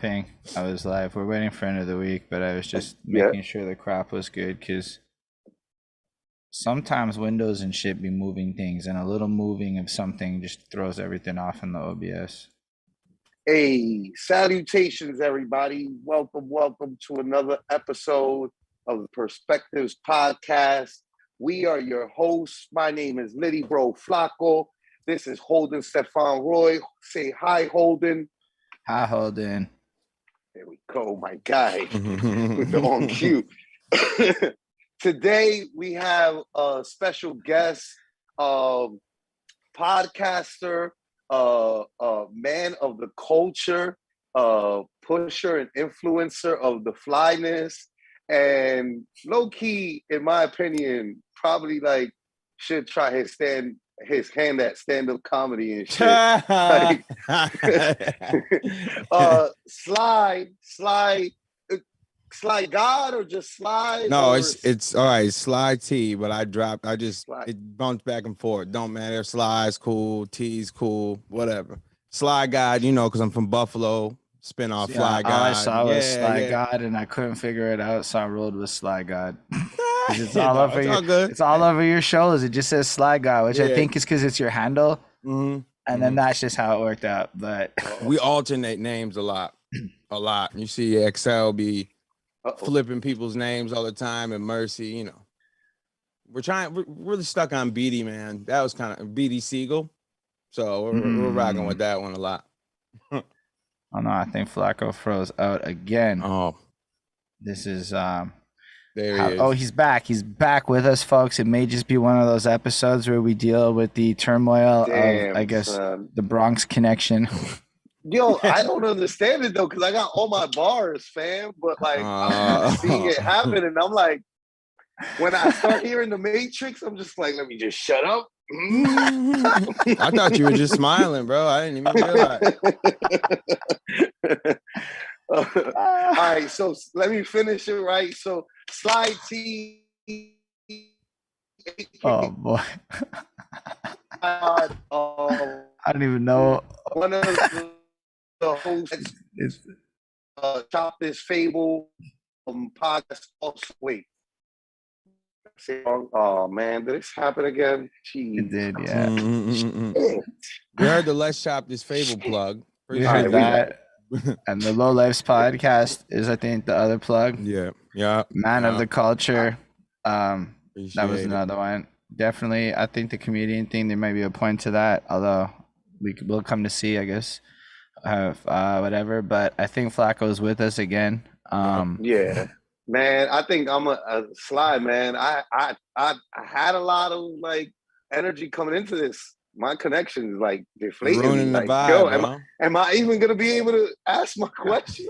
crapping. I was live. We're waiting for end of the week, but I was just Yeah. making sure the crop was good because sometimes Windows and shit be moving things, and a little moving of something just throws everything off in the OBS. Hey, salutations, everybody. Welcome to another episode of the Prspctvs podcast. We are your hosts. My name is Litttyy Flacko. This is Holden Stefan Roy. Say hi, Holden. Hi, Holden. There we go, my guy, with the on cue. Today, we have a special guest, podcaster, man of the culture, pusher and influencer of the flyness, and low-key, in my opinion, probably like should try his hand at stand-up comedy and shit. Like, Sly God or just Sly? No, or it's all right. Sly T, but Sly. it bounced back and forth. Don't matter. Sly's cool, T's cool, whatever. Sly God, because I'm from Buffalo. Spin off Fly God. All I saw was Sly yeah. God, and I couldn't figure it out, so I rolled with Sly God. It's Yeah, all no, over it's your, all good. it's all over your shows. It just says Sly God, which I Yeah. think is because it's your handle, Mhm. and then that's just how it worked out. But We alternate names a lot. You see Excel be flipping people's names all the time, and Mercy, we're really stuck on BD, man. That was kind of BD Siegel. So we're rocking with that one a lot. Oh no, I think Flacko froze out again. Oh, This is there he is. Oh, he's back. He's back with us, folks. It may just be one of those episodes where we deal with the turmoil of, I guess, the Bronx connection. Yo, I don't understand it though, because I got all my bars, fam. But like, I'm seeing it happen, and I'm like, when I start hearing the Matrix, I'm just like, let me just shut up. I thought you were just smiling, bro. I didn't even realize. All right, so let me finish it right. So Sly T. Oh boy. I don't even know. One of the hosts Chop This Fable podcast. Wait. Oh man, did this happen again? Jeez. It did, yeah. You heard the Let's Chop This Fable plug. We heard that. And the Low Lives podcast is, I think, the other plug. Yeah. Man of the culture. That was Appreciate another one. Definitely, I think the comedian thing, there might be a point to that, although we'll come to see, I guess, whatever. But I think Flacco's with us again. Yeah. Man, I think I'm a Sly, man. I had a lot of like energy coming into this. My connection is like deflating. Ruining the like, vibe, yo, bro. am I even gonna be able to ask my question?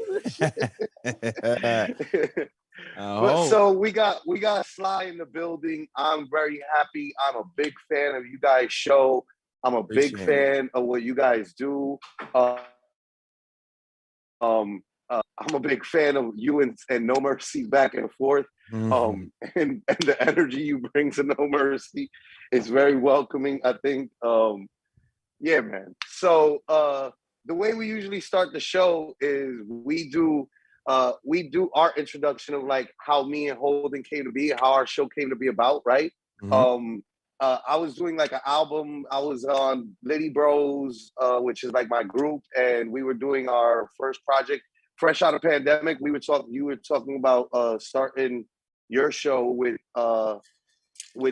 But so we got Sly in the building. I'm very happy. I'm a big fan of you guys' show. I'm a big fan of what you guys do. I'm a big fan of you and No Mercy back and forth. And the energy you bring to No Mercy is very welcoming, I think. Yeah, man. So the way we usually start the show is we do our introduction of like how me and Holden came to be, how our show came to be about, right? I was doing like an album. I was on Litttyy Bros, which is like my group, and we were doing our first project. Fresh out of pandemic, you were talking about starting your show with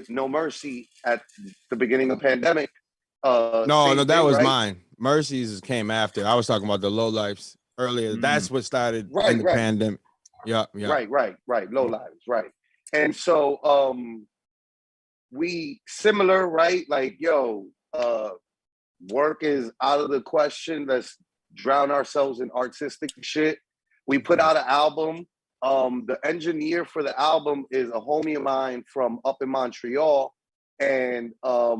No Mercy at the beginning of pandemic. No, that was right? mine. Mercy's came after. I was talking about the Low Lives earlier. That's what started in the pandemic. Yeah. Right. Low Lives, right. And so we similar, right? Like, yo, work is out of the question. Let's drown ourselves in artistic shit. We put out an album. The engineer for the album is a homie of mine from up in Montreal. And I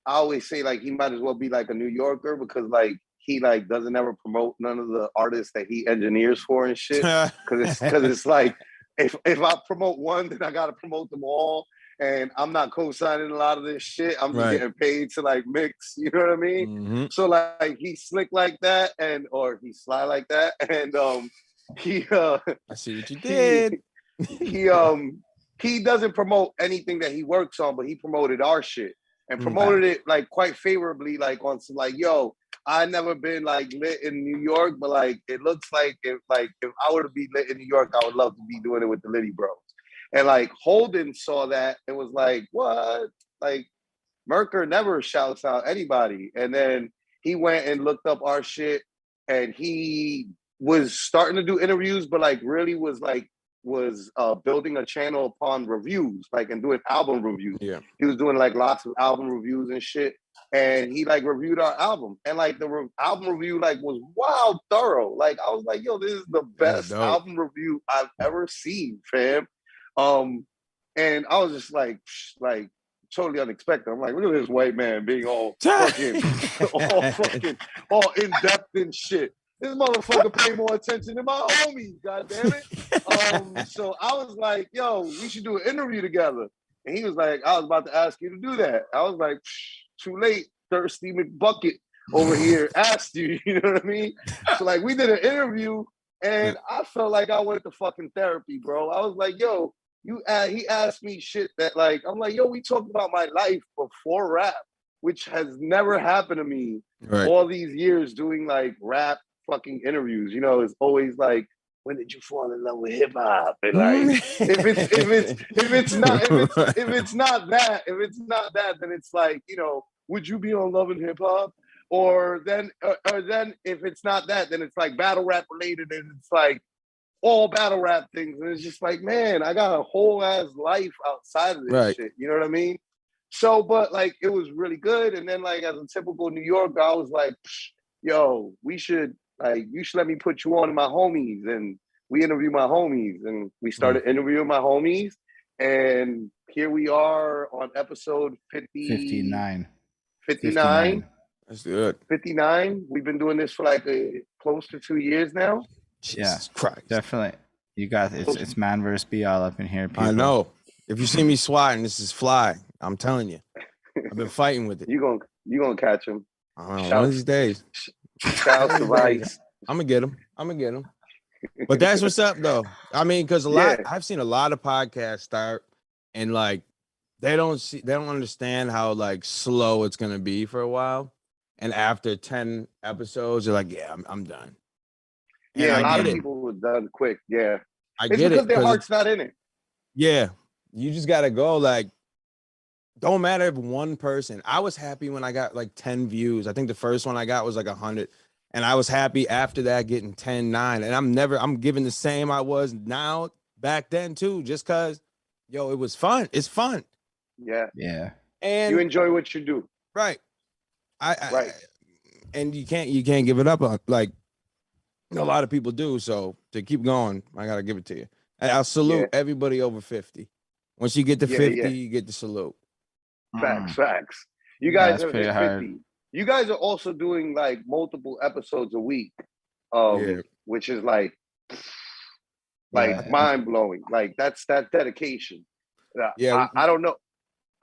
always say like he might as well be like a New Yorker because like he like doesn't ever promote none of the artists that he engineers for and shit. Cause it's like if I promote one, then I gotta promote them all. and I'm not co-signing a lot of this shit. I'm just Right. getting paid to like mix, you know what I mean? Mm-hmm. So like he's slick like that, or he's sly like that, and he I see what you he did. he doesn't promote anything that he works on, but he promoted our shit and promoted it like quite favorably, like on some like, yo, I never been like lit in New York, but like it looks like if I were to be lit in New York, I would love to be doing it with the Litttyy Bros. And like Holden saw that and was like, what? Like Merker never shouts out anybody. And then he went and looked up our shit, and he was starting to do interviews, but like really was building a channel upon reviews, like, and doing album reviews. Yeah. He was doing like lots of album reviews and shit. And he like reviewed our album, and like the album review like was wild thorough. Like I was like, yo, this is the best album review I've ever seen, fam. And I was just like totally unexpected. I'm like, look at this white man being all fucking all in depth and shit. This motherfucker pay more attention than my homies, goddammit. So I was like, yo, we should do an interview together. And he was like, I was about to ask you to do that. I was like, too late, thirsty McBucket over here asked you, you know what I mean? So like we did an interview, and I felt like I went to fucking therapy, bro. I was like, yo, he asked me shit that like, I'm like, yo, we talked about my life before rap, which has never happened to me all these years doing like rap fucking interviews. You know, it's always like, when did you fall in love with hip hop? And like, if it's not that, then it's like, you know, would you be on Love and Hip Hop? Or then if it's not that, then it's like battle rap related, and it's like all battle rap things. And it's just like, man, I got a whole ass life outside of this shit. You know what I mean? So, but like, it was really good. And then like, as a typical New Yorker, I was like, yo, you should let me put you on to my homies. And we interview my homies, and we started interviewing my homies. And here we are on episode 59. 59. That's good. 59. We've been doing this for like close to 2 years now. Jesus Christ. Definitely. You got it's man versus be all up in here, people. I know. If you see me swatting, this is Fly. I'm telling you. I've been fighting with it. You gonna catch him. I don't know, one of these days. Shout out to Vice. I'm gonna get him. But that's what's up though. I mean, because I've seen a lot of podcasts start, and like they don't understand how like slow it's gonna be for a while. And after 10 episodes, they're like, yeah, I'm done. And yeah, a lot of people were done quick. Yeah. It's because their heart's not in it. Yeah. You just gotta go. Like, don't matter if one person. I was happy when I got like 10 views. I think the first one I got was like 100. And I was happy after that getting 10, 9. And I'm giving the same I was now back then too, just cause yo, it was fun. It's fun. Yeah. Yeah. And you enjoy what you do. Right. And you can't give it up on, like a lot of people do. So to keep going, I gotta give it to you. And I'll salute everybody over 50. Once you get to 50, you get the salute. Facts. You guys are hit 50. Hard. You guys are also doing like multiple episodes a week, which is like mind blowing. Like that's dedication. Yeah, I don't know.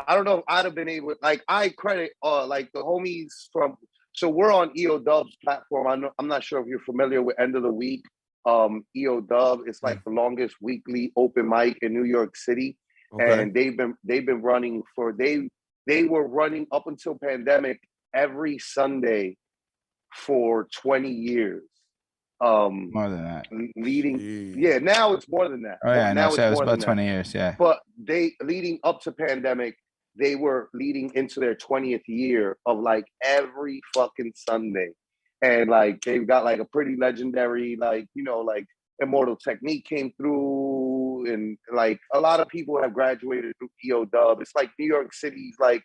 If I'd have been able. Like I credit like the homies from. So we're on EO Dub's platform. I'm not sure if you're familiar with End of the Week. EO Dub. It's like the longest weekly open mic in New York City, and they've been running for they were running up until pandemic every Sunday for 20 years. More than that. Leading, now it's more than that. Oh yeah, now it's about 20 years. Yeah, but they leading up to pandemic. They were leading into their 20th year of like every fucking Sunday. And like, they've got like a pretty legendary, like, you know, like Immortal Technique came through, and like a lot of people have graduated through EO Dub. It's like New York City's like,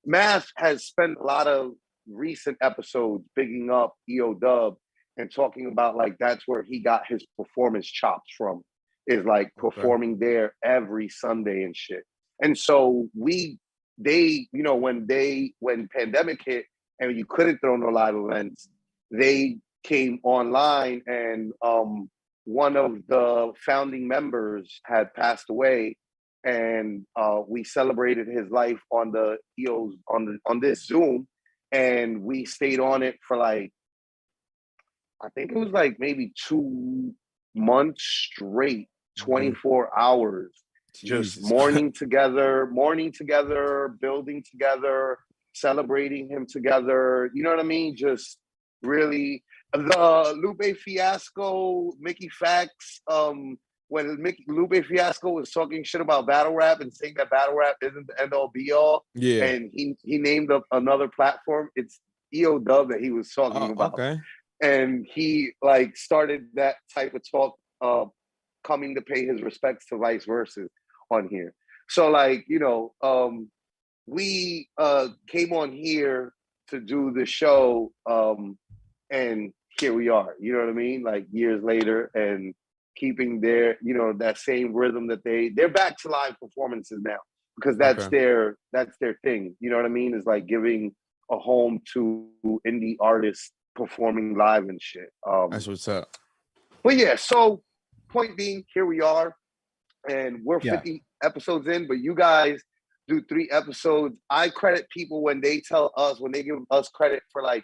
Math has spent a lot of recent episodes bigging up EO Dub and talking about like, that's where he got his performance chops from, is like performing there every Sunday and shit. And so they, you know, when pandemic hit and you couldn't throw no live events, they came online, and one of the founding members had passed away, and we celebrated his life on the EO's on this Zoom, and we stayed on it for like, I think it was like maybe 2 months straight, 24 hours, just mourning together, building together, celebrating him together. You know what I mean? Just really the Lupe fiasco, Mickey Facts. When Lupe Fiasco was talking shit about battle rap and saying that battle rap isn't the end all be all, and he named up another platform. It's EO Dub that he was talking about. Okay. And he like started that type of talk, coming to pay his respects to vice versa on here. So like, you know, we came on here to do the show, and here we are. You know what I mean? Like years later, and keeping their, you know, that same rhythm that they're back to live performances now, because that's their thing. You know what I mean? Is like giving a home to indie artists performing live and shit. That's what's up. But yeah, so point being, here we are, and we're 50 episodes in, but you guys do 3 episodes. I credit people when they give us credit for like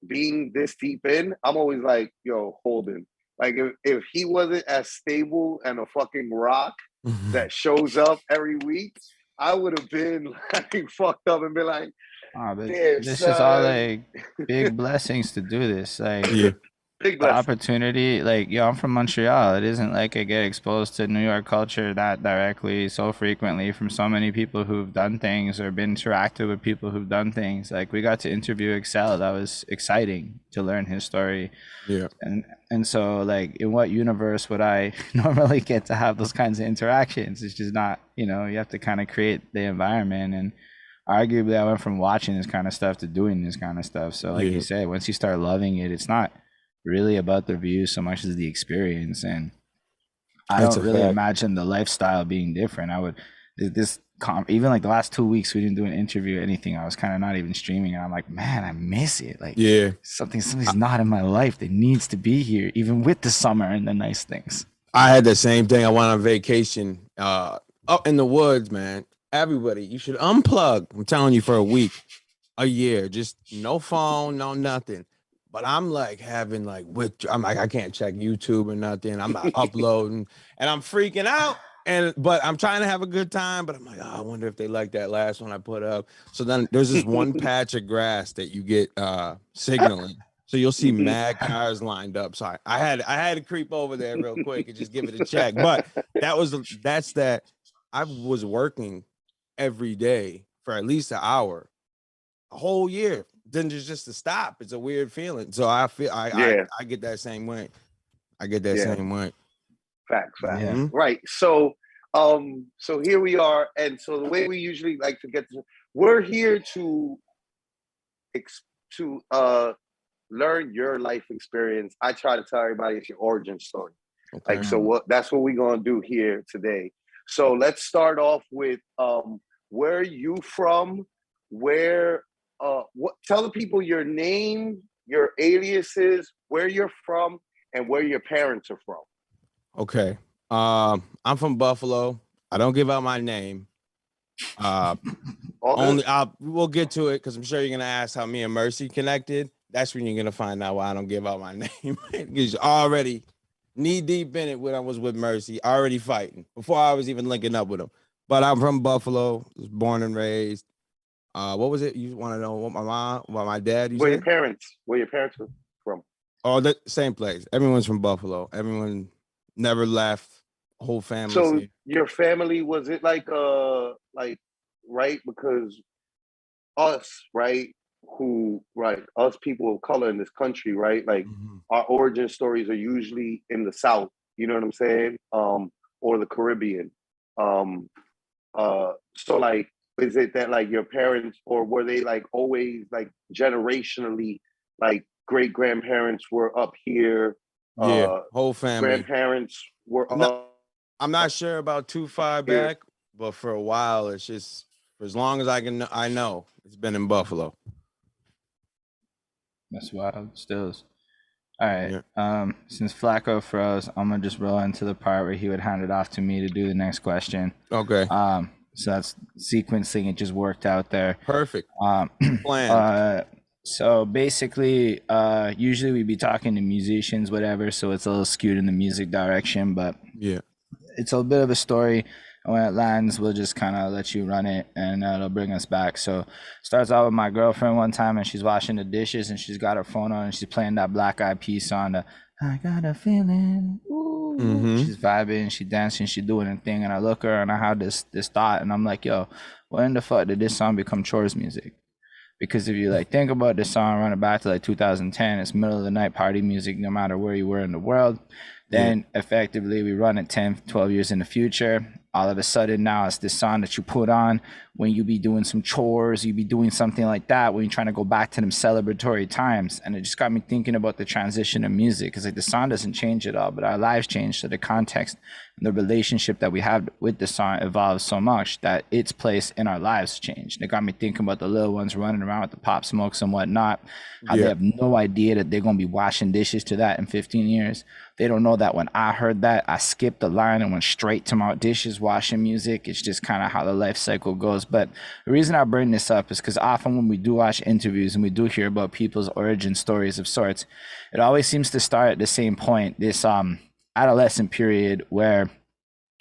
being this deep in. I'm always like, yo, Holden. Like if he wasn't as stable and a fucking rock that shows up every week, I would have been like fucked up and been like, this is all like big blessings to do this. Like big the opportunity, like, yo, I'm from Montreal. It isn't like I get exposed to New York culture that directly so frequently from so many people who've done things or been interacted with people who've done things. Like we got to interview Excel. That was exciting to learn his story. Yeah. And so like in what universe would I normally get to have those kinds of interactions? It's just not, you know, you have to kind of create the environment. And arguably I went from watching this kind of stuff to doing this kind of stuff. So like you said, once you start loving it, it's not really about the views so much as the experience. And I don't really imagine the lifestyle being different. I would even like the last 2 weeks we didn't do an interview or anything. I was kind of not even streaming, and I'm like, man, I miss it. Like something's not in my life that needs to be here, even with the summer and the nice things. I had the same thing. I went on vacation up in the woods, man. Everybody, you should unplug. I'm telling you, for a week, a year, just no phone, no nothing. But I'm like having like I'm like, I can't check YouTube or nothing. I'm not uploading, and I'm freaking out. But I'm trying to have a good time. But I'm like, oh, I wonder if they like that last one I put up. So then there's this one patch of grass that you get signaling. So you'll see mad cars lined up. So I had to creep over there real quick and just give it a check. But that's that. I was working every day for at least an hour, a whole year. Then just to stop. It's a weird feeling. So I feel I get that same way. I get that same way. Facts. Right. So here we are, and so the way we usually like to get to, we're here to learn your life experience. I try to tell everybody it's your origin story. Okay. Like, so that's what we're gonna do here today. So let's start off with where are you from? Tell the people your name, your aliases, where you're from, and where your parents are from. Okay. I'm from Buffalo. I don't give out my name. We'll get to it because I'm sure you're gonna ask how me and Mercy connected. That's when you're gonna find out why I don't give out my name. Because you're already knee deep in it when I was with Mercy, already fighting before I was even linking up with him. But I'm from Buffalo, was born and raised. What was it? You want to know what my dad? Where your parents were from? Oh, the same place. Everyone's from Buffalo. Everyone never left. Whole family. So your family, was it like right? Because us, right? Us people of color in this country, right? Like our origin stories are usually in the South. You know what I'm saying? Or the Caribbean. So like, is it that like your parents, or were they like always like generationally, like great grandparents were up here? Whole family. Grandparents were I'm not sure about too far back, but for a while, it's just for as long as I know it's been in Buffalo. That's wild. Still is. All right. Yeah. Since Flacko froze, I'm gonna just roll into the part where he would hand it off to me to do the next question. Okay. So that's sequencing. It just worked out there. Perfect. Um, Planned. so basically, usually we'd be talking to musicians, whatever. So it's a little skewed in the music direction, but Yeah. it's a bit of a story. And when it lands, we'll just kind of let you run it, and it'll bring us back. So starts out with my girlfriend one time, and she's washing the dishes, and she's got her phone on, and she's playing that Black Eyed Peas song, the "I Got a Feeling." Ooh. Mm-hmm. She's vibing, she dancing, she doing her thing, and I look at her, and I had this thought, and I'm like, yo, when the fuck did this song become chores music? Because if you like think about this song, run it back to like 2010, it's middle of the night party music, no matter where you were in the world. Then effectively we run it 10, 12 years in the future. All of a sudden now it's this song that you put on when you be doing some chores, you be doing something like that when you're trying to go back to them celebratory times. And it just got me thinking about the transition of music, because like the song doesn't change at all, but our lives change. So the context and the relationship that we have with the song evolves so much that its place in our lives changed. It got me thinking about the little ones running around with the pop smokes and whatnot, how they have no idea that they're going to be washing dishes to that in 15 years. They don't know that when I heard that, I skipped the line and went straight to my dishes washing music. It's just kind of how the life cycle goes. But the reason I bring this up is because often when we do watch interviews and we do hear about people's origin stories of sorts, it always seems to start at the same point, this adolescent period where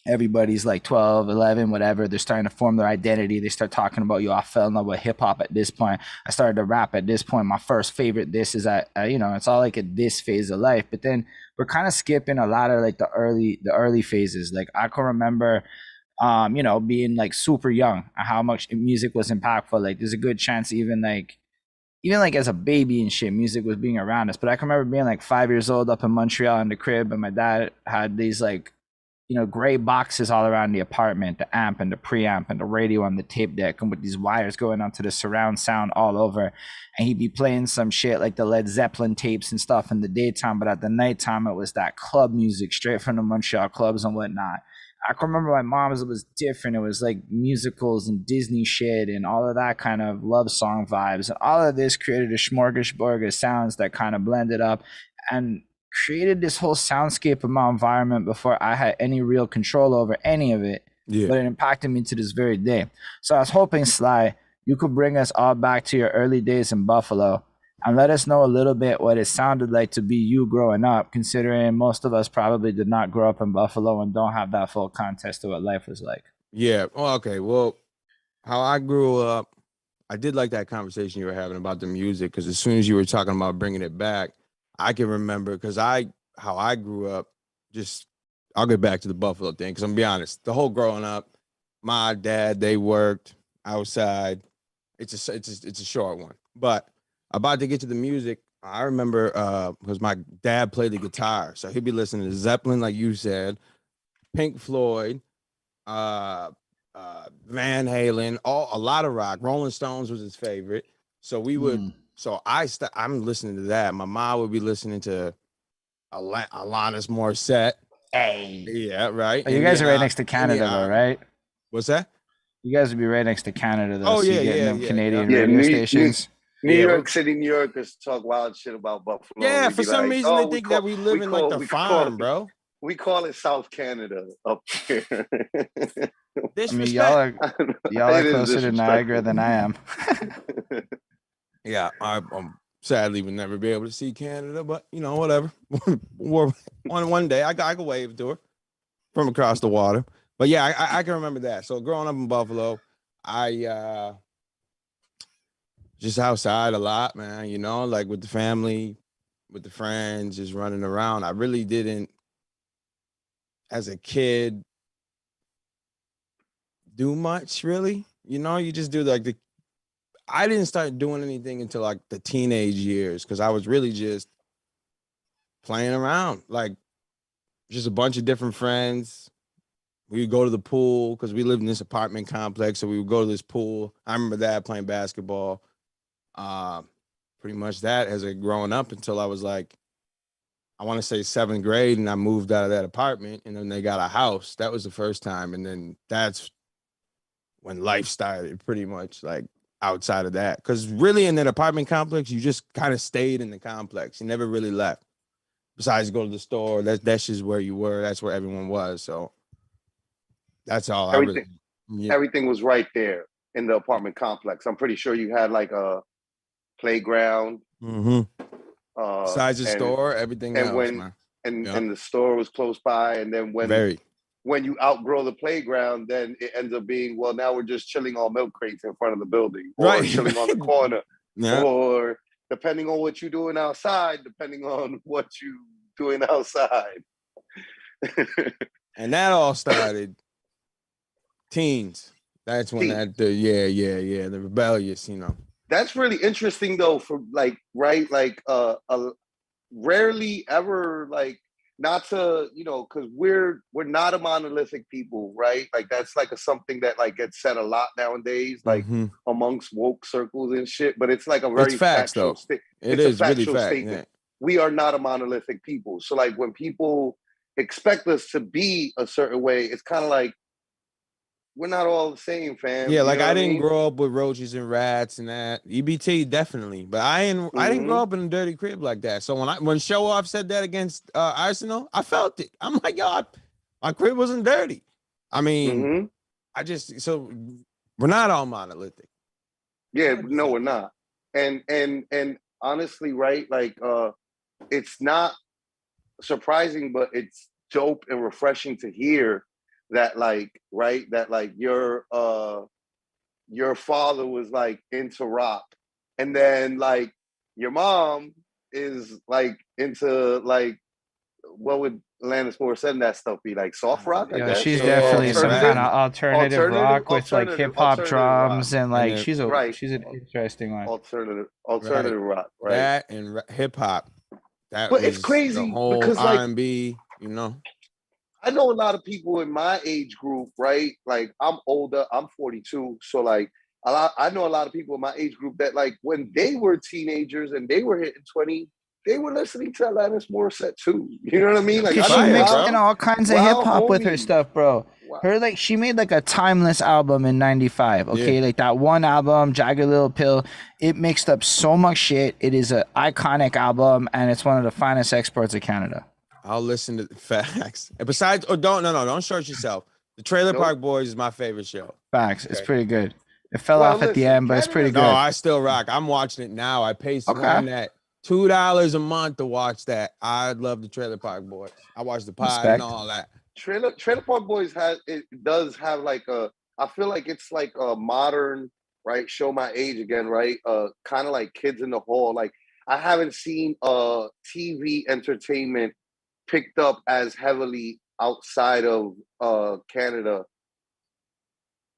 everybody's like 12, 11, whatever. They're starting to form their identity. They start talking about, yo, I fell in love with hip hop at this point. I started to rap at this point. My first favorite this is at, it's all like at this phase of life. But then we're kind of skipping a lot of like the early phases. Like I can remember, being like super young, how much music was impactful. Like there's a good chance even like as a baby and shit, music was being around us. But I can remember being like 5 years old up in Montreal in the crib, and my dad had these like, gray boxes all around the apartment, the amp and the preamp and the radio on the tape deck, and with these wires going onto the surround sound all over. And he'd be playing some shit like the Led Zeppelin tapes and stuff in the daytime, but at the nighttime, it was that club music straight from the Montreal clubs and whatnot. I can remember my mom's, it was different. It was like musicals and Disney shit and all of that kind of love song vibes. And all of this created a smorgasbord of sounds that kind of blended up and created this whole soundscape of my environment before I had any real control over any of it. Yeah. But it impacted me to this very day. So I was hoping, Sly, you could bring us all back to your early days in Buffalo and let us know a little bit what it sounded like to be you growing up, considering most of us probably did not grow up in Buffalo and don't have that full context of what life was like. Yeah. Well, okay. Well, how I grew up, I did like that conversation you were having about the music, because as soon as you were talking about bringing it back, I can remember, because how I grew up, I'll get back to the Buffalo thing, because I'm gonna be honest, the whole growing up, my dad, they worked outside. It's a short one, but about to get to the music, I remember because my dad played the guitar, so he'd be listening to Zeppelin, like you said, Pink Floyd, Van Halen, a lot of rock. Rolling Stones was his favorite, so we would. So I'm listening to that. My mom would be listening to Alanis Morissette. Hey. Yeah, right. Oh, you guys are right next to Canada, though, right? What's that? You guys would be right next to Canada, though. Oh, so yeah, you get yeah, them yeah, Canadian yeah. radio stations. New York City, New Yorkers talk wild shit about Buffalo. Yeah, for some reason they think that we live in like the farm, bro. We call it South Canada up here. I mean, y'all are closer to Niagara than I am. Yeah, I'm sadly would never be able to see Canada, but whatever. one day I could wave to her from across the water. But yeah, I can remember that. So growing up in Buffalo, I just outside a lot, man, like with the family, with the friends, just running around. I really didn't, as a kid, do much, really. You just do like I didn't start doing anything until like the teenage years, because I was really just playing around, like just a bunch of different friends. We would go to the pool because we lived in this apartment complex, so we would go to this pool. I remember that, playing basketball. Pretty much that as a growing up until I was like, I want to say 7th grade, and I moved out of that apartment, and then they got a house. That was the first time, and then that's when life started, pretty much, like outside of that. Because really in that apartment complex, you just kind of stayed in the complex. You never really left. besides go to the store. That's just where you were. That's where everyone was. So that's all. Everything was right there in the apartment complex. I'm pretty sure you had like a playground. Mm-hmm. Besides the store, everything else, man. And the store was close by. And then when you outgrow the playground, then it ends up being, well, now we're just chilling on milk crates in front of the building, or chilling on the corner, or depending on what you're doing outside, depending on what you're doing outside. And that all started teens. That's when the rebellious, you know. That's really interesting though, for like, right? Like rarely ever, like, not to, you know, because we're not a monolithic people, right? Like that's like something that like gets said a lot nowadays, like amongst woke circles and shit. But it's like a very factual statement. It's a factual statement. Yeah. We are not a monolithic people. So like when people expect us to be a certain way, it's kind of like, we're not all the same, fam. Yeah, like I didn't grow up with roaches and rats and that. EBT definitely, but I didn't grow up in a dirty crib like that. So when Show Off said that against Arsenal, I felt it. I'm like, yo, my crib wasn't dirty. I mean, so we're not all monolithic. Yeah, no, we're not. And honestly, right? Like, it's not surprising, but it's dope and refreshing to hear that, like, right, that like your father was like into rock, and then like your mom is like into like, what would Alanis Morissette and that stuff be, like soft rock? I guess. She's definitely some kind of alternative rock with like hip hop drums rock. And like she's an interesting one. Alternative rock, right? That and hip hop. But it's crazy the whole because R&B, you know. I know a lot of people in my age group, right? Like I'm older, I'm 42, so like I know a lot of people in my age group that like when they were teenagers and they were hitting 20, they were listening to Alanis Morissette too. You know what I mean? Like she mixed in all kinds of hip hop with her stuff, bro. Wow. Her like she made like a timeless album in '95. Okay, like that one album, Jagged Little Pill. It mixed up so much shit. It is an iconic album, and it's one of the finest exports of Canada. I'll listen to facts. And besides, don't short yourself. The Trailer Park Boys is my favorite show. Facts. Okay. It's pretty good. It fell off at the end, but it's pretty good. No, I still rock. I'm watching it now. I pay someone that $2 a month to watch that. I love the Trailer Park Boys. I watch the pod and all that. Trailer Park Boys does have like I feel like it's like a modern, right? Show my age again, right? Kind of like Kids in the Hall. Like I haven't seen TV entertainment picked up as heavily outside of Canada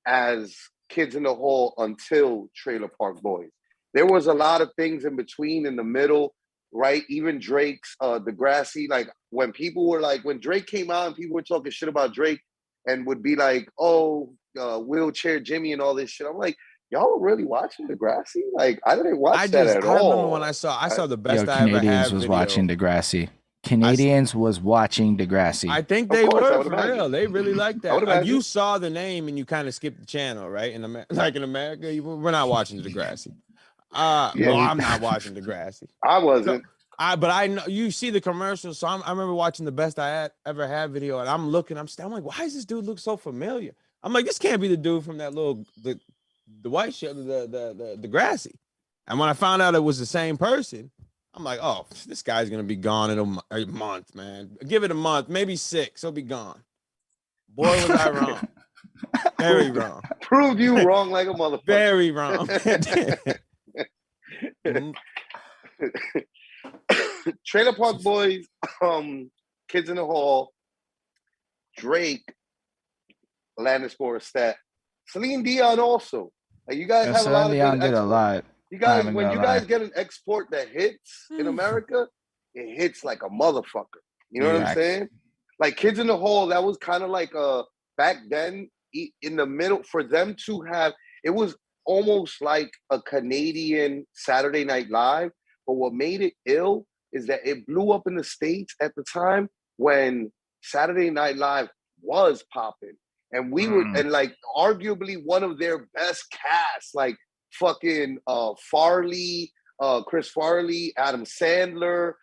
as Kids in the Hall until Trailer Park Boys. There was a lot of things in between, in the middle, right? Even Drake's Degrassi. Like when people were like, when Drake came out and people were talking shit about Drake and would be like, Wheelchair Jimmy and all this shit. I'm like, y'all were really watching Degrassi? Like I didn't watch that at all. I remember when I saw the best I ever had. Canadians was watching Degrassi. Canadians was watching Degrassi. I think they were for real. They really like that. You saw the name and you kind of skipped the channel, right? In America, we're not watching Degrassi. No, I'm not watching Degrassi. I wasn't. But I know you see the commercials. So I remember watching the best I ever had video, and I'm looking. I'm like, why does this dude look so familiar? I'm like, this can't be the dude from that the white show, the Degrassi. And when I found out it was the same person, I'm like, oh, this guy's gonna be gone in a month, man. Give it a month, maybe 6, he'll be gone. Boy, was I wrong. Very wrong. Proved you wrong like a motherfucker. Very wrong. Trailer Park Boys, Kids in the Hall, Drake, Alanis Morissette, Celine Dion also. Like you guys have a lot of Dion did a lot. You guys, when you guys get an export that hits in America, it hits like a motherfucker. You know what I'm saying? Like Kids in the Hall, that was kind of like back then in the middle for them to have. It was almost like a Canadian Saturday Night Live, but what made it ill is that it blew up in the States at the time when Saturday Night Live was popping, and we were and like arguably one of their best casts, like fucking Farley, Chris Farley, Adam Sandler,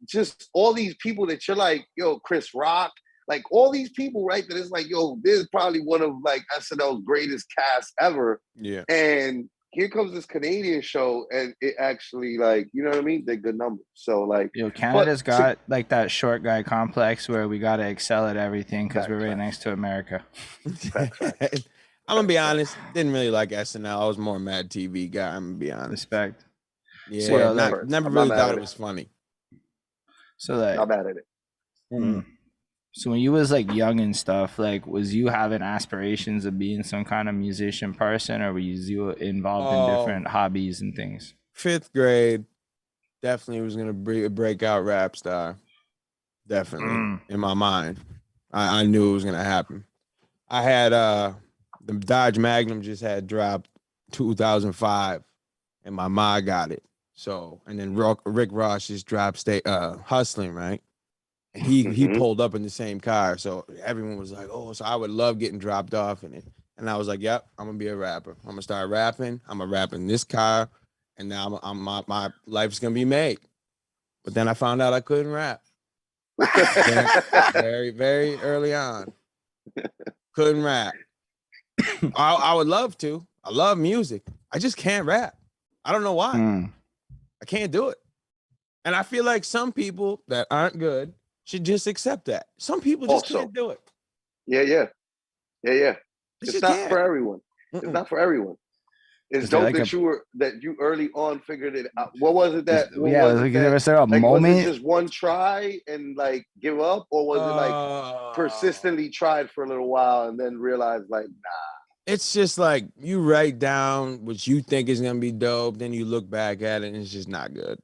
just all these people that you're like, yo, Chris Rock, like all these people, right? That it's like, yo, this is probably one of like SNL's greatest casts ever. Yeah. And here comes this Canadian show, and it actually, like, you know what I mean? They're good numbers. So like, Yo, Canada's got like that short guy complex where we gotta excel at everything because we're right next to America. I'm gonna be honest, didn't really like SNL. I was more a Mad TV guy. I'm gonna be honest. Respect. Yeah, So, never really thought it was funny. So like, not bad at it. Mm-hmm. So when you was like young and stuff, like, was you having aspirations of being some kind of musician person, or were you involved in different hobbies and things? 5th grade, definitely was gonna be a breakout rap star. Definitely in my mind, I knew it was gonna happen. I had the Dodge Magnum just had dropped 2005, and my ma got it. So, and then Rick Ross just dropped Hustling, right? And he pulled up in the same car, so everyone was like, "Oh!" So I would love getting dropped off in it, and I was like, "Yep, I'm gonna be a rapper. I'm gonna start rapping. I'm gonna rap in this car, and now my life's gonna be made." But then I found out I couldn't rap. Very, very early on, couldn't rap. I would love to. I love music. I just can't rap. I don't know why. I can't do it, and I feel like some people that aren't good should just accept that. Some people just can't do it. Yeah. It's not for everyone. It's not for everyone. It's dope like that you early on figured it out. What was it that? Was there a moment? Was it just one try and like give up, or was it like persistently tried for a little while and then realized like, nah? It's just like you write down what you think is gonna be dope, then you look back at it and it's just not good.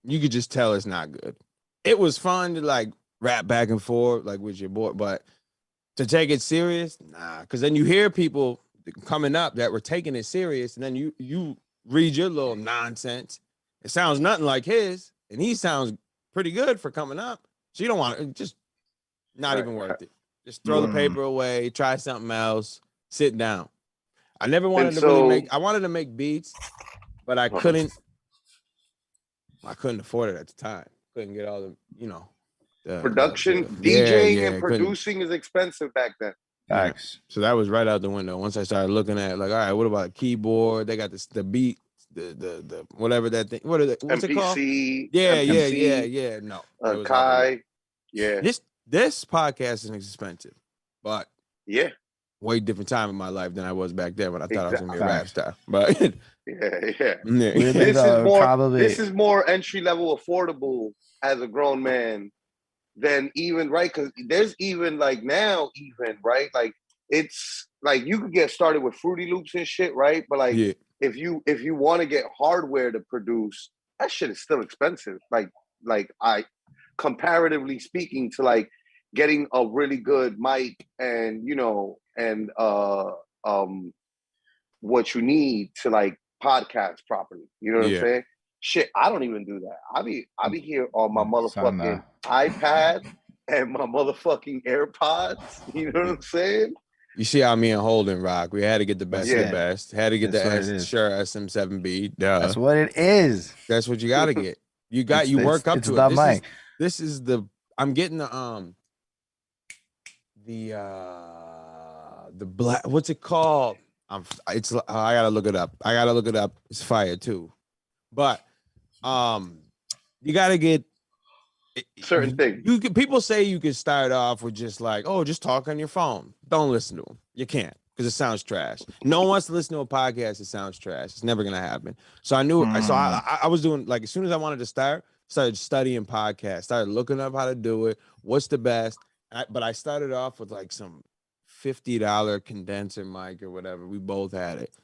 You could just tell it's not good. It was fun to like rap back and forth like with your boy, but to take it serious, nah. Because then you hear people coming up that were taking it serious, and then you read your little nonsense. It sounds nothing like his, and he sounds pretty good for coming up. So you don't want to, just not even worth it. Just throw the paper away, try something else, sit down. I never wanted to really make. I wanted to make beats, but I couldn't. I couldn't afford it at the time. Couldn't get all the production, DJing and producing is expensive back then. Facts. So that was right out the window. Once I started looking at like, all right, what about a keyboard? They got the beat, the whatever that thing. What's MPC, it called? Yeah. No, Kai. Yeah. This podcast is expensive, but yeah, way different time in my life than I was back then when I thought I was gonna be a rap star. But yeah. This is more entry level, affordable as a grown man than even, right? Because there's even like now, even right, like it's like you could get started with Fruity Loops and shit, right? But like if you want to get hardware to produce, that shit is still expensive. Like I comparatively speaking to like getting a really good mic and what you need to like podcast properly. You know what I'm saying? Shit, I don't even do that. I be here on my motherfucking iPad and my motherfucking AirPods. You know what I'm saying? You see how me and Holden rock. We had to get the best of the best. Had to get the SM7B. Duh. That's what it is. That's what you got to get. You work up to it. This is the. I'm getting the black. What's it called? I gotta look it up. It's fire too, but you gotta get certain things. People say you can start off with just like, oh, just talk on your phone. Don't listen to them. You can't, because it sounds trash. No one wants to listen to a podcast. It sounds trash. It's never gonna happen. So I knew. So I was doing like, as soon as I wanted to started studying podcasts. Started looking up how to do it. What's the best? But I started off with like some $50 condenser mic or whatever. We both had it.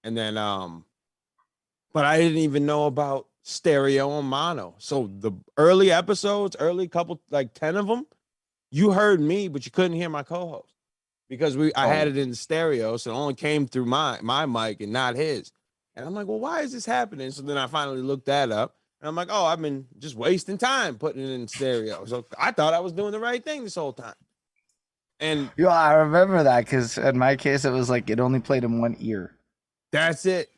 And then but I didn't even know about stereo and mono. So the early episodes, couple, like 10 of them, you heard me, but you couldn't hear my co-host because I had it in the stereo, so it only came through my mic and not his. And I'm like, well, why is this happening? So then I finally looked that up, and I'm like, oh, I've been just wasting time putting it in stereo. So I thought I was doing the right thing this whole time. And I remember that because in my case, it was like it only played in one ear. That's it.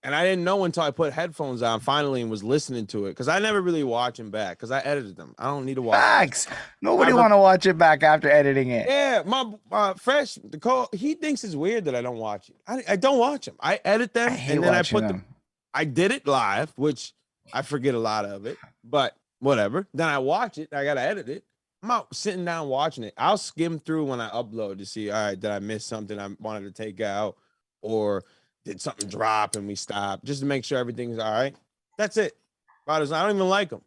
And I didn't know until I put headphones on finally and was listening to it because I never really watch them back because I edited them. I don't need to watch. Facts. Nobody want to watch it back after editing it. Yeah, my Fresh, the call, he thinks it's weird that I don't watch it. I don't watch them. I edit them and then I put them. I did it live, which I forget a lot of it, but whatever. Then I watch it. I gotta edit it. I'm out sitting down watching it. I'll skim through when I upload to see, all right, did I miss something I wanted to take out, or did something drop and we stopped, just to make sure everything's all right. That's it. I don't even like them.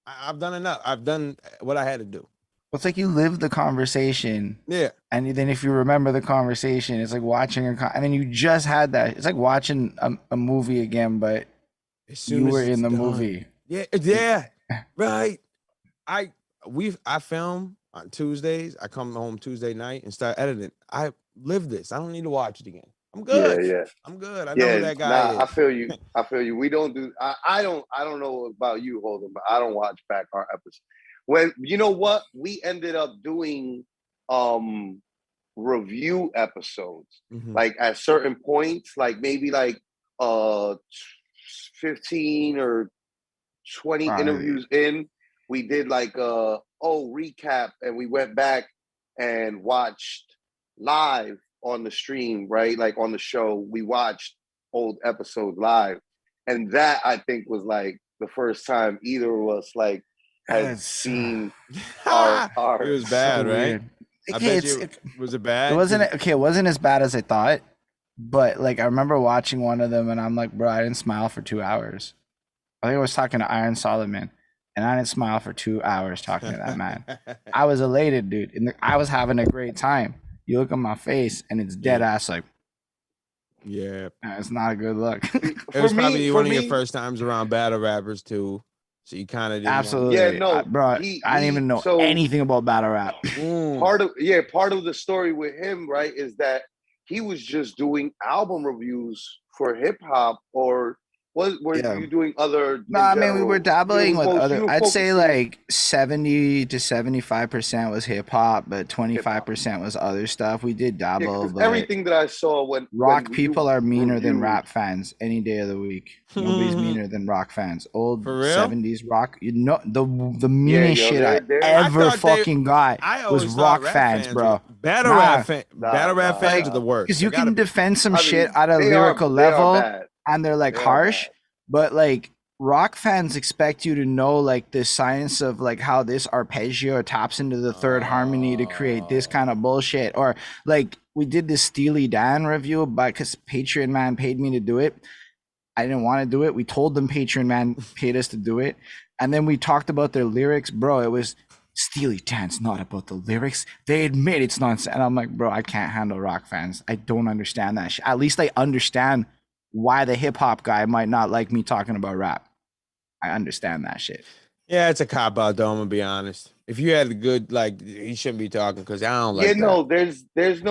I've done enough. I've done what I had to do. It's like you live the conversation. Yeah. And then if you remember the conversation, it's like watching and then you just had that. It's like watching a movie again, but you were in the movie. Yeah. Right. I film on Tuesdays. I come home Tuesday night and start editing. I live this. I don't need to watch it again. I'm good. Yeah. I'm good. I know who that guy is. I feel you. We don't do. I don't know about you, Holden, but I don't watch back our episodes. When you know what, we ended up doing review episodes, like at certain points, like maybe like 15 or 20 interviews in, we did like recap, and we went back and watched live on the stream, right? Like on the show, we watched old episodes live. And that I think was like the first time either of us like had seen our it was bad, so right? I bet you, was it bad? It wasn't as bad as I thought, but like I remember watching one of them and I'm like, bro, I didn't smile for 2 hours. I think I was talking to Iron Solomon and I didn't smile for 2 hours talking to that man. I was elated, dude. And I was having a great time. You look at my face and it's dead ass like, yeah, it's not a good look. It was probably one of your first times around battle rappers too, so you kind of absolutely. Bro. I didn't even know anything about battle rap. Part of the story with him, right, is that he was just doing album reviews for hip hop, or were you doing other? No, I mean we were dabbling with other. I'd say like 70 to 75% was hip hop, but 25% was other stuff. We did dabble. But everything that I saw when people are meaner than rap fans any day of the week. Nobody's meaner than rock fans. Old 70s rock. You know the meanest shit I ever fucking got was rock fans, bro. Battle rap fans are the worst. Because you can defend some shit at a lyrical level. And they're like harsh, but like rock fans expect you to know like the science of like how this arpeggio taps into the third harmony to create this kind of bullshit. Or like we did this Steely Dan review because Patreon Man paid me to do it. I didn't want to do it. We told them Patreon Man paid us to do it. And then we talked about their lyrics. Bro, it was Steely Dan's not about the lyrics. They admit it's nonsense. And I'm like, bro, I can't handle rock fans. I don't understand that shit. At least I understand why the hip hop guy might not like me talking about rap. I understand that shit. Yeah, it's a cop out though, I'm gonna be honest. If you had a good, like, he shouldn't be talking because I don't like that. There's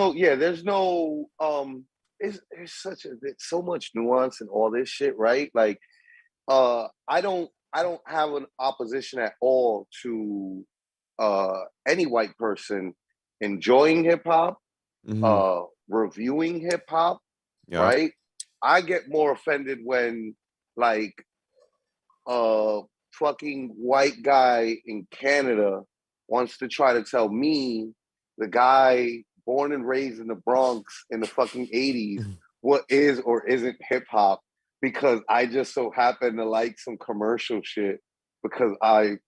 so much nuance in all this shit, right? Like I don't have an opposition at all to any white person enjoying hip hop, reviewing hip hop, right? I get more offended when like fucking white guy in Canada wants to try to tell me, the guy born and raised in the Bronx in the fucking 80s, what is or isn't hip hop, because I just so happen to like some commercial shit, because I'm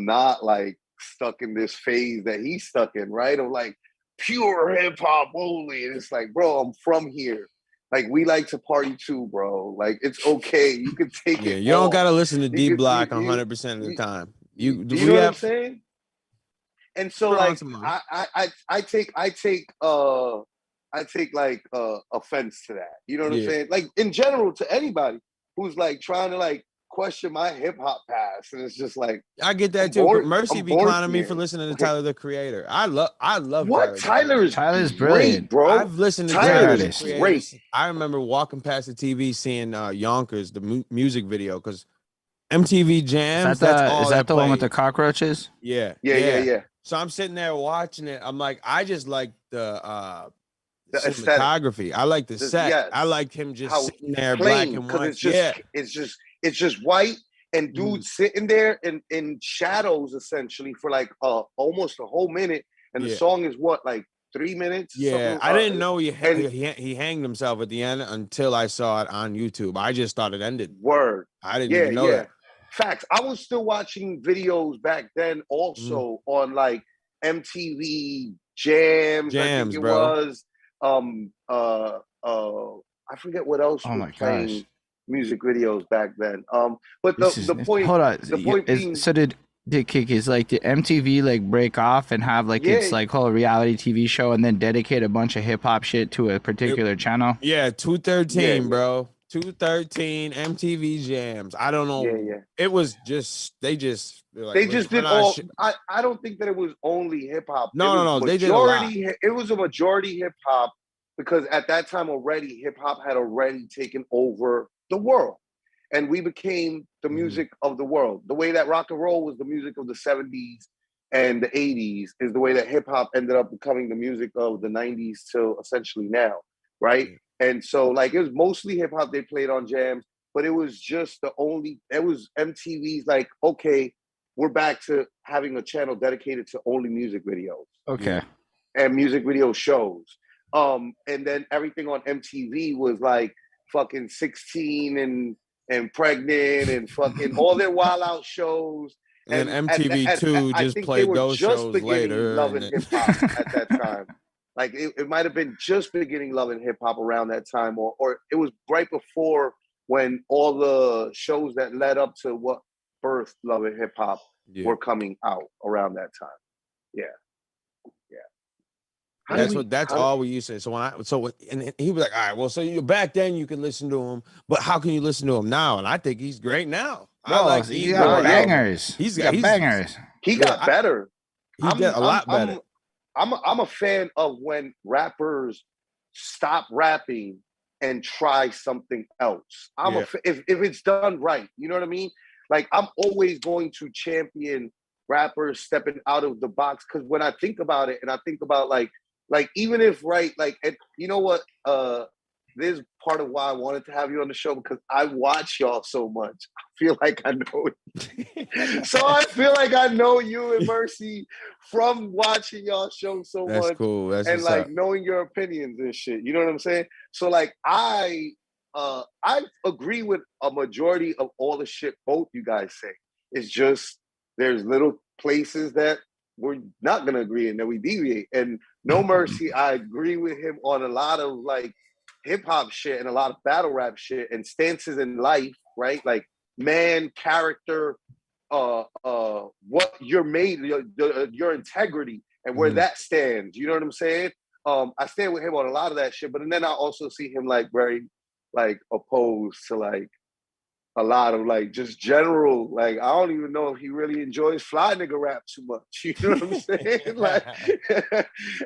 not like stuck in this phase that he's stuck in, right? Of like pure hip hop only. And it's like, bro, I'm from here. Like, we like to party too, bro. Like, it's okay. You can take it. You don't gotta listen to D Block 100% of the time. You know what I'm saying? And so, like, I take like offense to that. You know what I'm saying? Like, in general, to anybody who's like trying to like question my hip hop past, and it's just like, I get that too. Mercy be clowning me for listening to Tyler the Creator. I love what Tyler's brilliant, bro. I've listened to Tyler's great. I remember walking past the TV seeing Yonkers, the music video, because MTV Jams. Is that the one with the cockroaches? Yeah. So I'm sitting there watching it. I'm like, I just like the the aesthetic. cinematography. I like the set. Yes. I liked him just How sitting there, plain, black and because white. it's just white and dude sitting there in shadows essentially for like almost a whole minute, and the song is what, like 3 minutes? Yeah, I didn't know he hanged himself at the end until I saw it on YouTube. I just thought it ended. Word. I didn't even know that. Facts. I was still watching videos back then also on like MTV Jams, I think it was. I forget what else was playing music videos back then. But the point, hold on. The point being, so did Kickies, like, did MTV like break off and have like its like whole reality TV show and then dedicate a bunch of hip hop shit to a particular channel? Yeah, 213, bro. 213 MTV Jams. I don't know. It was just they just did all. I don't think that it was only hip hop. No. They did a lot. It was a majority hip hop, because at that time already hip hop had already taken over the world, and we became the music of the world. The way that rock and roll was the music of the 70s and the 80s is the way that hip hop ended up becoming the music of the 90s till essentially now, right? And so like it was mostly hip hop they played on Jams, but it was just it was MTV's like, okay, we're back to having a channel dedicated to only music videos. Okay. And music video shows. And then everything on MTV was like fucking 16 and pregnant and fucking all their wild out shows. And MTV2 just played those shows later. Love and hip hop at that time. Like it might have been just beginning Love and Hip Hop around that time, or it was right before when all the shows that led up to what birthed Love and Hip Hop were coming out around that time. That's all we used to say. And he was like, all right, well, so back then you can listen to him, but how can you listen to him now? And I think he's great now. He got bangers. He's got bangers. He got better. He did a lot better. I'm a fan of when rappers stop rapping and try something else. If it's done right, you know what I mean? Like I'm always going to champion rappers stepping out of the box, because when I think about it, and I think about like even if you know what, this is part of why I wanted to have you on the show, because I watch y'all so much. I feel like I know it. So I feel like I know you and Mercy from watching y'all show so much. That's cool. That's and like knowing your opinions and shit. You know what I'm saying? So like I agree with a majority of all the shit both you guys say. It's just there's little places that we're not gonna agree and that we deviate. And No Mercy, I agree with him on a lot of like hip hop shit and a lot of battle rap shit and stances in life, right? Like man, character, what you're made, your integrity and where that stands. You know what I'm saying? I stand with him on a lot of that shit, but then I also see him like very like opposed to like a lot of like just general, like I don't even know if he really enjoys fly nigga rap too much. You know what I'm saying? Like,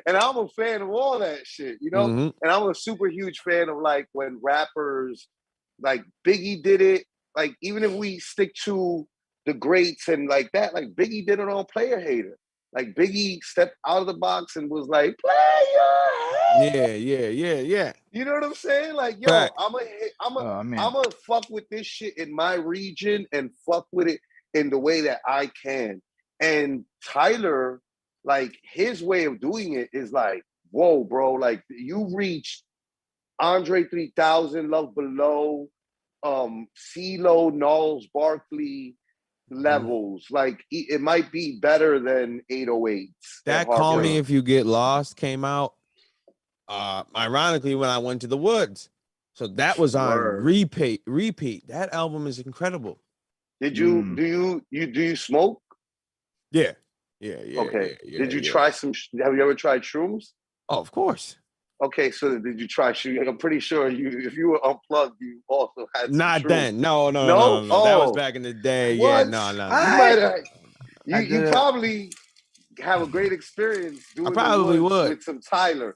and I'm a fan of all that shit, you know? And I'm a super huge fan of like when rappers like Biggie did it, like even if we stick to the greats and like that, like Biggie did it on Player Hater. Like Biggie stepped out of the box and was like, Player Hater. Yeah. You know what I'm saying? Like, yo, I'm a fuck with this shit in my region and fuck with it in the way that I can. And Tyler, like his way of doing it is like, whoa, bro, like you reached Andre 3000, Love Below, CeeLo, Knowles, Barkley levels. Like it might be better than 808s. That Call Me If You Get Lost came out ironically when I went to the woods, so that was on repeat. That album is incredible. Did you do you smoke? Yeah. Okay. Did you try some? Have you ever tried shrooms? Oh, of course. Okay, so did you try shrooms? I'm pretty sure if you were unplugged, you also had some not shrooms. Then. No. Oh. That was back in the day. What? Yeah, no. You might have. You probably have a great experience doing. I probably would with some Tyler.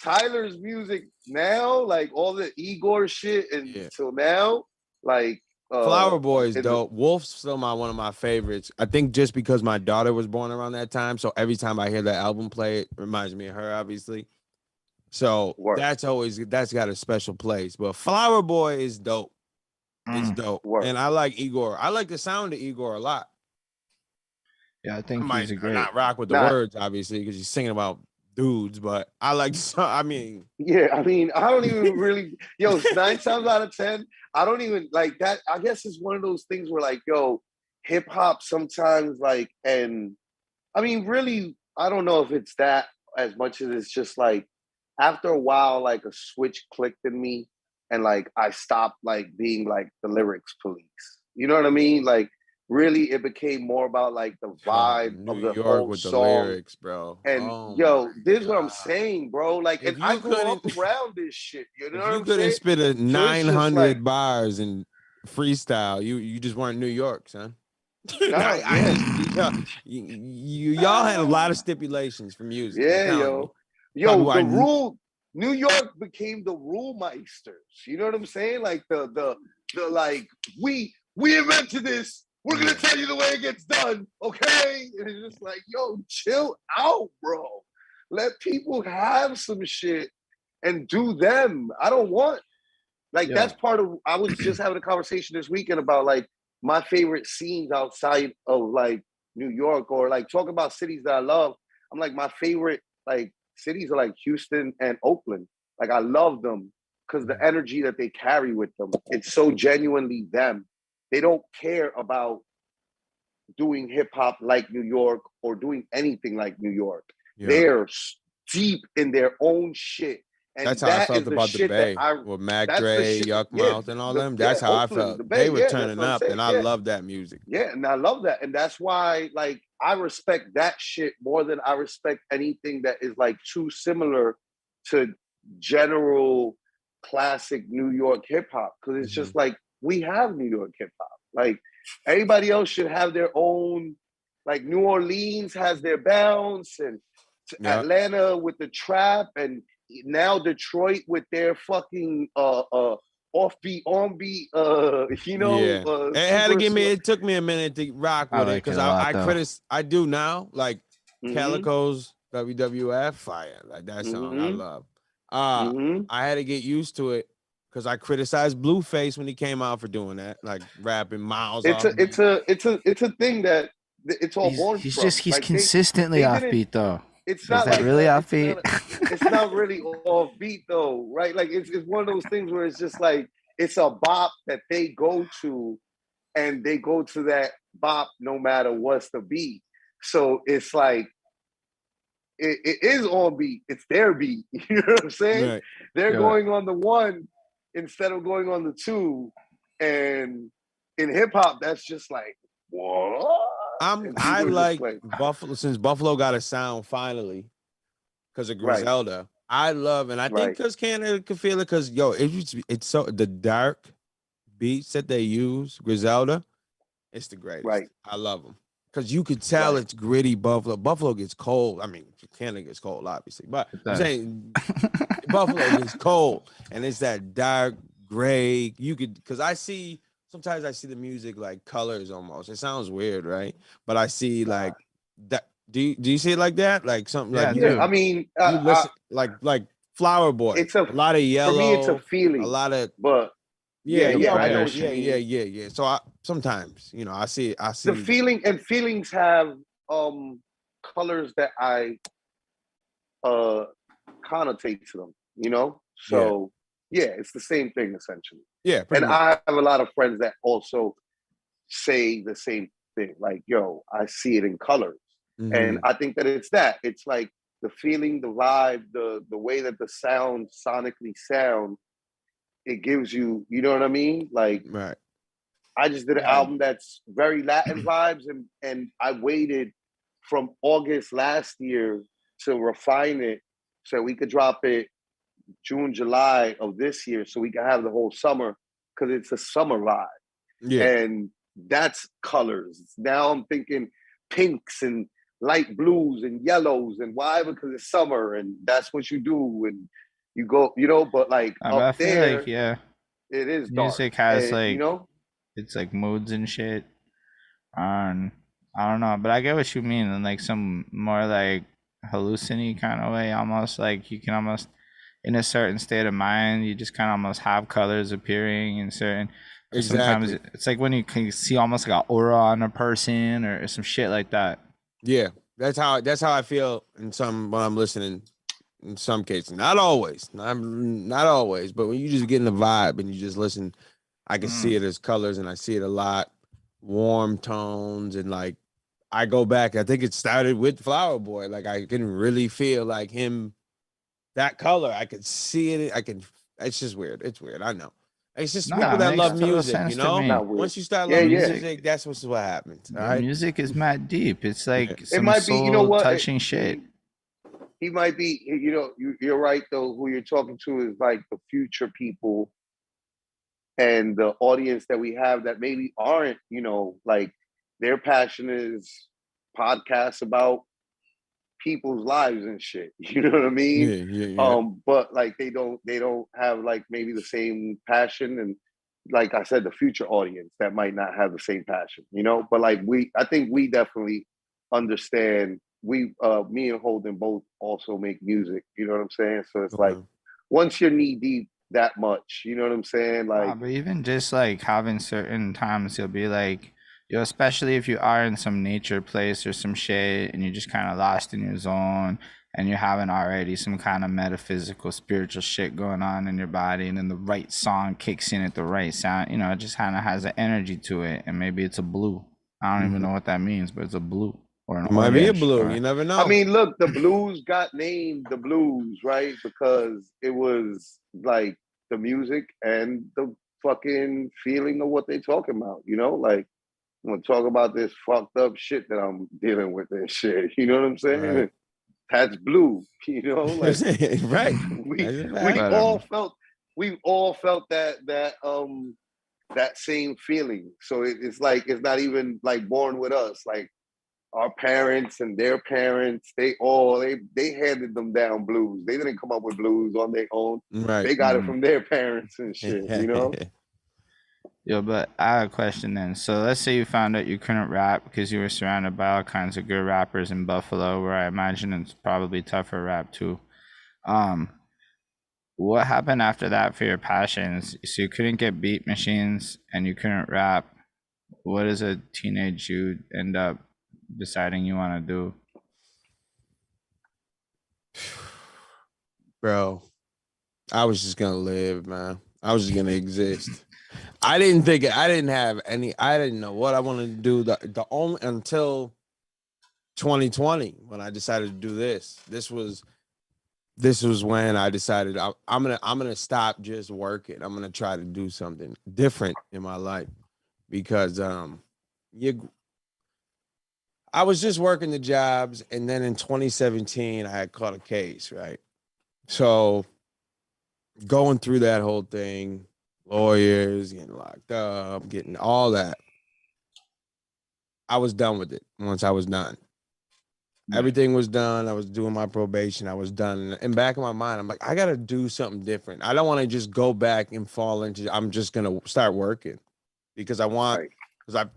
Tyler's music now, like all the Igor shit, and until now, like Flower Boy is dope. Wolf's still one of my favorites. I think just because my daughter was born around that time, so every time I hear that album play, it reminds me of her, obviously. So Work. that's got a special place. But Flower Boy is dope. It's dope. Work. And I like Igor. I like the sound of Igor a lot. Yeah, I think I might he's a great. not rock with the words, obviously, because he's singing about dudes, but I like I mean, yeah, I mean, I don't even really, 9 times out of 10, I don't even like that. I guess it's one of those things where like, hip hop sometimes like, and I mean, really, I don't know if it's that as much as it's just like after a while, like a switch clicked in me and like I stopped like being like the lyrics police. You know what I mean? Like really it became more about like the vibe of New the York whole with the song. lyrics, bro. And this is what I'm saying, bro. Like, if and I you grew up couldn't, around this shit. You know if what you I'm couldn't saying? spit a So it's just 900 like, bars in freestyle, you just weren't New York, son. no, Y'all had a lot of stipulations for music. I'm yeah, telling you. the rule. New York became the rule meisters. You know what I'm saying? Like the like we invented this. We're gonna tell you the way it gets done, okay? And it's just like, yo, chill out, bro. Let people have some shit and do them. I don't want like that's part of. I was just having a conversation this weekend about like my favorite scenes outside of like New York or like talk about cities that I love. I'm like my favorite like cities are like Houston and Oakland. Like I love them because the energy that they carry with them, it's so genuinely them. They don't care about doing hip hop like New York or doing anything like New York. Yeah. They're deep in their own shit. And that's how I felt about the Bay with Mac Dre, Yuck Mouth, and all them. That's how Oakland, I felt. They were turning up, and I love that music. Yeah, and I love that, and that's why, like, I respect that shit more than I respect anything that is like too similar to general classic New York hip hop. Because it's just like we have New York hip hop. Like everybody else should have their own. Like New Orleans has their bounce, and Atlanta with the trap, and now Detroit with their fucking offbeat, onbeat, it had to give me. It took me a minute to rock with it because I do now. Like Calico's WWF fire, like that song I love. I had to get used to it because I criticized Blueface when he came out for doing that, like rapping miles. It's a thing that it's all born from. He's consistently offbeat though. It's not like really offbeat. It's not really offbeat though, right? Like it's one of those things where it's just like it's a bop that they go to, and they go to that bop no matter what's the beat. So it's like it is on beat. It's their beat. You know what I'm saying? Right. They're going on the one instead of going on the two, and in hip hop, that's just like what. I like Buffalo since Buffalo got a sound finally because of Griselda. Right. I love, and I think because Canada could feel it because it's so the dark beats that they use Griselda, it's the greatest. Right. I love them because you could tell it's gritty. Buffalo gets cold. I mean, Canada gets cold, obviously, but I'm saying Buffalo gets cold, and it's that dark gray. You could because sometimes I see the music like colors almost. It sounds weird, right? But I see like that. Do you see it like that? Like something like I mean, you listen like Flower Boy. It's a lot of yellow. For me, it's a feeling. A lot of but yeah. So sometimes I see the feeling, and feelings have colors that I connotate to them. So. Yeah, it's the same thing essentially. Yeah, and much. I have a lot of friends that also say the same thing. Like, yo, I see it in colors, and I think that it's that. It's like the feeling, the vibe, the way that the sound sonically sound. It gives you, you know what I mean? Like, right. I just did an album that's very Latin vibes, and I waited from August last year to refine it so we could drop it June, July of this year, so we can have the whole summer because it's a summer vibe. Yeah. And that's colors. Now I'm thinking pinks and light blues and yellows and why? Because it's summer and that's what you do. And you go, but like I feel there, like, yeah, it is dark. Music has it's like moods and shit. I don't know, but I get what you mean in like some more like halluciny kind of way, almost like you can almost in a certain state of mind, you just kind of almost have colors appeering in certain. Because sometimes Exactly. it's like when you can see almost like an aura on a person or some shit like that. Yeah, that's how I feel in some when I'm listening. In some cases, not always, not always, but when you just get in the vibe and you just listen, I can see it as colors, and I see it a lot, warm tones, and like I go back. I think it started with Flower Boy. Like I can really feel like him, that color. I could see it. I can. It's just weird. It's weird. I know. It's just Nah, people it that makes love total music, sense you to know. me. Not weird. Once you start Yeah, loving yeah. music, that's what happens. All The right. music is mad deep. It's Yeah. like It some might be, you know soul what? touching shit. He might be, you know, you're right though. Who you're talking to is like the future people and the audience that we have that maybe aren't, you know, like their passion is podcasts about people's lives and shit. You know what I mean? Yeah. Yeah. Yeah. But like they don't have like maybe the same passion, and like I said, the future audience that might not have the same passion, you know. But like I think we definitely understand. Me and Holden both also make music. You know what I'm saying? So it's like Okay. once you're knee deep that much, you know what I'm saying? Nah, Like, but even just like having certain times, you'll be like, yo, especially if you are in some nature place or some shit and you're just kind of lost in your zone and you're having already some kind of metaphysical, spiritual shit going on in your body, and then the right song kicks in at the right sound, you know, it just kind of has an energy to it. And maybe it's a blue. I don't even Mhm. know what that means, but it's a blue or an It might be a orange blue. or You never I know. mean, look, the blues got named the blues, right? Because it was like the music and the fucking feeling of what they talking about, you know? Like, I'm gonna talk about this fucked up shit that I'm dealing with and shit. You know what I'm Right. saying? That's blue, you know? Like Right. we That's a we fact. but all felt we all felt that same feeling. So it's like it's not even like born with us. Like our parents and their parents, they handed them down blues. They didn't come up with blues on their own. Right. They got it from their parents and shit, you know? yo, but I have a question then. So let's say you found out you couldn't rap because you were surrounded by all kinds of good rappers in Buffalo, where I imagine it's probably tougher rap too. Um, what happened after that for your passions? So you couldn't get beat machines and you couldn't rap. What does a teenage you end up deciding you want to do? Bro, I was just gonna live, man. I was just gonna exist. I didn't have any, I didn't know what I wanted to do. The only until 2020 when I decided to do this. This was when I decided I'm gonna stop just working. I'm gonna try to do something different in my life because you I was just working the jobs, and then in 2017 I had caught a case, right? So going through that whole thing, lawyers, getting locked up, getting all that. I was done with it once I was done. Right. Everything was done. I was doing my probation. I was done. And back in my mind, I'm like, I got to do something different. I don't want to just go back and fall into, I'm just going to start working because Right. because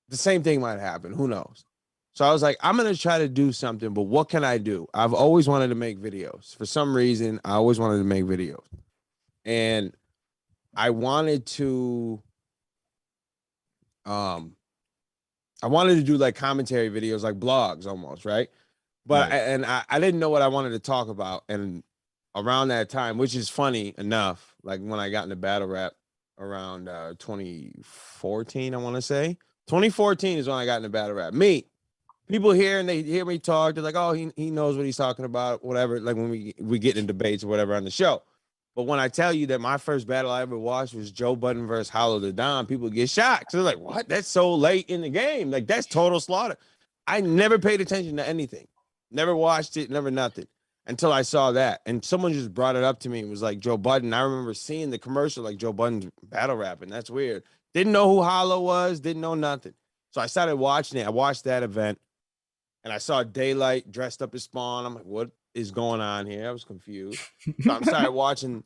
the same thing might happen. Who knows? So I was like, I'm going to try to do something, but what can I do? I've always wanted to make videos. For some reason, I always wanted to make videos. And I wanted to um I wanted to do like commentary videos, like blogs almost, right? But Right. I didn't know what I wanted to talk about. And around that time, which is funny enough, like when I got into battle rap around 2014, I want to say 2014 is when I got into battle rap. People here and they hear me talk, they're like, oh, he knows what he's talking about, whatever. Like when we get in debates or whatever on the show. But when I tell you that my first battle I ever watched was Joe Budden versus Hollow the Don, people get shocked. So they're like, what? That's so late in the game. Like, that's total slaughter. I never paid attention to anything. Never watched it, never nothing. Until I saw that. And someone just brought it up to me. It was like Joe Budden. I remember seeing the commercial like Joe Budden's battle rapping. That's weird. Didn't know who Hollow was, didn't know nothing. So I started watching it. I watched that event and I saw Daylight dressed up as Spawn. I'm like, what is going on here? I was confused. So I started watching,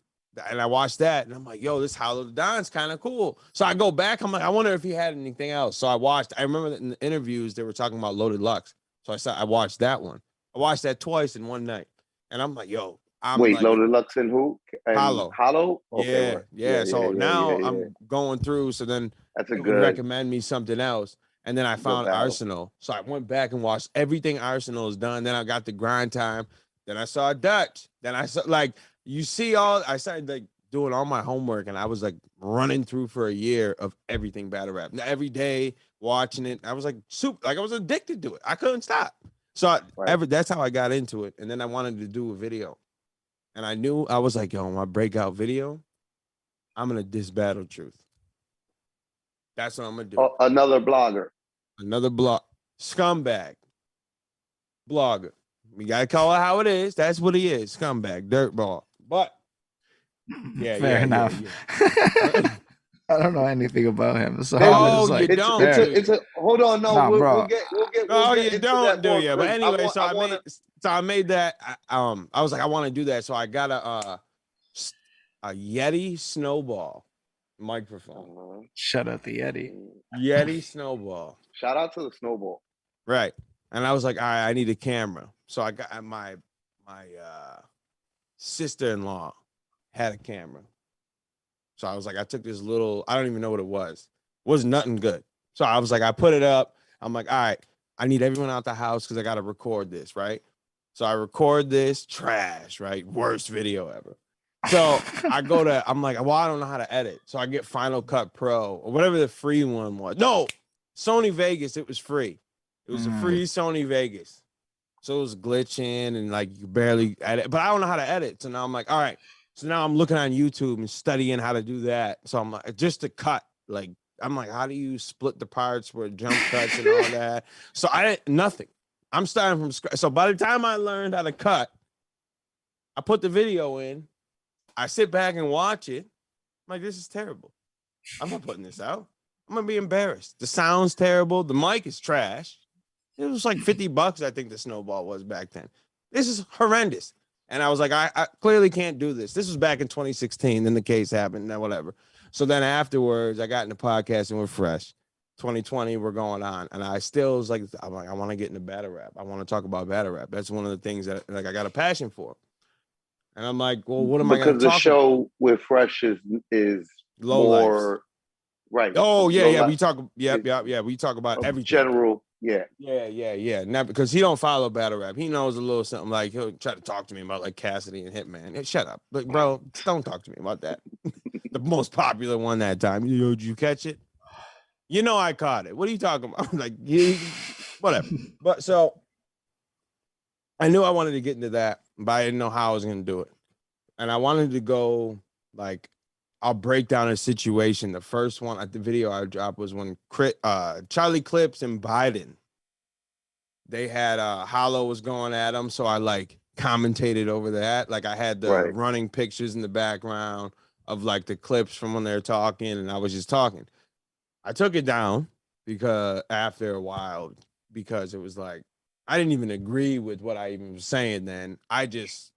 and I watched that, and I'm like, yo, this Hollow the Don's kind of cool. So I go back. I'm like, I wonder if he had anything else. So I remember that in the interviews, they were talking about Loaded Lux. So I watched that one. I watched that twice in one night. And I'm like, yo, I'm Wait, like Loaded Lux and who? And Hollow. Hollow? Okay, Yeah, well, yeah. So now yeah. I'm going through. So then That's a it would good recommend me something else. And then I found battle. Arsenal. So I went back and watched everything Arsenal has done. Then I got the grind time. Then I saw Dutch. Then I saw I started like doing all my homework and I was like running through for a year of everything battle rap. Every day watching it. I was like I was addicted to it. I couldn't stop. So that's how I got into it. And then I wanted to do a video. And I knew I was like, yo, my breakout video, I'm gonna diss Battle Truth. That's what I'm gonna do. Oh, another blogger. Another scumbag. Blogger. We gotta call it how it is. That's what he is. Scumbag, dirtball. But yeah, fair enough. Yeah. I don't know anything about him, so you don't. It's a hold on. No, we'll get. You don't do yeah. But anyway, I made that. I was like, I want to do that, so I got a Yeti Snowball microphone. Shout out the Yeti Snowball. Shout out to the Snowball. Right. And I was like, all right, I need a camera. So I got my sister-in-law had a camera. So I was like, I took this little, I don't even know what it was. It was nothing good. So I was like, I put it up. I'm like, all right, I need everyone out the house because I got to record this, right? So I record this, trash, right? Worst video ever. So I'm like, well, I don't know how to edit. So I get Final Cut Pro or whatever the free one was. No, Sony Vegas, it was free. It was a free Sony Vegas. So it was glitching and like you barely edit, but I don't know how to edit. So now I'm like, all right. So now I'm looking on YouTube and studying how to do that. So I'm like, just to cut, like, I'm like, how do you split the parts where jump cuts and all that? So nothing. I'm starting from scratch. So by the time I learned how to cut, I put the video in. I sit back and watch it. I'm like, this is terrible. I'm not putting this out. I'm going to be embarrassed. The sound's terrible. The mic is trash. It was like $50, I think the Snowball was back then. This is horrendous. And I was like, I clearly can't do this. This was back in 2016. Then the case happened and whatever. So then afterwards, I got into podcasting with Fresh. 2020, we're going on. And I still was like, I want to get into battle rap. I want to talk about battle rap. That's one of the things that like I got a passion for. And I'm like, well, what am I going to talk about? Because the show with Fresh is low more, lives. Right. Oh, yeah. We talk, we talk about everything. General. Yeah. Now, because he don't follow battle rap. He knows a little something like he'll try to talk to me about like Cassidy and Hitman. Hey, shut up. But bro, don't talk to me about that. The most popular one that time. Yo, did you catch it? You know I caught it. What are you talking about? I'm like, whatever. But so I knew I wanted to get into that, but I didn't know how I was gonna do it. And I wanted to go like I'll break down a situation. The first one at the video I dropped was when Charlie Clips and Biden, they had Hollow was going at them. So I like commentated over that. Like I had the running pictures in the background of like the clips from when they're talking and I was just talking. I took it down because after a while, because it was like, I didn't even agree with what I even was saying then. It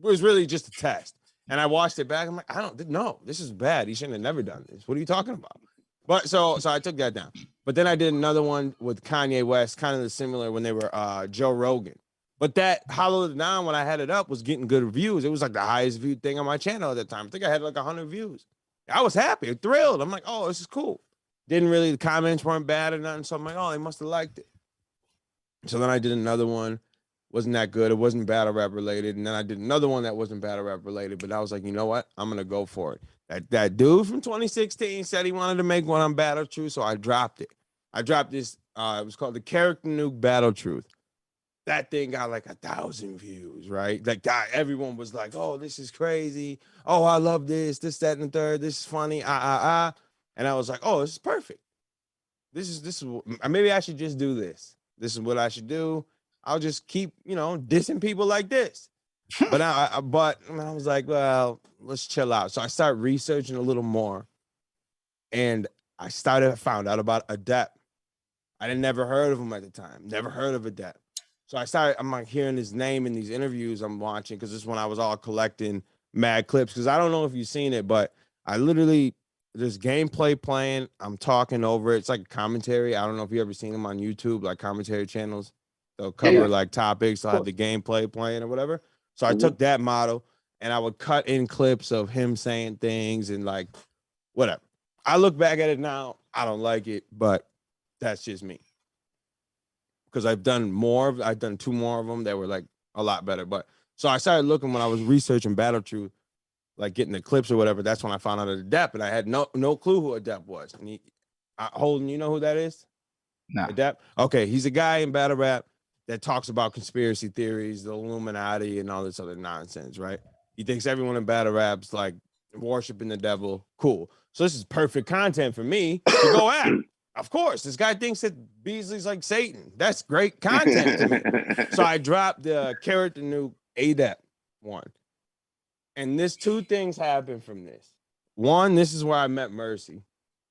was really just a test. And I watched it back. I'm like, I don't know. This is bad. He shouldn't have never done this. What are you talking about? But so I took that down. But then I did another one with Kanye West, kind of the similar when they were Joe Rogan. But that Hollowed It Down when I had it up was getting good reviews. It was like the highest viewed thing on my channel at the time. I think I had like 100 views. I was happy, thrilled. I'm like, oh, this is cool. The comments weren't bad or nothing. So I'm like, oh, they must have liked it. So then I did another one. Wasn't that good. It wasn't battle rap related. And then I did another one that wasn't battle rap related. But I was like, you know what? I'm going to go for it. That dude from 2016 said he wanted to make one on Battle Truth. So I dropped it. I dropped this. It was called the Character Nuke Battle Truth. That thing got like 1,000 views, right? Like everyone was like, oh, this is crazy. Oh, I love this, that, and the third. This is funny. And I was like, oh, this is perfect. This is maybe I should just do this. This is what I should do. I'll just keep, dissing people like this. But I was like, well, let's chill out. So I started researching a little more. And I found out about Adept. I had never heard of him at the time. Never heard of Adept. So I'm like hearing his name in these interviews I'm watching because this is when I was all collecting mad clips. Because I don't know if you've seen it, but I literally, there's gameplay playing. I'm talking over it. It's like a commentary. I don't know if you ever seen them on YouTube, like commentary channels. They'll cover like topics. They'll have the gameplay playing or whatever. So I took that model and I would cut in clips of him saying things and like whatever. I look back at it now, I don't like it, but that's just me. Because I've done 2 more of them that were like a lot better. But so I started looking when I was researching Battle Truth, like getting the clips or whatever. That's when I found out of Adept, and I had no clue who Adept was. And Holden, you know who that is? No. Adept? Okay, he's a guy in battle rap that talks about conspiracy theories, the Illuminati, and all this other nonsense, right? He thinks everyone in battle rap's like worshiping the devil. Cool. So this is perfect content for me to go at. Of course, this guy thinks that Beasley's like Satan. That's great content to me. So I dropped the character nuke Adept one. And this 2 things happened from this. 1, this is where I met Mercy.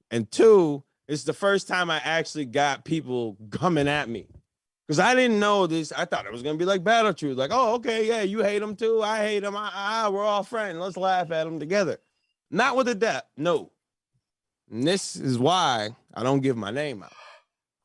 And 2, it's the first time I actually got people coming at me. Because I didn't know this. I thought it was going to be like Battle Truth. Like, oh, okay, yeah, you hate him too. I hate him. We're all friends. Let's laugh at him together. Not with Adept. No. And this is why I don't give my name out.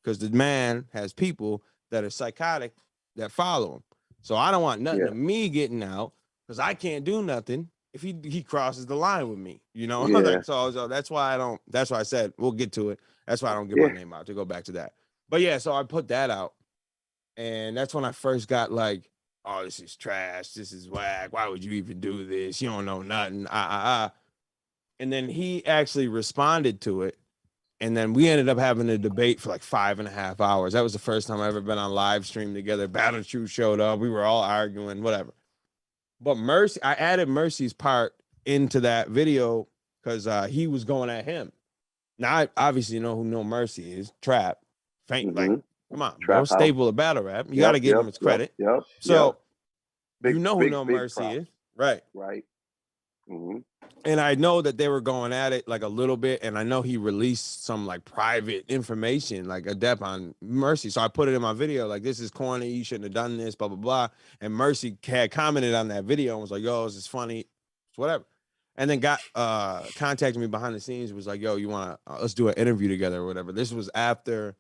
Because the man has people that are psychotic that follow him. So I don't want nothing of me getting out because I can't do nothing if he crosses the line with me, you know? Like, so that's why that's why I said, we'll get to it. That's why I don't give my name out, to go back to that. But yeah, so I put that out. And that's when I first got like, oh, this is trash. This is whack. Why would you even do this? You don't know nothing. And then he actually responded to it. And then we ended up having a debate for like 5.5 hours. That was the first time I ever been on live stream together. Battle Truth showed up. We were all arguing, whatever. But Mercy, I added Mercy's part into that video because he was going at him. Now, I obviously know who No Mercy is. Trap. Faint, like, come on, bro. Staple of battle rap. You got to give him his credit. So, you know who No Mercy is. Right. Right. Mm-hmm. And I know that they were going at it like a little bit, and I know he released some like private information, like Adept on Mercy. So I put it in my video, like, this is corny, you shouldn't have done this, blah, blah, blah. And Mercy had commented on that video and was like, yo, this is funny, it's whatever. And then got contacted me behind the scenes, was like, yo, you want to, let's do an interview together or whatever. This was after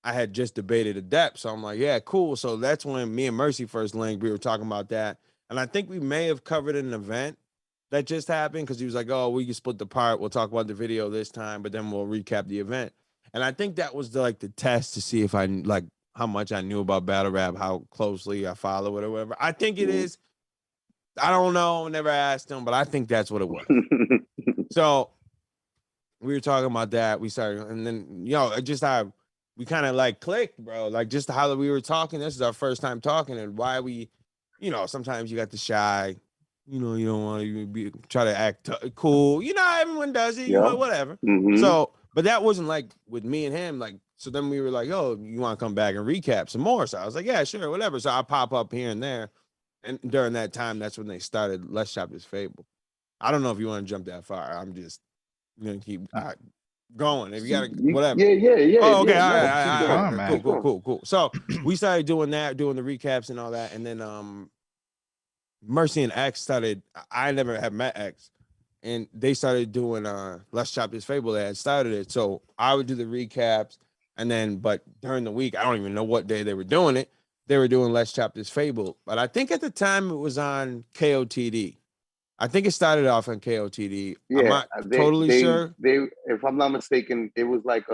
I had just debated Adept. So I'm like, yeah, cool. So that's when me and Mercy first linked. We were talking about that. And I think we may have covered an event that just happened because he was like, oh, we can split the part. We'll talk about the video this time, but then we'll recap the event. And I think that was the test to see if I like how much I knew about battle rap, how closely I follow it or whatever. I think it is. I don't know. Never asked him, but I think that's what it was. So we were talking about that. We started, and then, just how we kind of like clicked, bro. Like just how we were talking. This is our first time talking, and why we, sometimes you got the shy. You don't want to try to act cool. Everyone does it. Whatever. Mm-hmm. So, but that wasn't like with me and him. Like, so then we were like, oh, you want to come back and recap some more? So I was like, yeah, sure, whatever. So I pop up here and there. And during that time, that's when they started Let's Shop This Fable. I don't know if you want to jump that far. I'm just going to keep going. If you got to, whatever. Yeah. Oh, okay. Yeah, all right. Cool. So we started doing that, doing the recaps and all that. And then, Mercy and X started. I never have met X, and they started doing Let's Chop This Fable. They had started it, so I would do the recaps, and then but during the week, I don't even know what day they were doing it. They were doing Let's Chop This Fable, but I think at the time it was on KOTD. I think it started off on KOTD. Yeah, I'm not totally sure. They, if I'm not mistaken, it was like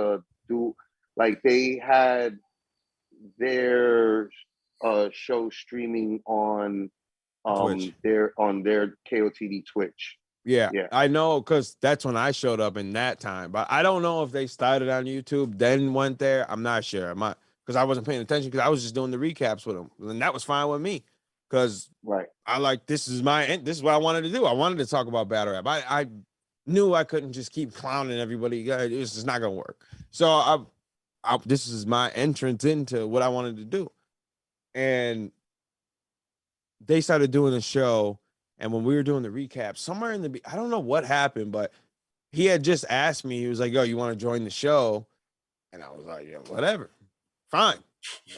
they had their show streaming on. They're on their KOTD Twitch. Yeah, I know, because that's when I showed up in that time. But I don't know if they started on YouTube, then went there. I'm not sure. Because I wasn't paying attention because I was just doing the recaps with them, and that was fine with me. Because I like this is what I wanted to do. I wanted to talk about battle rap. I knew I couldn't just keep clowning everybody. It was just not gonna work. So this is my entrance into what I wanted to do, and they started doing the show, and when we were doing the recap, somewhere in I don't know what happened, but he had just asked me, he was like, yo, you want to join the show? And I was like, yeah, whatever. Fine.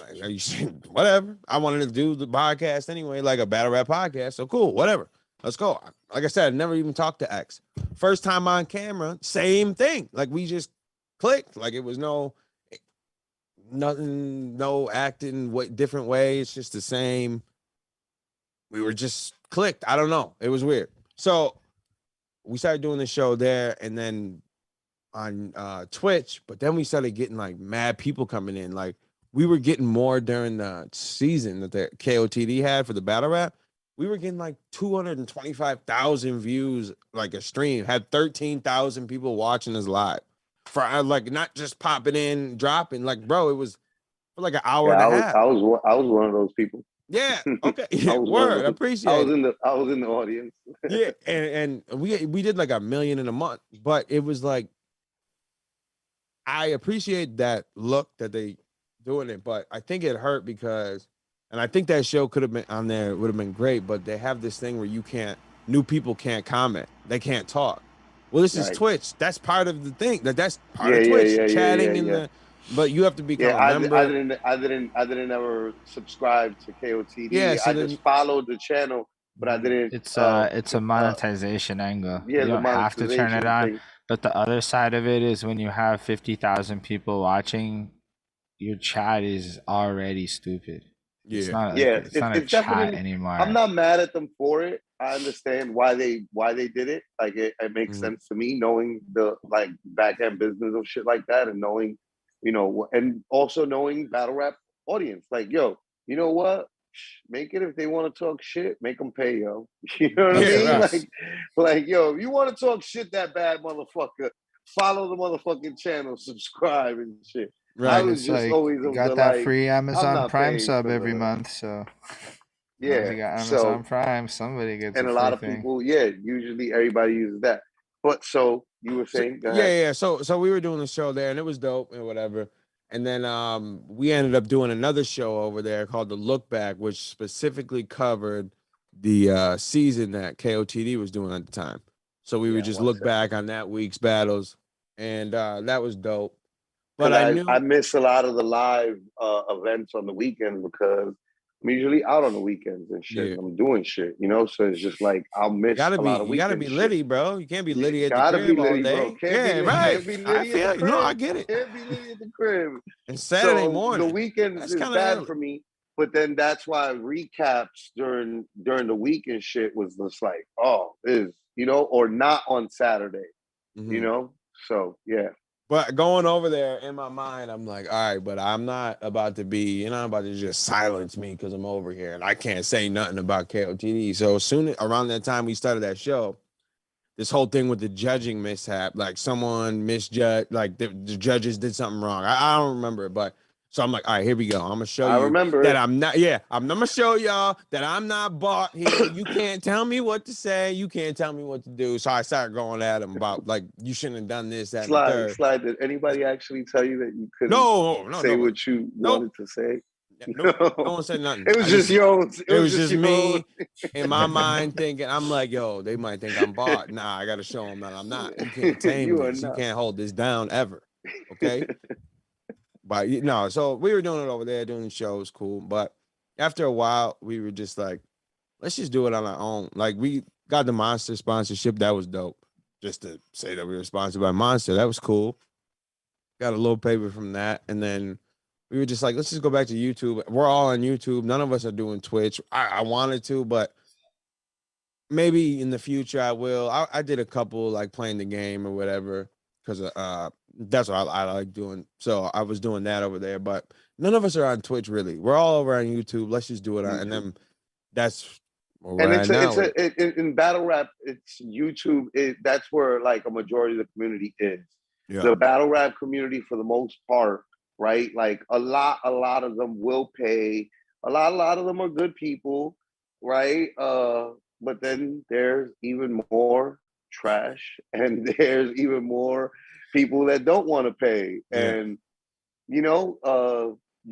Like, are you saying whatever? I wanted to do the podcast anyway, like a battle rap podcast. So cool, whatever. Let's go. Like I said, I never even talked to X. First time on camera, same thing. Like we just clicked. Like it was nothing, no acting, different way. It's just the same. we were just clicked. I don't know. It was weird. So we started doing the show there, and then on Twitch. But then we started getting like mad people coming in. Like we were getting more during the season that the KOTD had for the battle rap. We were getting like 225,000 views, like a stream. Had 13,000 people watching us live for like not just popping in, dropping. Like, bro, it was for like an hour and a half. I was one of those people. Yeah. Okay. Word. Appreciate it. I was in the audience. Yeah. And we did like 1 million in a month, but it was like, I appreciate that look that they doing it, but I think it hurt because, and I think that show could have been on there, it would have been great, but they have this thing where new people can't comment. They can't talk. Well, this is Twitch. That's part of the thing. That's part of Twitch, chatting in the, but you have to become a member. I didn't ever subscribe to KOTD. Yeah, so I just followed the channel, but I didn't. It's a monetization angle. Yeah, you don't have to turn it on. But the other side of it is when you have 50,000 people watching, your chat is already stupid. Yeah, it's not a chat anymore. I'm not mad at them for it. I understand why they did it. Like it makes sense to me, knowing the like back end business of shit like that, and knowing, and also knowing battle rap audience. Like, yo, you know what? Make it if they want to talk shit, make them pay, yo. You know what I mean? Right. Like, yo, if you want to talk shit that bad, motherfucker, follow the motherfucking channel, subscribe and shit. Right. I was just always got that free Amazon Prime sub every month, so yeah. You got Amazon Prime, somebody gets and a lot of people, usually everybody uses that. But so you were saying, So we were doing the show there, and it was dope and whatever. And then we ended up doing another show over there called The Look Back, which specifically covered the season that KOTD was doing at the time. So we would just look back on that week's battles, and that was dope. But I miss a lot of the live events on the weekends because I'm usually out on the weekends and shit. Yeah. I'm doing shit, So it's just like I'll miss a lot of weekends. You gotta be Litttyy, bro. You can't be Litttyy at the crib all day. Right. I get it. Can't be Litttyy at the crib. And Saturday morning. The weekends is bad for me. But then that's why recaps during the week and shit was just like, or not on Saturday, So yeah. But going over there in my mind, I'm like, all right, but I'm not about to be, you're not about to just silence me because I'm over here and I can't say nothing about KOTD. So soon around that time we started that show, this whole thing with the judging mishap, like someone misjudged, like the judges did something wrong. I don't remember it, but so I'm like, all right, here we go. I'm gonna show you that I'm not. Yeah, I'm gonna show y'all that I'm not bought here. You can't tell me what to say. You can't tell me what to do. So I started going at him about like you shouldn't have done this, that, and the third. Slide. Did anybody actually tell you that you couldn't say what you wanted to say? No one said nothing. It was just yours. It was just me in my mind thinking, I'm like, yo, they might think I'm bought. Nah, I gotta show them that I'm not. You can't tame this. You can't hold this down ever. Okay. But so we were doing it over there, doing the shows, cool. But after a while, we were just like, let's just do it on our own. Like we got the Monster sponsorship, that was dope. Just to say that we were sponsored by Monster, that was cool. Got a little paper from that, and then we were just like, let's just go back to YouTube. We're all on YouTube. None of us are doing Twitch. I wanted to, but maybe in the future I will. I did a couple like playing the game or whatever because that's what I like doing. So I was doing that over there, but none of us are on Twitch really. We're all over on YouTube. Let's just do it on, and then that's where in battle rap, it's YouTube. That's where like a majority of the community is. Yeah. The battle rap community, for the most part, right? Like a lot of them will pay. A lot of them are good people, right? But then there's even more trash, and there's even more people that don't want to pay, and you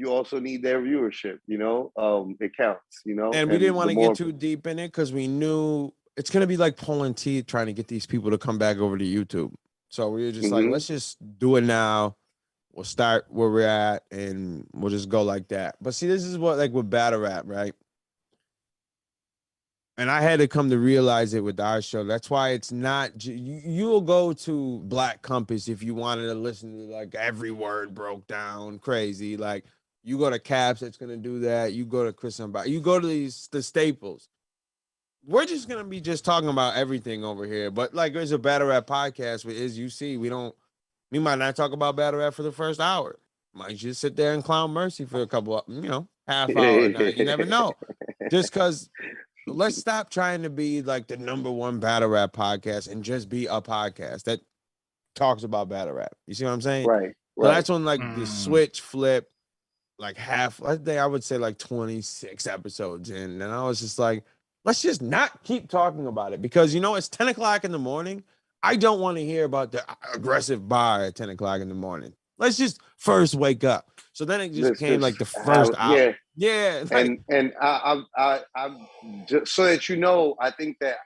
also need their viewership. It counts. And we didn't want to get too deep in it because we knew it's gonna be like pulling teeth trying to get these people to come back over to YouTube. So we were just like, let's just do it now. We'll start where we're at, and we'll just go like that. But see, this is what like with battle rap, right? And I had to come to realize it with our show. That's why it's not, you'll go to Black Compass if you wanted to listen to like every word broke down crazy. Like you go to Caps, that's going to do that. You go to Chris and you go to the staples. we're just gonna be just talking about everything over here. But like, there's a battle rap podcast, but as you see, we might not talk about battle rap for the first hour. Might just sit there and clown Mercy for a couple of, half hour. Now, you never know. Just because, let's stop trying to be like the number one battle rap podcast and just be a podcast that talks about battle rap. You see what I'm saying? Right. So that's when like the switch flipped, like half. I think I would say like 26 episodes in, and I was just like, let's just not keep talking about it because it's 10 o'clock in the morning. I don't want to hear about the aggressive bar at 10 o'clock in the morning. Let's just first wake up. So then it just came like the first hour. Yeah. Like, and I'm just so that I think that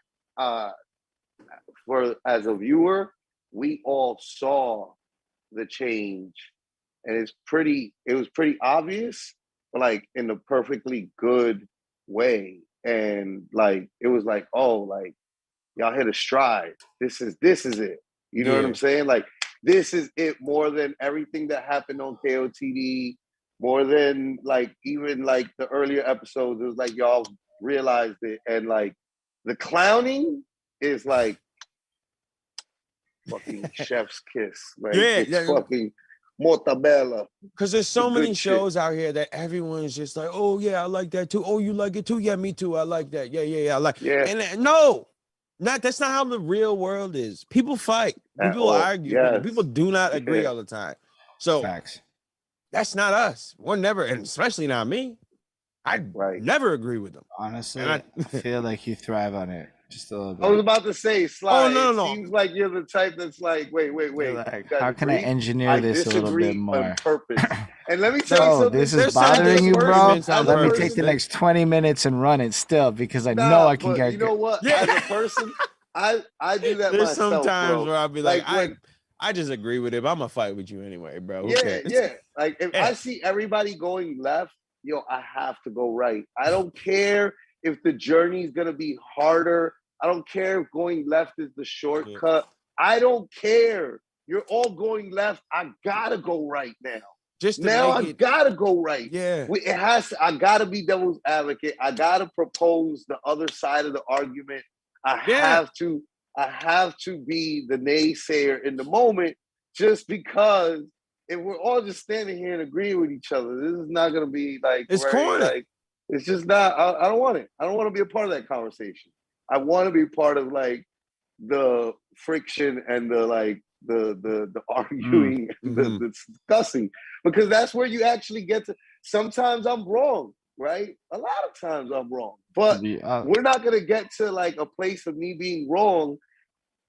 for as a viewer, we all saw the change, and it was pretty obvious, but like in a perfectly good way. And like it was like, oh, like y'all hit a stride. This is it. You know what I'm saying? Like this is it more than everything that happened on KOTD, more than like even like the earlier episodes. It was like y'all realized it, and like the clowning is like fucking chef's kiss. Like it's fucking mortadella. Because there's so many shows out here that everyone's just like, oh yeah, I like that too. Oh, you like it too? Yeah, me too. I like that. Yeah, I like. Yeah. And no, that's not how the real world is. People fight. People argue. Yes. People do not agree all the time. So facts. That's not us. We're never, and especially not me. I never agree with them. Honestly, I feel like you thrive on it. Just a little bit. I was about to say, Sly. No. Seems like you're the type that's like, wait. Like, how can I engineer this a little bit more? On purpose. And let me tell you something. This is bothering you, bro. Let me take the next 20 minutes and run it still because I know I can get. You know what? As a person, I do that There's myself. There's sometimes bro. where I'll be like I just agree with it. But I'm gonna fight with you anyway, bro. Yeah. Like if I see everybody going left, I have to go right. I don't care if the journey is gonna be harder. I don't care if going left is the shortcut. I don't care. You're all going left. I gotta go right now. I gotta go right. Yeah. It has to, I gotta be devil's advocate. I gotta propose the other side of the argument. I have to be the naysayer in the moment, just because if we're all just standing here and agreeing with each other, this is not gonna be like it's corny. Like, it's just not. I don't want it. I don't want to be a part of that conversation. I want to be part of like the friction and the arguing, the discussing, because that's where you actually get to. Sometimes I'm wrong, right? A lot of times I'm wrong, but we're not gonna get to like a place of me being wrong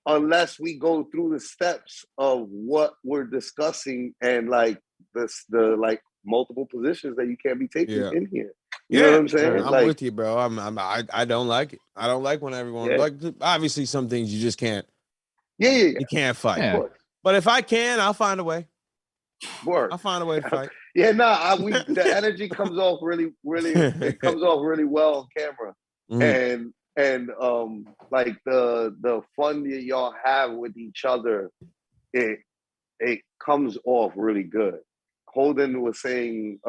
unless we go through the steps of what we're discussing and like the like multiple positions that you can't be taking in here. You know what I'm saying? I'm with you, bro. I don't like it. I don't like when everyone like. Obviously, some things you just can't. You can't fight. Yeah. But if I can, I'll find a way. Word. I'll find a way to fight. The energy comes off really, it comes off really well on camera, and like the fun that y'all have with each other, it comes off really good. Holden was saying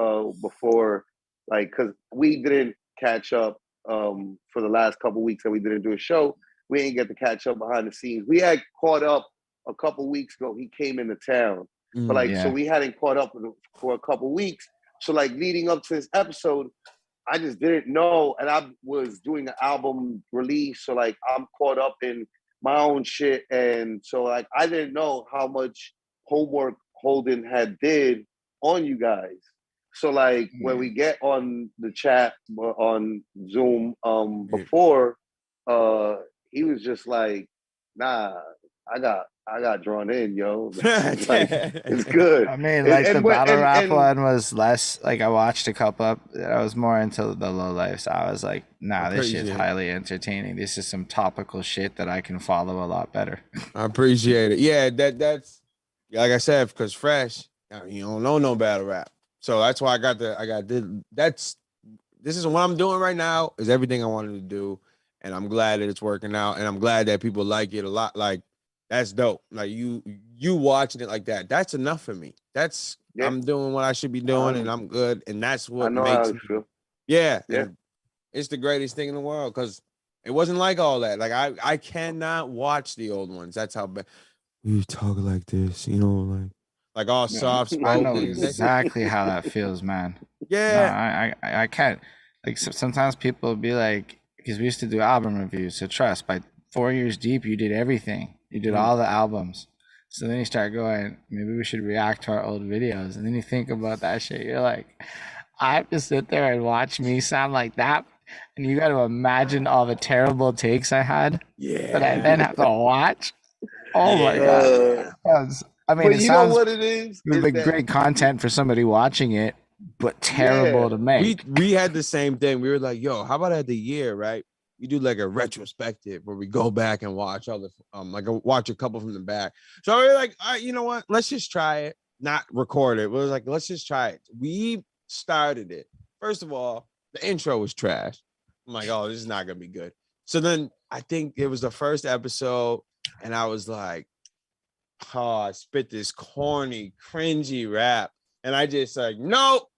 before, like, because we didn't catch up for the last couple of weeks that we didn't do a show. We didn't get to catch up behind the scenes. We had caught up a couple of weeks ago. He came into town, but so we hadn't caught up for a couple of weeks. So like leading up to this episode, I just didn't know, and I was doing an album release, so like I'm caught up in my own shit, and so like I didn't know how much homework Holden had did on you guys. So like when we get on the chat on Zoom before, he was just like, nah, I got drawn in, yo. Like, it's good. I mean, like the battle rap one was less, like I watched a couple up. I was more into the low life. So I was like, nah, this shit's highly entertaining. This is some topical shit that I can follow a lot better. I appreciate it. Yeah, that's like I said, because Fresh, you don't know no battle rap. So that's why this is what I'm doing right now, is everything I wanted to do. And I'm glad that it's working out. And I'm glad that people like it a lot. Like, that's dope. Like you watching it like that. That's enough for me. That's I'm doing what I should be doing, and I'm good. And that's what makes me feel. Yeah. It's the greatest thing in the world, because It wasn't like all that. Like I cannot watch the old ones. That's how bad. You talk like this, you know, like all soft I know spoken. exactly how that feels, man. No, Yeah. I can't. Like sometimes people will be like, because we used to do album reviews. So trust, by 4 years deep, you did everything. You did all the albums. So then you start going, maybe we should react to our old videos. And then you think about that shit. You're like, I have to sit there and watch me sound like that. And you got to imagine all the terrible takes I had that I then have to watch. Oh my God. I mean, but it you know sounds what it is like that, great content for somebody watching it, but terrible to make. We had the same thing. We were like, yo, how about at the year, right? We do like a retrospective where we go back and watch all the like watch a couple from the back. So we were like, all right, you know what? Let's just try it, not record it. We were like, let's just try it. We started it. First of all, the intro was trash. I'm like, oh, this is not gonna be good. So then I think it was the first episode, and I was like, oh, I spit this corny, cringy rap. And I just like, nope,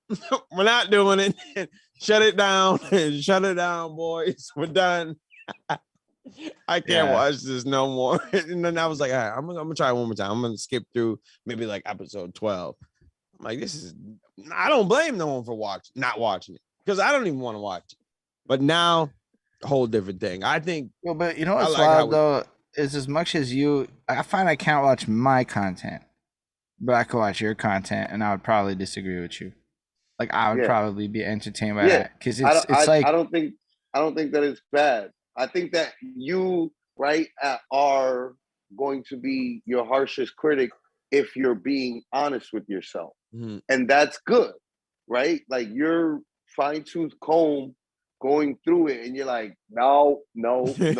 we're not doing it. Shut it down. Shut it down, boys. We're done. I can't watch this no more. And then I was like, all right, I'm gonna try it one more time. I'm gonna skip through maybe like episode 12. I'm like, I don't blame no one for not watching it, because I don't even want to watch it. But now, a whole different thing. I think. Well, but you know what's wild though is, as much as I find I can't watch my content, but I could watch your content, and I would probably disagree with you. Like I would probably be entertained by that, because it's like I don't think that it's bad. I think that you are going to be your harshest critic if you're being honest with yourself, and that's good, right? Like you're fine-tooth comb going through it, and you're like, no. But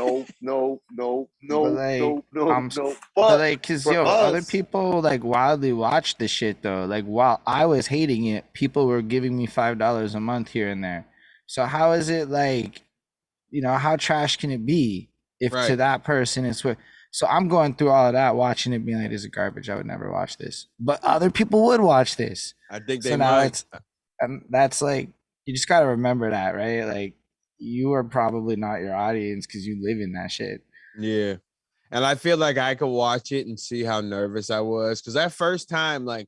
like, because other people like wildly watch the shit though. Like while I was hating it, people were giving me $5 a month here and there. So how is it like, how trash can it be if to that person it's what? So I'm going through all of that, watching it, being like, this is garbage. I would never watch this. But other people would watch this. I think they might. And that's like, you just got to remember that, right? Like, you are probably not your audience because you live in that shit. Yeah. And I feel like I could watch it and see how nervous I was. Because that first time, like,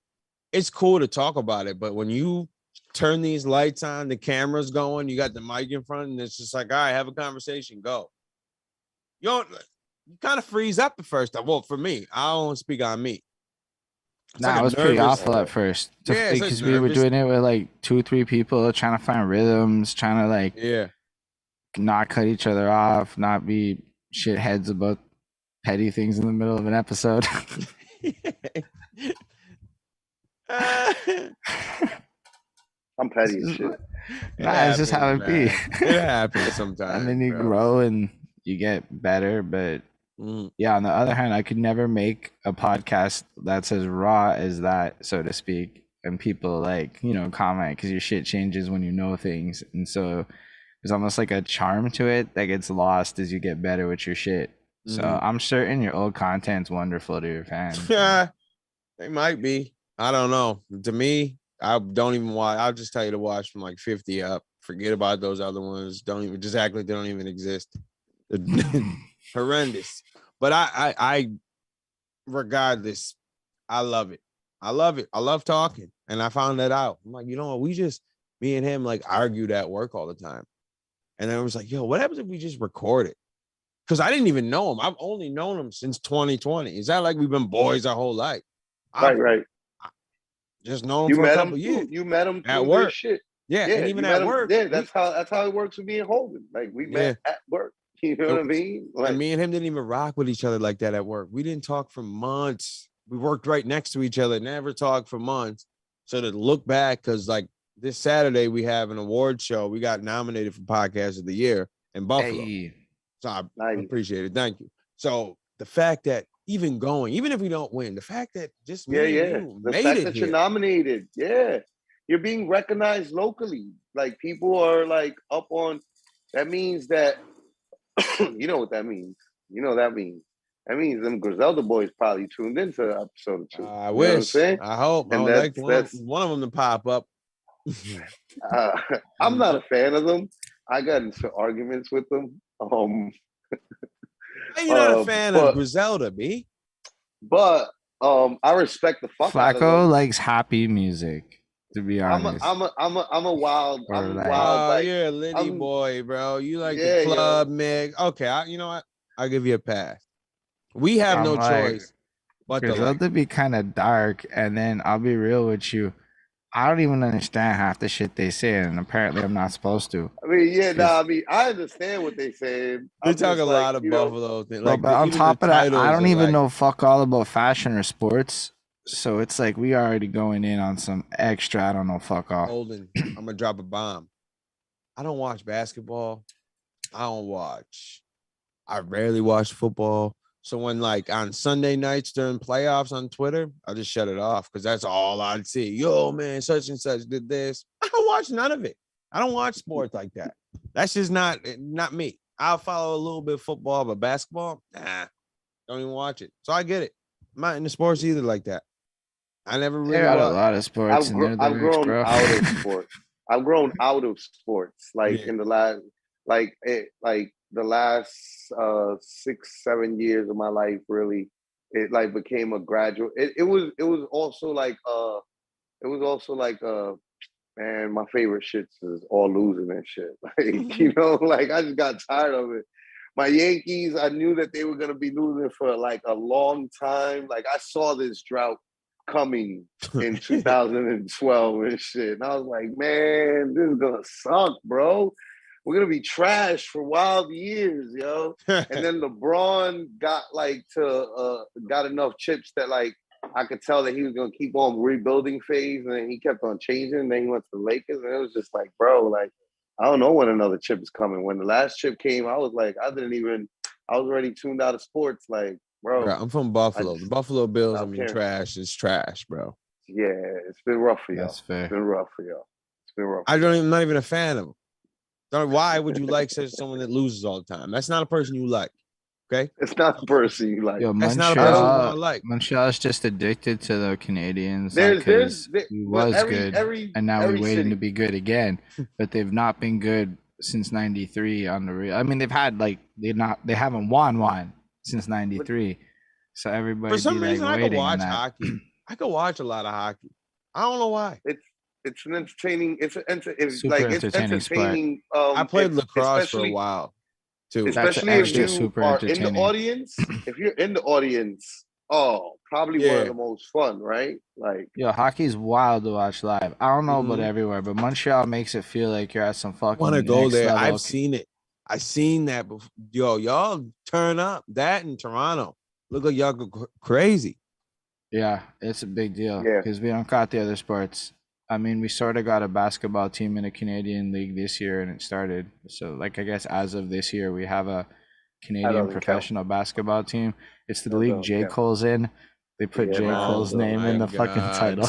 it's cool to talk about it. But when you turn these lights on, the camera's going, you got the mic in front, and it's just like, all right, have a conversation, go. You kind of freeze up the first time. Well, for me, I don't speak on me. Nah, it was pretty awful at first. Because we were doing it with like 2-3 people, trying to find rhythms, trying to like not cut each other off, not be shitheads about petty things in the middle of an episode. I'm petty as shit. It's just how it be. It happens sometimes. And then you grow and you get better, but yeah, on the other hand, I could never make a podcast that's as raw as that, so to speak. And people like, comment, because your shit changes when you know things. And so there's almost like a charm to it that gets lost as you get better with your shit. So I'm certain your old content's wonderful to your fans. Yeah, they might be. I don't know. To me, I don't even watch. I'll just tell you to watch from like 50 up. Forget about those other ones. Don't even, just act like they don't even exist. Horrendous. But I regardless, I love it. I love it. I love talking. And I found that out. I'm like, you know what? Me and him like argued at work all the time. And I was like, yo, what happens if we just record it? Because I didn't even know him. I've only known him since 2020. It's not like we've been boys our whole life. Right. Just known him for a couple years. You met him at work. Shit. Yeah, and even at work. Yeah, that's how it works with me and Holden. Like we met at work. You know what I mean? Like, and me and him didn't even rock with each other like that at work. We didn't talk for months. We worked right next to each other, never talked for months. So to look back, because like this Saturday we have an award show. We got nominated for Podcast of the Year in Buffalo. Hey. So I appreciate it. Thank you. So the fact that even if we don't win, the fact that just the fact that you're nominated, you're being recognized locally. Like people are like up on. That means that you know what that means. You know what that means. That means them Griselda boys probably tuned into episode 2. I wish. I hope. And I would like one of them to pop up. I'm not a fan of them. I got into arguments with them. You're not a fan of Griselda, B? But I respect the fuck out of them. Flacko likes happy music, to be honest. I'm a wild. I'm wild. Like, you're a Litttyy boy, bro. You like the club mix. Okay, you know what? I'll give you a pass. We have no choice but to like. Griselda be kind of dark, and then I'll be real with you. I don't even understand half the shit they say, and apparently I'm not supposed to. I mean, I understand what they say. They talk a lot of Buffalo things. Like, but on top of that, I don't even know fuck all about fashion or sports. So it's like we already going in on some extra. I don't know fuck all. Holden, I'm gonna drop a bomb. I don't watch basketball. I rarely watch football. So when like on Sunday nights during playoffs on Twitter, I just shut it off because that's all I'd see. Yo, man, such and such did this. I don't watch none of it. I don't watch sports like that. That's just not me. I'll follow a little bit of football, but basketball, don't even watch it. So I get it. I'm not into sports either like that. I never really got a lot of sports. I've grown out of sports. I've grown out of sports like in the last the last 6-7 years of my life. Really, it like became a gradual. It was also like man, my favorite shits is all losing and shit. Like, you know, like I just got tired of it. My Yankees, I knew that they were gonna be losing for like a long time. Like I saw this drought coming in 2012 and shit. And I was like, man, this is gonna suck, bro. We're gonna be trash for wild years, yo. And then LeBron got got enough chips that like I could tell that he was gonna keep on rebuilding phase, and then he kept on changing. And then he went to the Lakers, and it was just like, bro, like I don't know when another chip is coming. When the last chip came, I was like, I was already tuned out of sports, like. Bro, I'm from Buffalo. The Buffalo Bills, trash is trash, bro. Yeah, it's been rough for y'all. That's fair. It's been rough for y'all. I'm not even a fan of them. Why would you like someone that loses all the time? That's not a person you like. Okay? It's not the person you like. Yo, that's not a person I like. Montreal's just addicted to the Canadians because he was good, and now we're waiting to be good again. But they've not been good since '93 on the real. I mean, they've had they haven't won since '93, so everybody. For some reason, I could watch hockey. I could watch a lot of hockey. I don't know why. It's an entertaining. It's entertaining sport. I played lacrosse for a while too. Especially if you are in the audience. If you're in the audience, probably one of the most fun, right? Like, hockey's wild to watch live. I don't know about everywhere, but Montreal makes it feel like you're at some fucking. Want to go there? Level. I've seen it. I seen that before. Yo, y'all turn up. That in Toronto. Look like y'all go crazy. Yeah, it's a big deal because we don't got the other sports. I mean, we sort of got a basketball team in a Canadian league this year, and it started. So, like, I guess as of this year, we have a Canadian professional basketball team. It's the league J. Cole's in. They put J. Cole's name in the fucking title.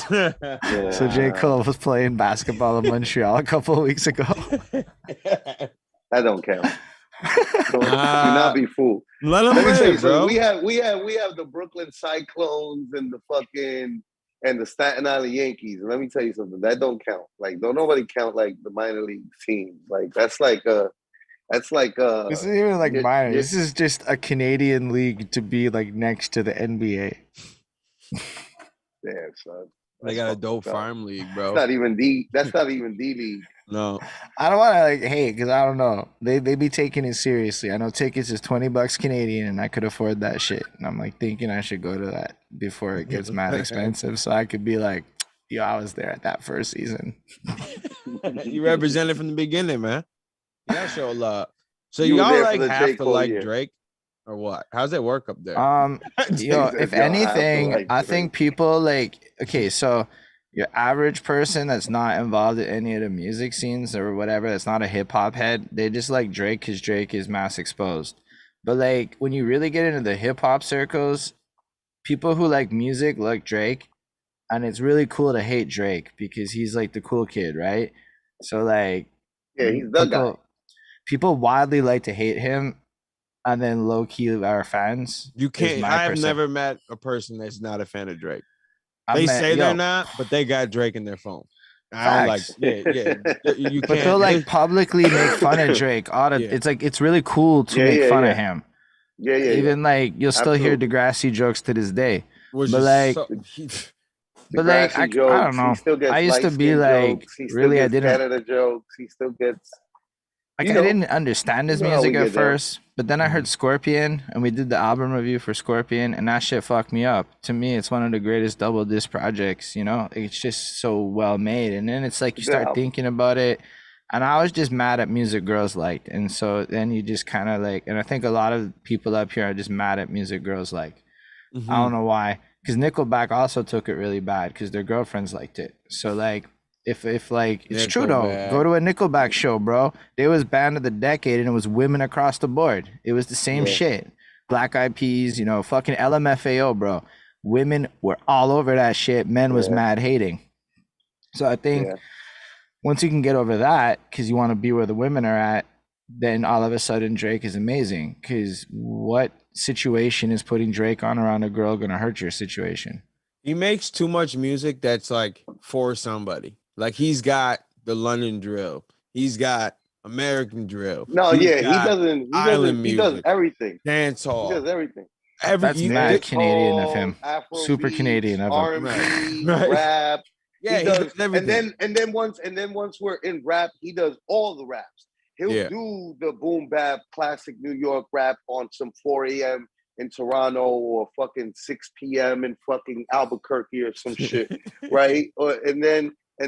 So J. Cole was playing basketball in Montreal a couple of weeks ago. That don't count. Do not be fooled. Let me bro. We have the Brooklyn Cyclones and the Staten Island Yankees. And let me tell you something. That don't count. Like, don't nobody count like the minor league teams. Like that's like this isn't even like minor. This is just a Canadian league to be like next to the NBA. Damn, son. They got a dope farm league, bro. That's not even D league. No, I don't want to hate because I don't know. They be taking it seriously. I know tickets is $20 Canadian, and I could afford that shit. And I'm like thinking I should go to that before it gets mad expensive, so I could be like, yo, I was there at that first season. You represented from the beginning, man. Yeah, show love. So y'all like have to like Drake, or what? How's it work up there? If anything, I think people so. Your average person that's not involved in any of the music scenes or whatever, that's not a hip hop head, they just like Drake because Drake is mass exposed. But like when you really get into the hip hop circles, people who like music like Drake, and it's really cool to hate Drake because he's like the cool kid, right? So like, he's the guy. People wildly like to hate him, and then low key are fans. You can't. I've never met a person that's not a fan of Drake. They say they're not, but they got Drake in their phone. I don't like. Facts. You But they'll can't. like publicly make fun of Drake. Yeah. It's like it's really cool to make fun of him. Yeah. Even like you'll still hear Absolutely. Degrassi jokes to this day. Which But is like so. but like Degrassi I don't jokes. He know. still I gets used to light be skin like jokes. He still really I gets didn't Canada jokes. He still gets. like You I know, didn't understand his you know how we music at get down. first, but then I heard Scorpion and we did the album review for Scorpion and that shit fucked me up. To me, it's one of the greatest double disc projects, you know? It's just so well made. And then it's like you Good start album. thinking about it. And I was just mad at music girls liked. And so then you just kind of like, and I think a lot of people up here are just mad at music girls like. I don't know why. Because Nickelback also took it really bad because their girlfriends liked it. So like, if like it's true though, go to a Nickelback show, bro. They was band of the decade and it was women across the board. It was the same shit. Black Eyed Peas, you know, fucking LMFAO, bro. Women were all over that shit. Men was mad hating. So I think once you can get over that, because you want to be where the women are at, then all of a sudden Drake is amazing. Because what situation is putting Drake on around a girl gonna hurt your situation? He makes too much music that's like for somebody. Like he's got the London drill. He's got American drill. No, He's he got doesn't. island He does music, everything. dance He hall. does everything. That's mad Canadian of him. Afro Super Canadian of him. R&B, Right. rap. Yeah, he does everything. And then once we're in rap, he does all the raps. He'll do the boom bap classic New York rap on some 4 a.m. in Toronto or fucking 6 p.m. in fucking Albuquerque or some shit, right? And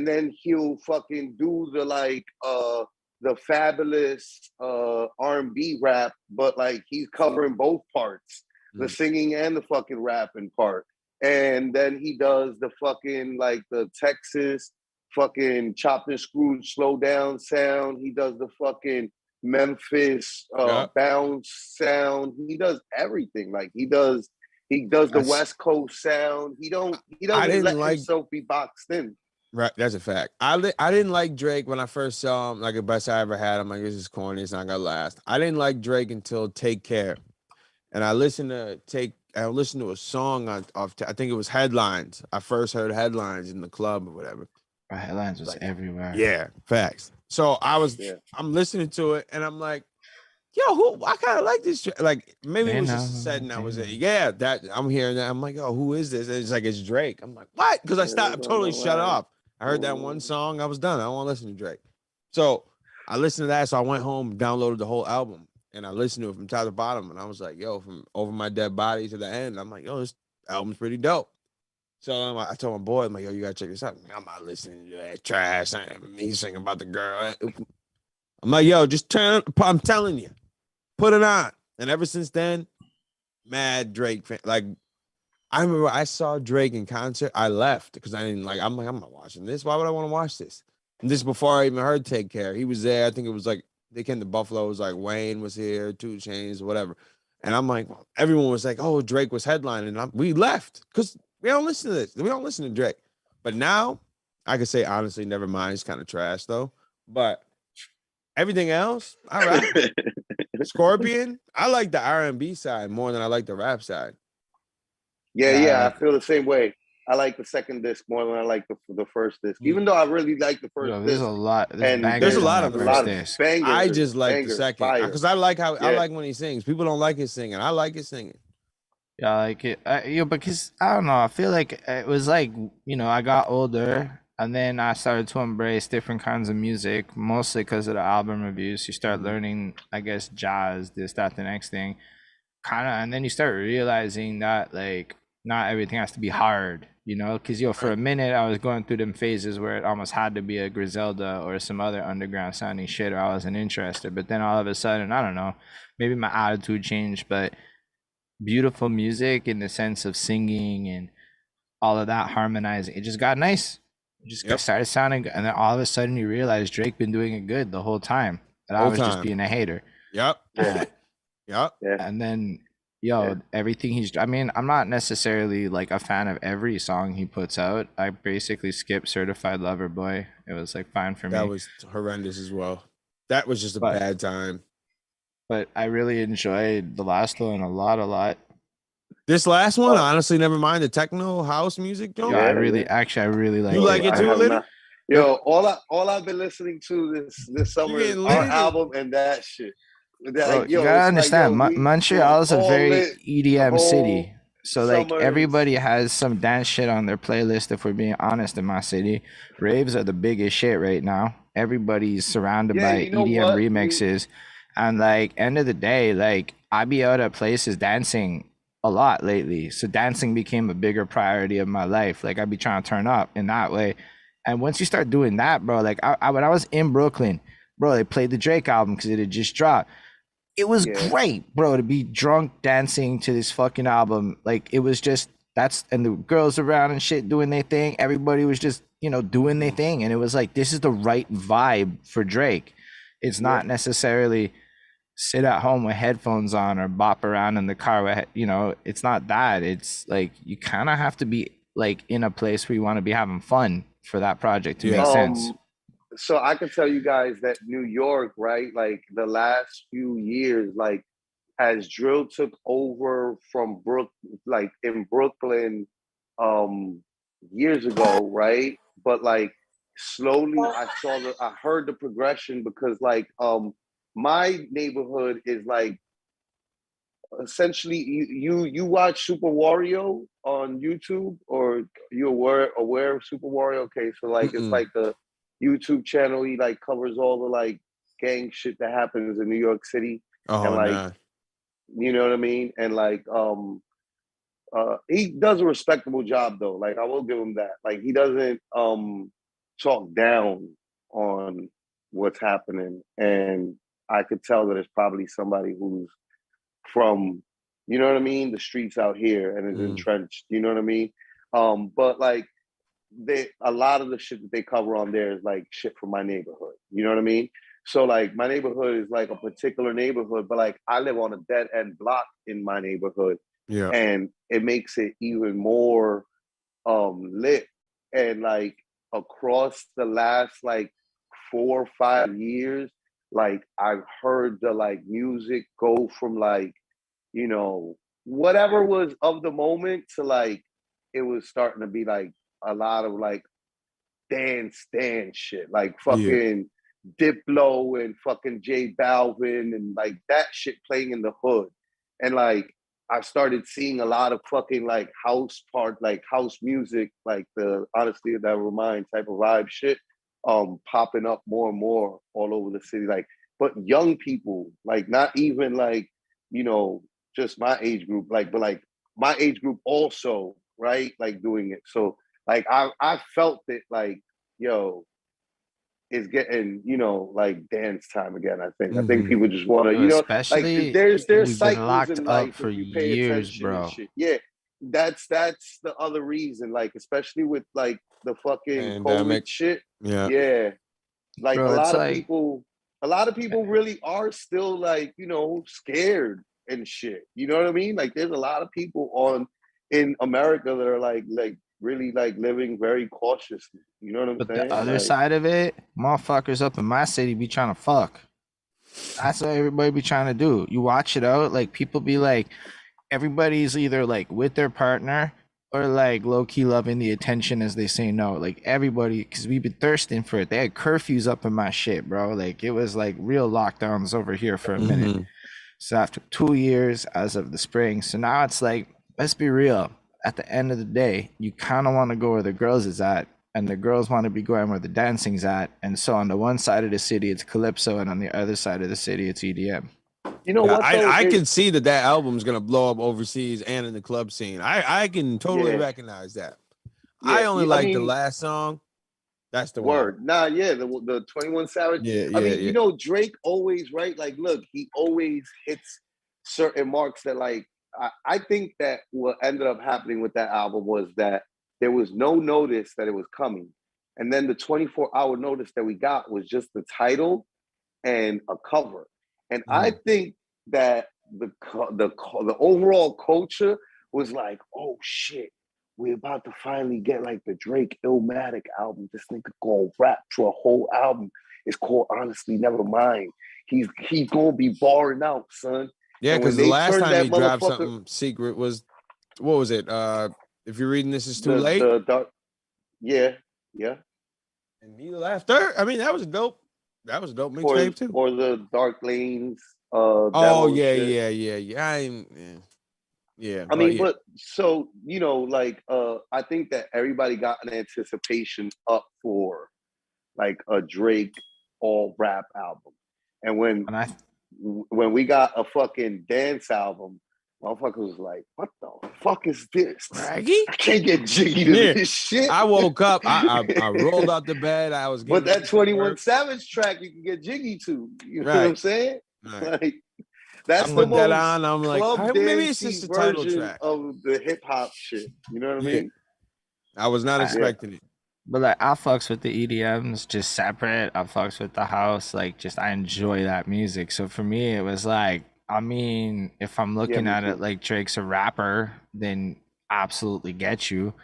then he'll fucking do the fabulous R&B rap, but like he's covering both parts, the singing and the fucking rapping part. And then he does the fucking like the Texas fucking chopped and screwed slow down sound. He does the fucking Memphis bounce sound. He does everything. Like he does the West Coast sound. He doesn't let himself be boxed in. Right, that's a fact. I didn't like Drake when I first saw him. Like the best I ever had. I'm like, this is corny. It's not gonna last. I didn't like Drake until Take Care, and I listened to a song of I think it was Headlines. I first heard Headlines in the club or whatever. Headlines was like, everywhere. Yeah, facts. So I'm listening to it and I'm like, yo, I kind of like this. Like maybe it was just a setting I was in. Yeah, that I'm hearing that. I'm like, oh, who is this? And it's like, it's Drake. I'm like, what? Because I totally shut off. I heard that one song. I was done. I don't want to listen to Drake. So I listened to that. So I went home, downloaded the whole album, and I listened to it from top to bottom. And I was like, yo, from Over My Dead Body to the end, I'm like, yo, this album's pretty dope. So I told my boy, I'm like, yo, you gotta check this out. I'm not listening to that trash. Me singing about the girl. I'm like, yo, I'm telling you, put it on. And ever since then, mad Drake fan. Like, I remember I saw Drake in concert. I left because I'm not watching this. Why would I want to watch this? And this before I even heard Take Care. He was there. I think it was like, they came to Buffalo. It was like Wayne was here, 2 Chainz, whatever. And I'm like, everyone was like, oh, Drake was headlining. And we left because we don't listen to this. We don't listen to Drake. But now, I could say honestly, never mind. It's kind of trash though. But everything else, all right. Scorpion, I like the R&B side more than I like the rap side. Yeah, I feel the same way. I like the second disc more than I like the first disc. Even though I really like the first disc. There's a lot. There's a lot of the first disc. Bangers, I just like the second because I like how I like when he sings. People don't like his singing. I like his singing. Yeah, I like it. Because I don't know. I feel like it was like, you know, I got older and then I started to embrace different kinds of music, mostly because of the album reviews. You start learning, I guess, jazz, this, that, the next thing, and then you start realizing that like not everything has to be hard, you know, because for a minute I was going through them phases where it almost had to be a Griselda or some other underground sounding shit or I wasn't interested. But then all of a sudden, I don't know, maybe my attitude changed, but beautiful music in the sense of singing and all of that harmonizing, it just got nice. It just started sounding good. And then all of a sudden you realize Drake been doing it good the whole time. And I was just being a hater. Yep. And then everything I'm not necessarily like a fan of every song he puts out. I basically skipped Certified Lover Boy. It was like fine for me. That was horrendous as well. That was just a bad time. But I really enjoyed the last one a lot. This last one, honestly, never mind the techno house music. Yeah, I really like. You like it too, Litttyy? Yo, all I've been listening to this You summer is getting our lit? album and that shit. Bro, Like, you yo, gotta it's like, yo, understand, we yo Montreal is a all very lit the EDM whole city. So like summers. everybody has some dance shit on their playlist. If we're being honest, in my city, raves are the biggest shit right now. Everybody's surrounded Yeah, by you know EDM what? remixes, and like end of the day, like I be out at places dancing a lot lately. So dancing became a bigger priority of my life. Like I be trying to turn up in that way. And once you start doing that, bro, like when I was in Brooklyn, bro, they played the Drake album because it had just dropped. It was Yeah. great, bro, to be drunk dancing to this fucking album. Like it was just that's and the girls around and shit doing their thing. Everybody was just, doing their thing. And it was like this is the right vibe for Drake. It's Yeah. not necessarily sit at home with headphones on or bop around in the car with, it's not that. It's like you kind of have to be like in a place where you want to be having fun for that project to make Yeah. sense. So I can tell you guys that New York, right? Like the last few years, like as drill took over from like in Brooklyn, years ago, right? But like slowly, I heard the progression because like my neighborhood is like essentially you watch Super Wario on YouTube, or you aware of Super Wario? Okay, so like it's Mm-mm. like the YouTube channel. He like covers all the like gang shit that happens in New York City, and Oh, like nah. you know what I mean. And like he does a respectable job though. Like I will give him that. Like he doesn't talk down on what's happening, and I could tell that it's probably somebody who's from, you know what I mean, the streets out here and is entrenched, you know what I mean? But like a lot of the shit that they cover on there is like shit from my neighborhood, you know what I mean? So like my neighborhood is like a particular neighborhood, but like I live on a dead end block in my neighborhood, Yeah. and it makes it even more lit. And like across the last like 4 or 5 years, like I've heard the like music go from like, whatever was of the moment to like it was starting to be like a lot of like dance shit, like Yeah. fucking Diplo and fucking J Balvin and like that shit playing in the hood. And like I started seeing a lot of fucking like like house music, like the honestly that remind type of vibe shit, popping up more and more all over the city. Like, but young people, like not even like, just my age group, like, but like my age group also, right? Like doing it. So like I felt it like, yo, it's getting, like dance time again, I think. I think people just wanna, like Especially there's we've been cycles locked in up life for if you pay years, attention and bro. shit. Yeah. That's the other reason, like, especially with like the fucking COVID Pandemic. shit. Yeah. Yeah. Like Bro, it's like a lot of people really are still like, scared and shit. You know what I mean? Like there's a lot of people in America that are like really like living very cautiously. You know what I'm but the saying? other Like, side of it, motherfuckers up in my city be trying to fuck. That's what everybody be trying to do. You watch it out, like people be like, everybody's either like with their partner or like low key loving the attention as they say no. Like everybody, because we've been thirsting for it. They had curfews up in my shit, bro. Like it was like real lockdowns over here for a minute. So after 2 years as of the spring, so now it's like, let's be real. At the end of the day, you kind of want to go where the girls is at, and the girls want to be going where the dancing's at. And so on the one side of the city, it's calypso, and on the other side of the city, it's EDM. you know Yeah, what though? I can see that album's gonna blow up overseas and in the club scene. I can totally Yeah, recognize that. yeah. I only I like the mean, last song. That's the one. word. Nah, yeah, the 21 Savage. Yeah, I yeah, mean, yeah. Drake always, right? Like, look, he always hits certain marks that like I think that what ended up happening with that album was that there was no notice that it was coming. And then the 24-hour notice that we got was just the title and a cover. And I think that the overall culture was like, oh shit, we're about to finally get like the Drake Illmatic album. This nigga gonna rap for a whole album. It's called Honestly Nevermind. He's gonna be barring out, son. Yeah, And when because the they last turned time that he dropped motherfucker, something secret was, what was it? If you're reading this, is too late. the dark, yeah, yeah. And Neither Laugh Third. I mean, that was a dope mixtape too. Or the Dark Lanes. Oh demo yeah, shit. Yeah. I mean, but so like I think that everybody got an anticipation up for like a Drake all rap album, and when we got a fucking dance album, motherfucker was like, "What the fuck is this? Raggy? I can't get jiggy to this shit." I woke up, I rolled out the bed. I was getting but that 21 Savage track you can get jiggy to. You know what I'm saying? Right. Like that's I the put that most on. I'm like, club maybe it's just the title version track of the hip hop shit. You know what I mean? I was not expecting it. But like I fucks with the EDMs just separate. I fucks with the house. Like just I enjoy that music. So for me it was like, I mean, if I'm looking at it like Drake's a rapper, then absolutely get you.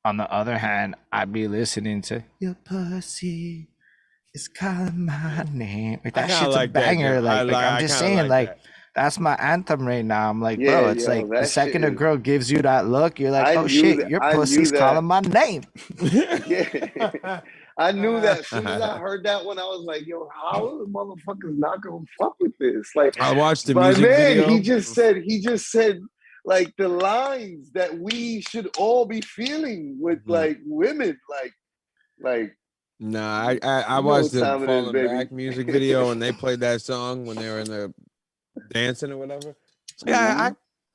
On the other hand, I'd be listening to Your Pussy Is Calling My Name. Like that shit's a banger. Like I'm just saying, like that's my anthem right now. I'm like, bro, it's like the second a girl gives you that look, you're like, oh shit, your pussy's calling my name. Yeah. I knew that as soon as I heard that one, I was like, yo, how are the motherfuckers not gonna fuck with this? Like I watched the music video. He just said like the lines that we should all be feeling with like women. Like Nah, I watched the Falling Back music video and they played that song when they were in the dancing or whatever. So yeah, I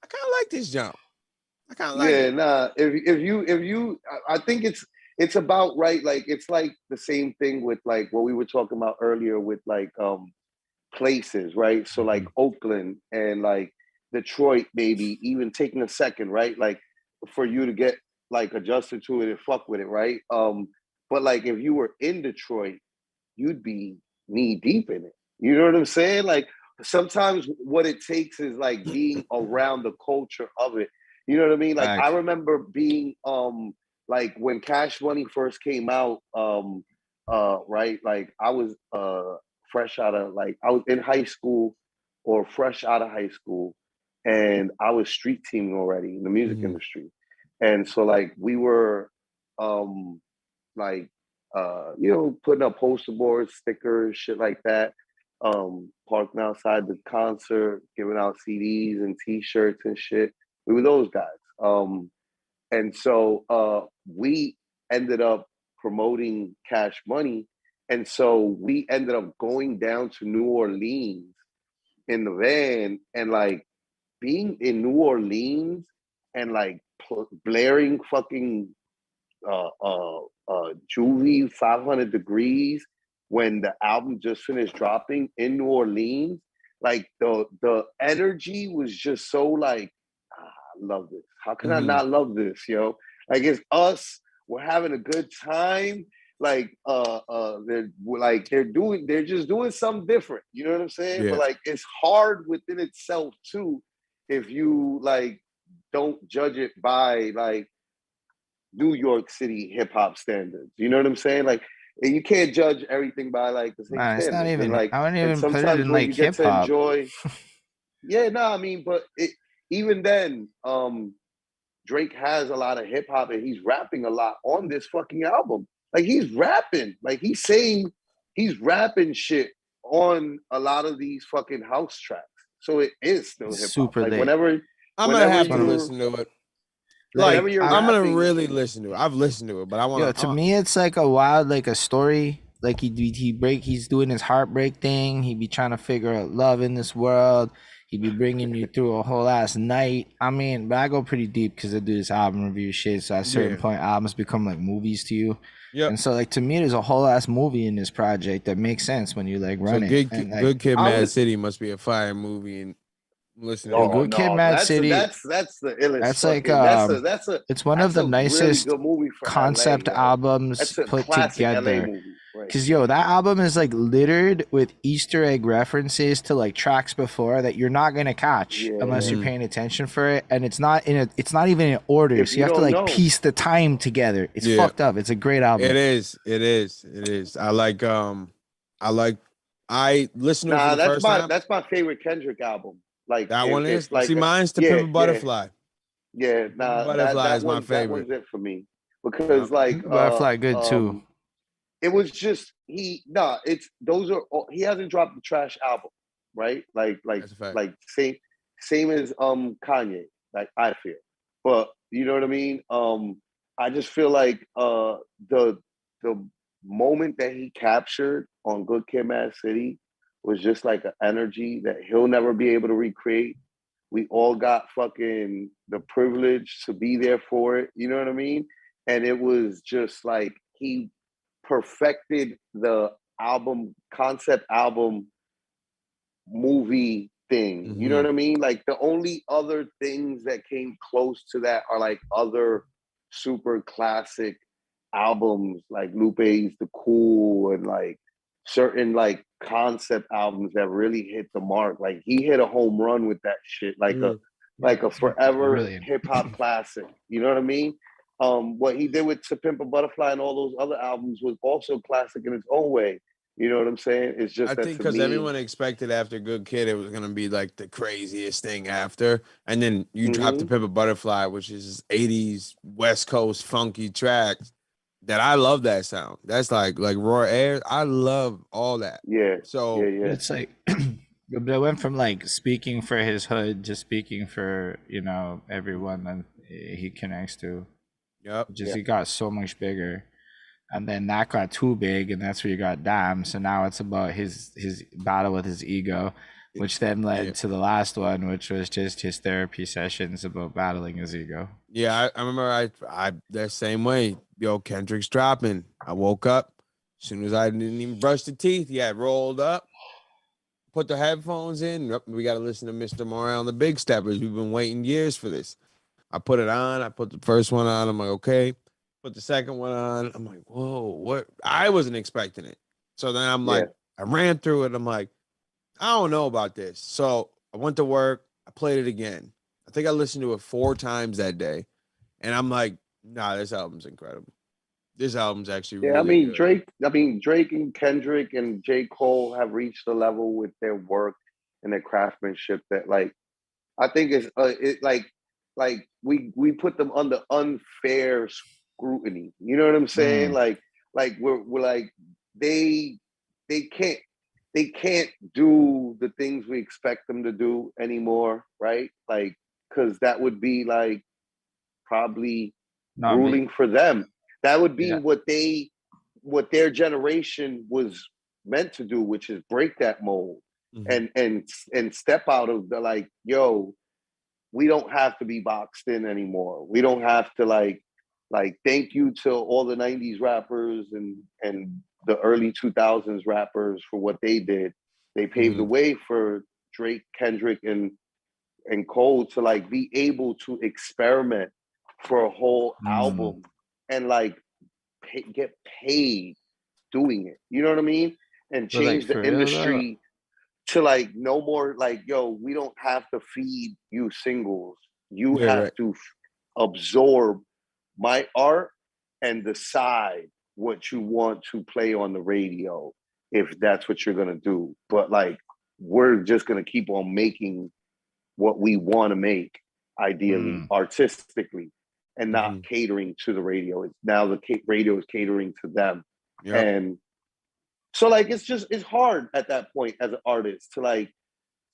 kind of like this jump. I kind of like it. Nah. If you, I think it's about right. Like it's like the same thing with like what we were talking about earlier with like places, right? So like Oakland and like Detroit, maybe even taking a second, right? Like for you to get like adjusted to it and fuck with it, right? But like if you were in Detroit, you'd be knee deep in it. You know what I'm saying? Like sometimes what it takes is like being around the culture of it. You know what I mean? Like I remember being like when Cash Money first came out, right? Like I was fresh out of like I was in high school or fresh out of high school, and I was street teaming already in the music industry. And so like we were like putting up poster boards, stickers, shit like that. Parking outside the concert, giving out CDs and T-shirts and shit. We were those guys. And so we ended up promoting Cash Money. And so we ended up going down to New Orleans in the van and like being in New Orleans and like blaring fucking Juvie 500 Degrees when the album just finished dropping in New Orleans. Like the energy was just so like, I love this. How can I not love this, yo? Like it's us. We're having a good time. Like they're just doing something different. You know what I'm saying? Yeah. But like it's hard within itself too, if you like don't judge it by like New York City hip hop standards. You know what I'm saying? Like you can't judge everything by like the same standards. It's not even like I wouldn't even put it in like hip hop. I mean, but even then, Drake has a lot of hip hop and he's rapping a lot on this fucking album. Like he's rapping, like he's rapping shit on a lot of these fucking house tracks. So it is still hip hop. Super like late. whenever I'm gonna have to listen to it. Like I'm gonna really listen to it. I've listened to it, but I want to me it's like a wild, like a story. Like he's doing his heartbreak thing. He be trying to figure out love in this world. He be bringing you through a whole ass night. I mean, but I go pretty deep because I do this album review shit. So at a certain point, albums become like movies to you. Yeah. And so like to me, there's a whole ass movie in this project that makes sense when you like run it. Good Kid, Mad City must be a fire movie and listening. Good Kid, Mad City. That's the illest. That's like that's it's one of the nicest really good movie for concept LA, albums put together. Because that album is like littered with Easter egg references to like tracks before that you're not gonna catch unless you're paying attention for it, and it's not even in order, so you have to like piece the time together. It's fucked up. It's a great album. It is. I listened to it for the first time. That's my favorite Kendrick album. Like that one is like mine's To Pimp a Butterfly. Butterfly is my favorite. That one's it for me because like Butterfly good too. it was just he hasn't dropped the trash album, right? Like same as Kanye, like I feel. But you know what I mean? I just feel like the moment that he captured on Good Kid, Mad City was just like an energy that he'll never be able to recreate. We all got fucking the privilege to be there for it. You know what I mean? And it was just like he perfected the concept album movie thing. Mm-hmm. You know what I mean? Like the only other things that came close to that are like other super classic albums like Lupe's The Cool and like certain like concept albums that really hit the mark. Like he hit a home run with that shit, like a forever hip hop classic. You know what I mean? What he did with To Pimp a Butterfly and all those other albums was also classic in its own way. You know what I'm saying? It's just I think because everyone expected after Good Kid it was gonna be like the craziest thing after, and then you drop The Pimp a Butterfly, which is 80s West Coast funky tracks. That I love that sound. That's like raw air. I love all that. Yeah. So it's like, but it went from like speaking for his hood to speaking for everyone that he connects to. Yep. He got so much bigger. And then that got too big, and that's where you got Damn. So now it's about his battle with his ego, which then led to the last one, which was just his therapy sessions about battling his ego. Yeah, I remember I that same way. Yo, Kendrick's dropping. I woke up as soon as I didn't even brush the teeth. Yeah, rolled up, put the headphones in. We got to listen to Mr. Morale and the Big Steppers. We've been waiting years for this. I put it on. I put the first one on. I'm like, okay. Put the second one on. I'm like, whoa, what? I wasn't expecting it. So then I'm like, I ran through it. I'm like, I don't know about this. So I went to work. I played it again. I think I listened to it 4 times that day. And I'm like, nah, this album's incredible. This album's actually really good. Drake and Kendrick and J. Cole have reached a level with their work and their craftsmanship that like, I think it's we put them under unfair scrutiny. You know what I'm saying? Like we're like they can't do the things we expect them to do anymore, right? Like because that would be like probably ruling for them. That would be what their generation was meant to do, which is break that mold and step out of the like, yo, we don't have to be boxed in anymore. We don't have to like thank you to all the 90s rappers and the early 2000s rappers for what they did. They paved the way for Drake, Kendrick, and Cole to like be able to experiment for a whole album and like get paid doing it. You know what I mean? And change the industry to like no more like, yo, we don't have to feed you singles. You have to absorb my art and decide what you want to play on the radio if that's what you're gonna do. But like we're just gonna keep on making what we want to make, ideally, artistically, and not catering to the radio. It's now the radio is catering to them. And so like it's hard at that point as an artist to like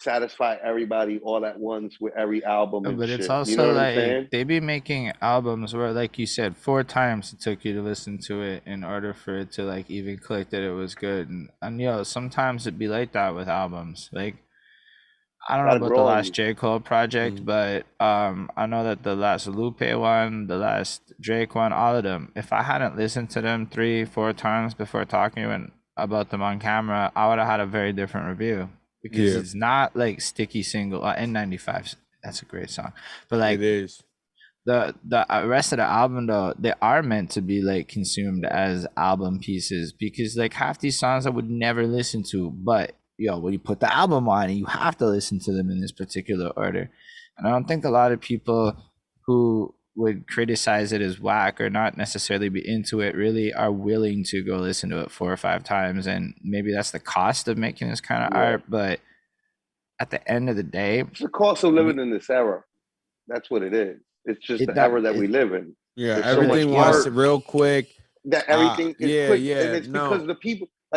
satisfy everybody all at once with every album and but shit. It's also you know like they be making albums where, like you said, 4 times it took you to listen to it in order for it to like even click that it was good. And sometimes it'd be like that with albums. Like I don't know about the last J. Cole project, but I know that the last Lupe one, the last Drake one, all of them, if I hadn't listened to them 3-4 times before talking about them on camera, I would have had a very different review. Because it's not like sticky single. N95, that's a great song. But like it is. The rest of the album though, they are meant to be like consumed as album pieces because like half these songs I would never listen to, but when you put the album on, you have to listen to them in this particular order. And I don't think a lot of people who would criticize it as whack or not necessarily be into it really are willing to go listen to it 4 or 5 times. And maybe that's the cost of making this kind of art. But at the end of the day, it's the cost of living in this era. That's what it is. It's just the era that we live in. Yeah, everything wants it real quick. that everything is quick, and it's no. because the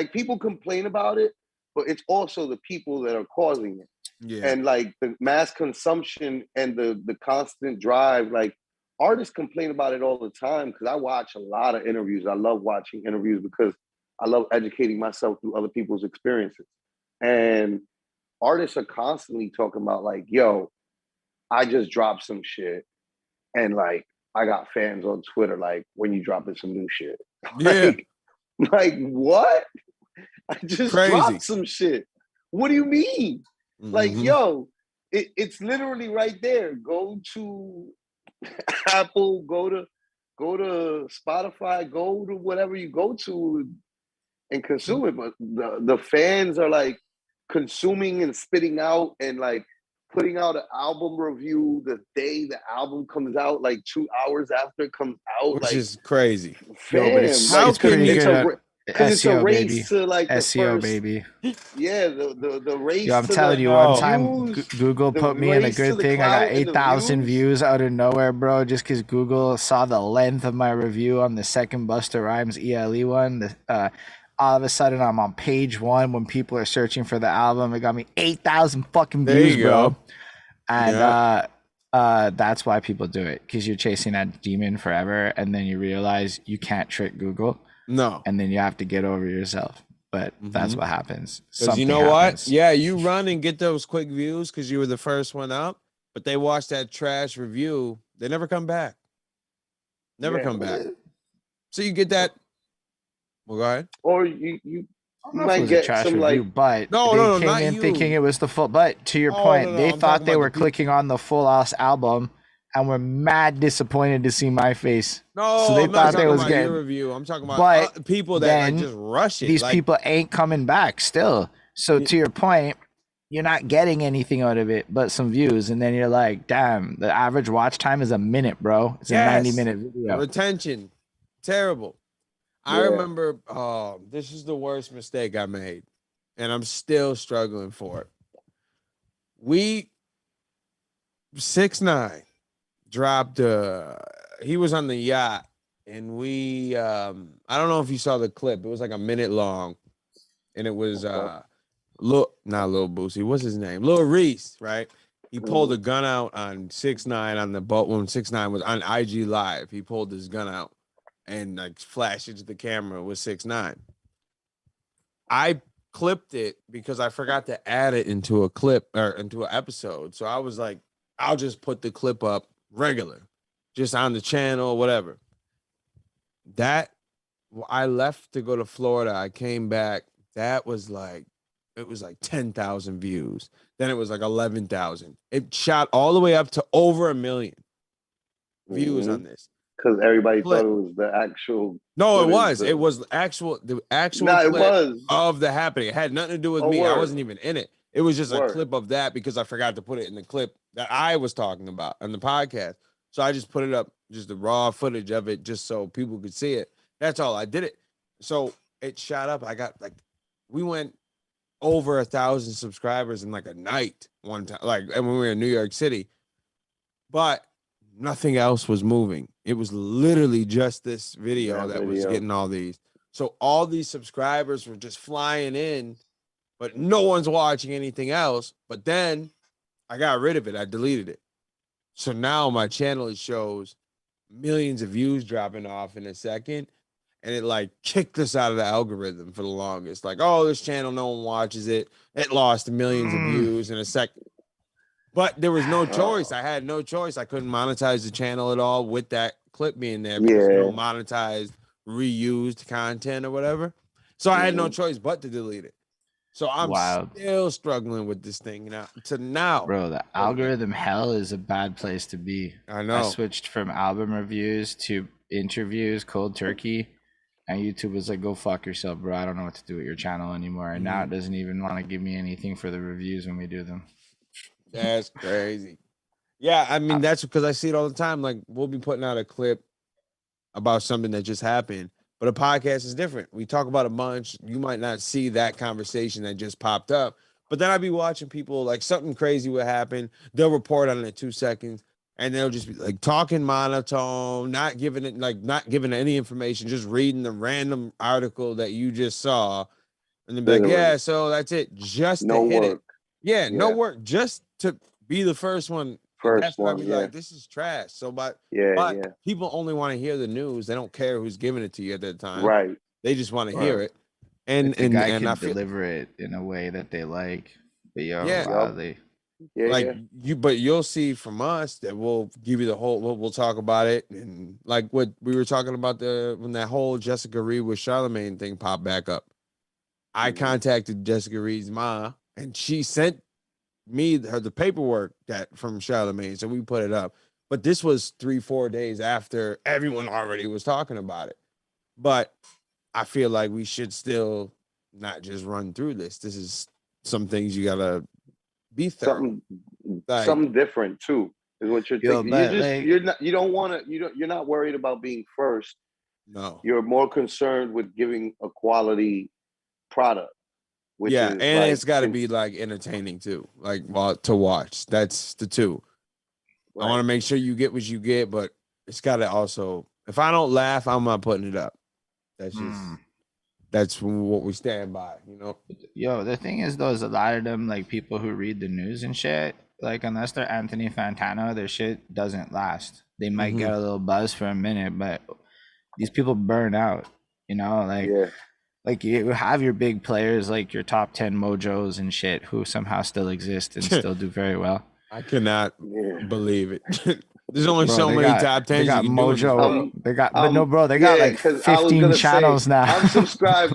people complain about it, but it's also the people that are causing it. Yeah. And like the mass consumption and the constant drive, like artists complain about it all the time because I watch a lot of interviews. I love watching interviews because I love educating myself through other people's experiences. And artists are constantly talking about like, yo, I just dropped some shit. And like, I got fans on Twitter, like, when you dropping some new shit. Yeah. like what? I just Crazy. dropped some shit. What do you mean? Like, yo, it's literally right there. Go to Apple, go to Spotify, go to whatever you go to and consume it. But the fans are like consuming and spitting out and like putting out an album review the day the album comes out, like 2 hours after it comes out. Which like, is crazy. Fam, Yo, but it's, how it's pretty can good. because it's a SEO, race baby. to like the SEO, first, baby. yeah, the race. Yo, I'm to telling the you, one views, time Google the put me in a race to good the thing. I got clout and the 8,000 views out of nowhere, bro, just because Google saw the length of my review on the second Busta Rhymes ELE one. All of a sudden, I'm on page 1 when people are searching for the album. It got me 8,000 fucking There views, you bro. go. And that's why people do it, because you're chasing that demon forever, and then you realize you can't trick Google. No. And then you have to get over yourself. But that's what happens. Because you know what? Yeah, you run and get those quick views because you were the first one up, but they watch that trash review. They never come back. Never come back. So you get that. Well, go ahead. Or you might get some review, like, but no, they came in thinking it was the full. But to your point, they thought they were clicking on the full ass album and were mad disappointed to see my face. No, so they I'm thought not they was about getting your review. I'm talking about people that like just rush it. These like, people ain't coming back still. So to your point, you're not getting anything out of it but some views, and then you're like, damn, the average watch time is a minute, bro. It's a 90-minute video. Retention, terrible. I remember, this is the worst mistake I made, and I'm still struggling for it. 6ix9ine dropped he was on the yacht, and I don't know if you saw the clip. It was like a minute long, and it was not Lil Boosie, what's his name, Lil Reese, right? He pulled a gun out on 6ix9ine on the boat when 6ix9ine was on IG Live. He pulled his gun out and like flashed it to the camera with 6ix9ine. I clipped it because I forgot to add it into a clip or into an episode. So I was like, I'll just put the clip up regular, just on the channel, whatever. I left to go to Florida. I came back. It was like 10,000 views. Then it was like 11,000. It shot all the way up to over 1 million views on this. Because everybody thought it was the actual. No, it was. It was the actual clip of the happening. It had nothing to do with me. I wasn't even in it. It was just a clip of that because I forgot to put it in the clip that I was talking about on the podcast. So I just put it up, just the raw footage of it, just so people could see it. That's all. I did it. So it shot up. I got we went over 1,000 subscribers in like a night one time, and when we were in New York City. But nothing else was moving. It was literally just this video that was getting all these. So all these subscribers were just flying in, but no one's watching anything else. But then I got rid of it. I deleted it. So now my channel shows millions of views dropping off in a second. And it kicked us out of the algorithm for the longest. Like, oh, this channel, no one watches it. It lost millions of views in a second. But there was no choice. I had no choice. I couldn't monetize the channel at all with that clip being there because you don't monetize reused content or whatever. So I had no choice but to delete it. So I'm still struggling with this thing now. Bro, the algorithm hell is a bad place to be. I know. I switched from album reviews to interviews, cold turkey. And YouTube was like, go fuck yourself, bro. I don't know what to do with your channel anymore. And now it doesn't even want to give me anything for the reviews when we do them. That's crazy. Yeah, I mean, that's because I see it all the time. Like, we'll be putting out a clip about something that just happened, but a podcast is different. We talk about a bunch. You might not see that conversation that just popped up, but then I'd be watching people, like something crazy would happen. They'll report on it in 2 seconds. and they'll just be like talking monotone, not giving any information, just reading the random article that you just saw, and then be like, yeah, so that's it, just to hit it. Yeah, no work, just to be the first one. And that's why we like, this is trash. So, but people only want to hear the news. They don't care who's giving it to you at that time. Right. They just want to hear it. And the guy and can I feel, deliver it in a way that they like. But but you'll see from us that we'll give you the whole. We'll talk about it, and like what we were talking about when that whole Jessica Reed with Charlamagne thing popped back up. I contacted Jessica Reed's mom, and she sent me the paperwork from Charlamagne, so we put it up. But this was 3-4 days after everyone already was talking about it. But I feel like we should still not just run through this. This is some things you gotta be thorough. Something different too is what you're thinking. You're not worried about being first. No, you're more concerned with giving a quality product. And it's got to be like entertaining too, like to watch. That's the two. Right. I want to make sure you get what you get, but it's got to also. If I don't laugh, I'm not putting it up. That's just that's what we stand by, you know. Yo, the thing is, though, is a lot of them, like people who read the news and shit, like unless they're Anthony Fantano, their shit doesn't last. They might get a little buzz for a minute, but these people burn out, you know, like you have your big players, like your top 10 mojos and shit, who somehow still exist and still do very well. I cannot believe it. There's only so many top 10s. They got Mojo. They got like 15 channels now. I'm subscribed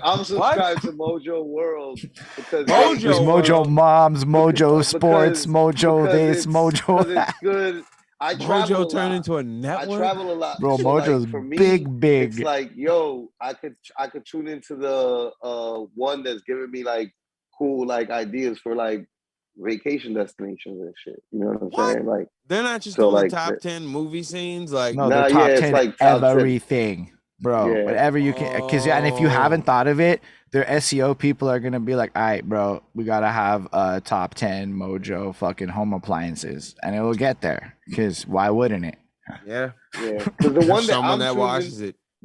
to Mojo World because there's Mojo Moms, Mojo Sports, Mojo this, Mojo that. It's good. Mojo turned into a network. I travel a lot, bro. Mojo's for me, big. It's like, yo, I could tune into the one that's giving me like cool like ideas for like vacation destinations and shit. You know what I'm saying? Like they're not just doing like, top 10 movie scenes. Like no, they're top 10 like everything, bro. Yeah. Whatever you can, and if you haven't thought of it, their SEO people are gonna be like, all right, bro, we gotta have a top 10 Mojo fucking home appliances, and it will get there. Because why wouldn't it? Yeah. Because the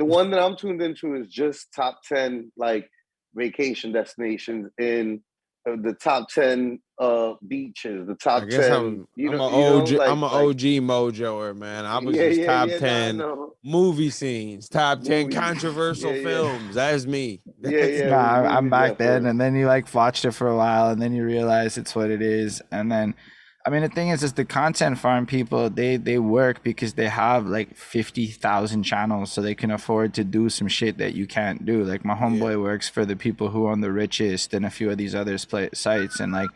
one that I'm tuned into is just top 10 like vacation destinations in the top 10 beaches, the top 10. I'm an OG Mojoer, man. I was just top 10 movie scenes, top 10 controversial films. That's me. I'm back then, and then you like watched it for a while, and then you realize it's what it is, and then. I mean, the thing is the content farm people, they work because they have like 50,000 channels, so they can afford to do some shit that you can't do. Like my homeboy works for the people who own The Richest and a few of these other sites, and like,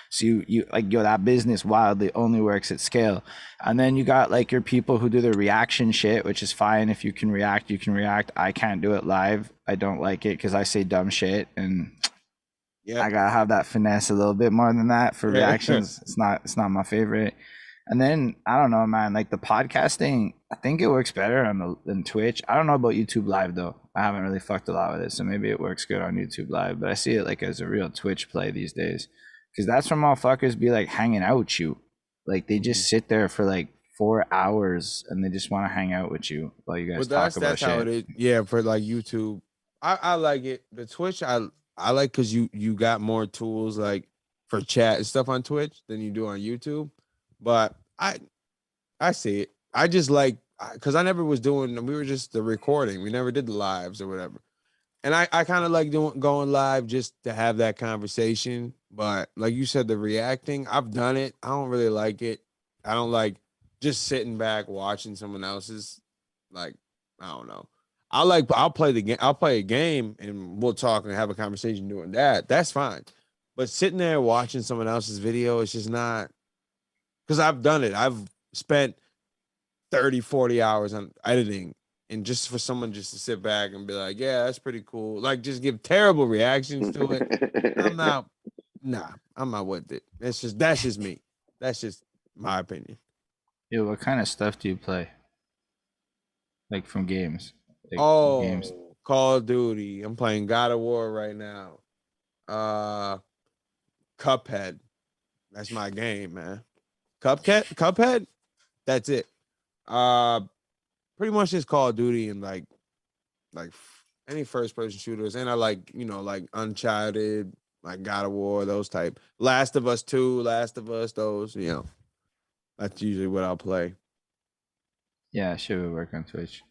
so you like, yo, that business wildly only works at scale. And then you got like your people who do the reaction shit, which is fine. If you can react, you can react. I can't do it live. I don't like it because I say dumb shit, and I gotta have that finesse a little bit more than that for reactions. It's not my favorite. And then I don't know, man. Like the podcasting, I think it works better than Twitch. I don't know about YouTube Live though. I haven't really fucked a lot with it, so maybe it works good on YouTube Live. But I see it like as a real Twitch play these days, because that's where motherfuckers be like hanging out with you. Like they just sit there for like 4 hours and they just want to hang out with you while you guys talk about shit. How it is. Yeah, for like YouTube, I like it. The Twitch, I like because you got more tools like for chat and stuff on Twitch than you do on YouTube. But I see it. I just like, because I never was doing, we were just the recording. We never did the lives or whatever. And I kind of like going live just to have that conversation. But like you said, the reacting, I've done it. I don't really like it. I don't like just sitting back watching someone else's, like, I don't know. I'll play the game. I'll play a game and we'll talk and have a conversation doing that. That's fine. But sitting there watching someone else's video, it's just not, because I've done it. I've spent 30, 40 hours on editing, and just for someone just to sit back and be like, yeah, that's pretty cool. Like just give terrible reactions to it. I'm not with it. That's just me. That's just my opinion. Yeah, what kind of stuff do you play? Like from games? Games. Call of Duty. I'm playing God of War right now. Cuphead. That's my game, man. Cuphead? That's it. Pretty much just Call of Duty and like any first person shooters. And I like, like Uncharted, like God of War, those type. Last of Us 2, Last of Us, those, that's usually what I'll play. Yeah, shit would work on Twitch.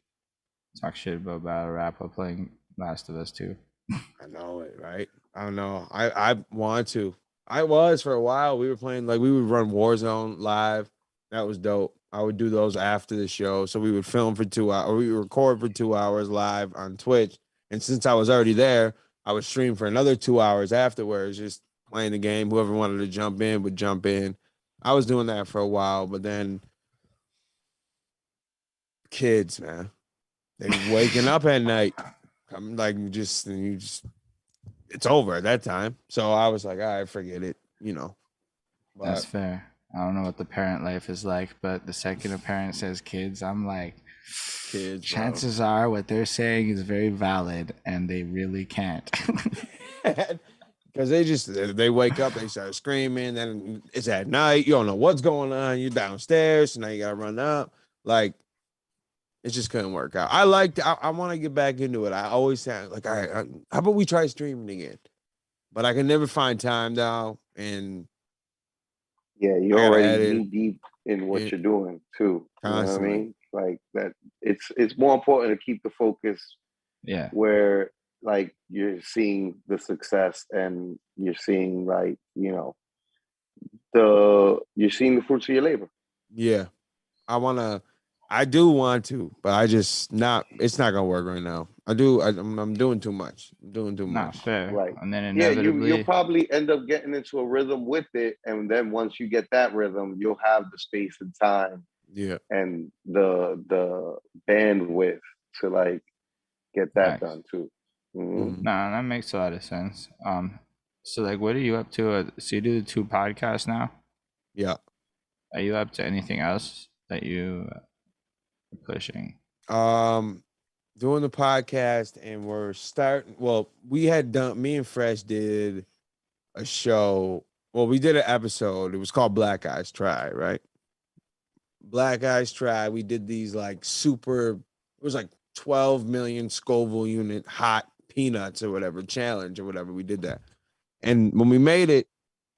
Talk shit about battle rap while playing Last of Us 2. I know it, right? I don't know. I want to. I was for a while. We were playing, like, we would run Warzone live. That was dope. I would do those after the show. So we would film for 2 hours, or we would record for 2 hours live on Twitch. And since I was already there, I would stream for another 2 hours afterwards, just playing the game. Whoever wanted to jump in would jump in. I was doing that for a while, but then kids, man, they waking up at night. I'm like, it's over at that time. So I was like, all right, forget it, But That's fair. I don't know what the parent life is like, but the second a parent says kids, I'm like, kids, chances are what they're saying is very valid and they really can't. Because they wake up, they start screaming, then it's at night, you don't know what's going on, you're downstairs, so now you gotta run up. Like, it just couldn't work out. I want to get back into it. I always say, like, all right, how about we try streaming again? But I can never find time now, and yeah, you're already knee deep in what you're doing too. Constantly. You know what I mean? Like that. It's more important to keep the focus. Yeah. Where like you're seeing the success and you're seeing like you're seeing the fruits of your labor. Yeah, I do want to, but it's not gonna work right now. I'm doing too much. Not fair. Right. And then inevitably, you'll probably end up getting into a rhythm with it, and then once you get that rhythm, you'll have the space and time, and the bandwidth to like get that done too. Mm-hmm. Nah, that makes a lot of sense. So like, what are you up to? So you do the 2 podcasts now? Yeah. Are you up to anything else that you are pushing? Doing the podcast, and we're starting. Well, we had done. Me and Fresh did a show. Well, we did an episode. It was called Black Eyes Try, right? Black Eyes Try. We did these like super. It was like 12 million Scoville unit hot peanuts or whatever challenge or whatever. We did that, and when we made it,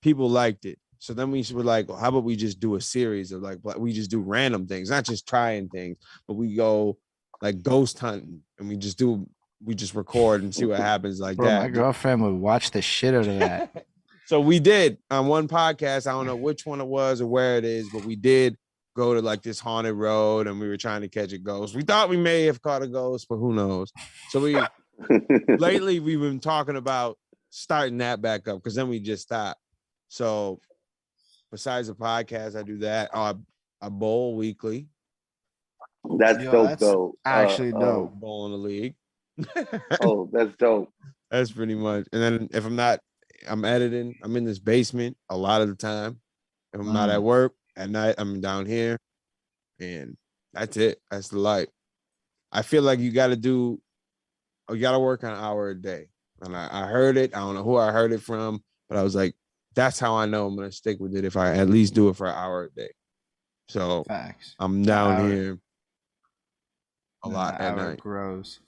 people liked it. So then we were like, well, how about we just do a series of like, we just do random things, not just trying things, but we go like ghost hunting, and we just record and see what happens like that. My girlfriend would watch the shit out of that. So we did on one podcast, I don't know which one it was or where it is, but we did go to like this haunted road, and we were trying to catch a ghost. We thought we may have caught a ghost, but who knows? So lately we've been talking about starting that back up, because then we just stopped. So besides the podcast, I do that. I bowl weekly. That's dope, though. Actually, dope. Bowl in the league. Oh, that's dope. That's pretty much. And then if I'm not, I'm editing. I'm in this basement a lot of the time. If I'm not at work at night, I'm down here, and that's it. That's the life. I feel like you got to work an hour a day. And I heard it. I don't know who I heard it from, but I was like, that's how I know I'm going to stick with it if I at least do it for an hour a day. So Facts. I'm down here a lot at night. Grows.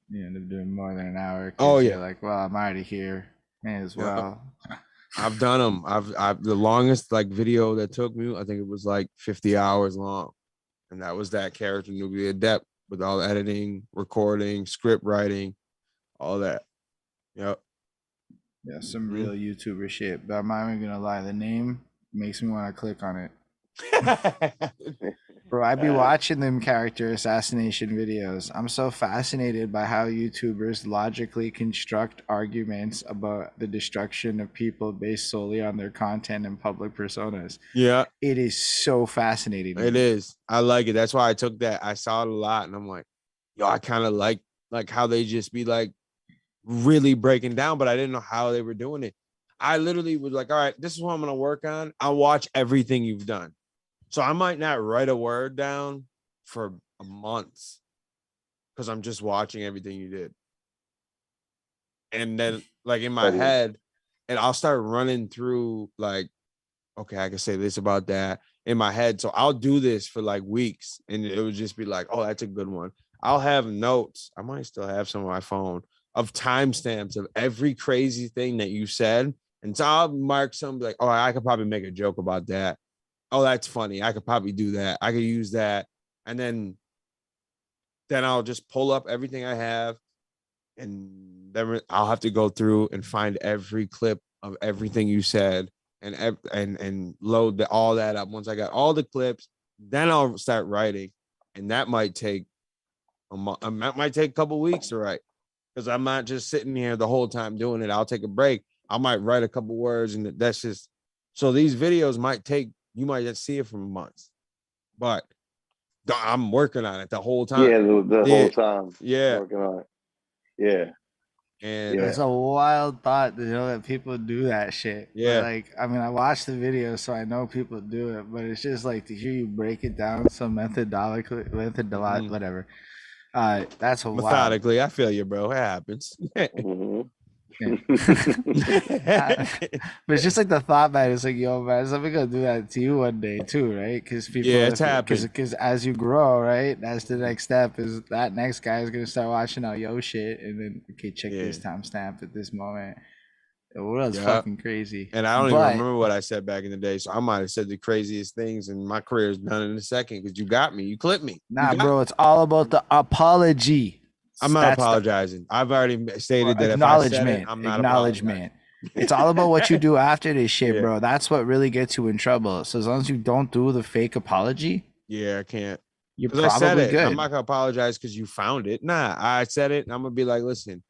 You end up doing more than an hour. Oh, yeah. You're like, well, I'm already here. May as well. I've done them. I've the longest like video that took me, I think it was like 50 hours long. And that was that character Nubia Adept, with all the editing, recording, script writing, all that. Yep. Yeah, some real YouTuber shit. But I'm not even gonna lie, the name makes me want to click on it. Bro, I be watching them character assassination videos. I'm so fascinated by how YouTubers logically construct arguments about the destruction of people based solely on their content and public personas. Yeah. It is so fascinating. It is. I like it. That's why I took that. I saw it a lot, and I'm like, yo, I kind of like how they just be like really breaking down, but I didn't know how they were doing it. I literally was like, all right, this is what I'm going to work on. I'll watch everything you've done. So I might not write a word down for a month, because I'm just watching everything you did. And then like in my head, and I'll start running through like, okay, I can say this about that. in my head. So I'll do this for like weeks and it would just be like, oh, that's a good one. I'll have notes. I might still have some on my phone of timestamps of every crazy thing that you said. And so I'll mark some like, oh, I could probably make a joke about that. Oh, that's funny. I could probably do that. I could use that. And then I'll just pull up everything I have. And then I'll have to go through and find every clip of everything you said and load all that up. Once I got all the clips, then I'll start writing. And that might take a month. That might take a couple weeks to write because I'm not just sitting here the whole time doing it. I'll take a break. I might write a couple words and that's just, so these videos might take, you might just see it for months, but I'm working on it the whole time. Yeah, the whole time. Yeah. Working on it. Yeah. And it's a wild thought to know that people do that shit. Yeah. But like, I mean, I watched the video, so I know people do it, but it's just like to hear you break it down so methodologically, whatever. That's a methodically. Wild. I feel you, bro. It happens. Mm-hmm. Yeah. But it's just like the thought, man. It's like, yo, man, somebody gonna do that to you one day too, right? Because people, it's happening. Because as you grow, right, that's the next step. Is that next guy is gonna start watching out yo shit, and then okay, check this timestamp at this moment. The world's fucking crazy. And I don't even remember what I said back in the day, so I might have said the craziest things, and my career is done in a second because you got me, you clipped me. Nah, bro, it's all about the apology. I'm not apologizing. I've already stated that if I said it, I'm not apologizing. It's all about what you do after this shit, bro. That's what really gets you in trouble. So as long as you don't do the fake apology, I can't. You're probably I said it. good. I'm not gonna apologize because you found it. Nah, I said it, and I'm gonna be like, listen,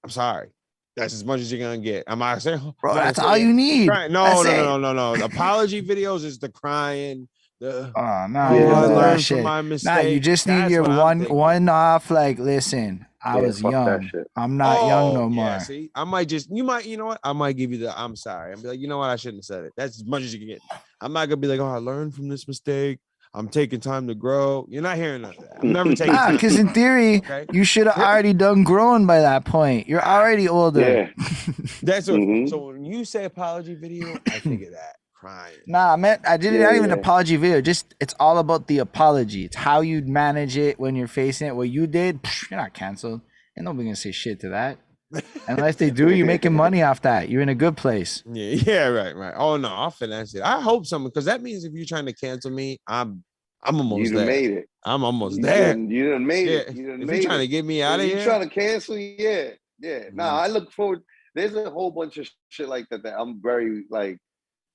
I'm sorry. That's as much as you're gonna get. I'm not saying, bro, that's all you need. No. Apology videos is the crying. You learn from my mistake. Nah, you just need your one off. Like, listen, I was young. I'm not young no more. Yeah, see, I might just, you know what? I might give you the, I'm sorry. I'll be like, you know what? I shouldn't have said it. That's as much as you can get. I'm not gonna be like, oh, I learned from this mistake. I'm taking time to grow. You're not hearing none of that. I'm never taking time. Because in theory, you should have already done growing by that point. You're already older. Yeah. That's what. So when you say apology video, I think of that. Crying. Nah, man, I did not even apology video. Just it's all about the apology. It's how you manage it when you're facing it. What you did, you're not canceled. And nobody gonna say shit to that. Unless they do, you're making money off that. You're in a good place. Yeah, right. Oh no, I'll finesse it. I hope something, because that means if you're trying to cancel me, I'm almost there. You made it. I'm almost there. You done made it. If you're trying to get me out of here, you're trying to cancel. Yeah. Nah, I look forward. There's a whole bunch of shit like that I'm very like.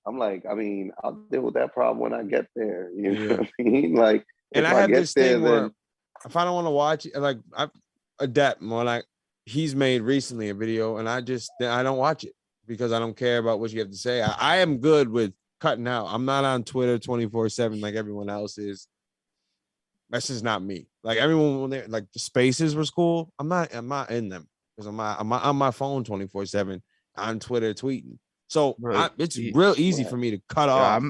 I'm like, I mean, I'll deal with that problem when I get there. You know what I mean? Like, and I have this thing where if I don't want to watch it, like I adapt more. Like he's made recently a video, and I don't watch it because I don't care about what you have to say. I am good with cutting out. I'm not on Twitter 24/7 like everyone else is. That's just not me. Like everyone when they like the spaces was cool. I'm not in them because I'm on my phone 24/7 on Twitter tweeting. So it's real easy for me to cut off.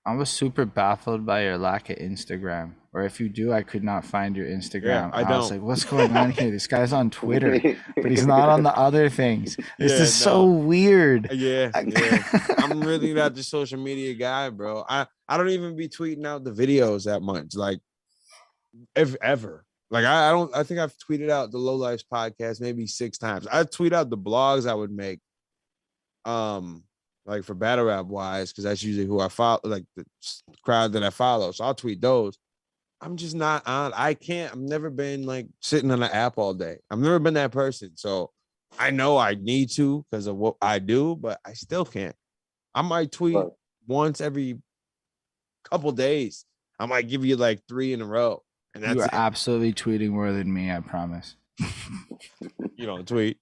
I was super baffled by your lack of Instagram. Or if you do, I could not find your Instagram. I was like, what's going on here? This guy's on Twitter, but he's not on the other things. This is so weird. Yeah. I'm really not the social media guy, bro. I don't even be tweeting out the videos that much. Like, if ever. Like, I think I've tweeted out the Low Lives podcast maybe 6 times. I tweet out the blogs I would make. Like for battle rap wise, because that's usually who I follow, like the crowd that I follow. So I'll tweet those. I'm just not on. I've never been like sitting on an app all day. I've never been that person. So I know I need to because of what I do, but I still can't. I might tweet once every couple days. I might give you like 3 in a row. And that's You're absolutely tweeting more than me, I promise. You don't tweet.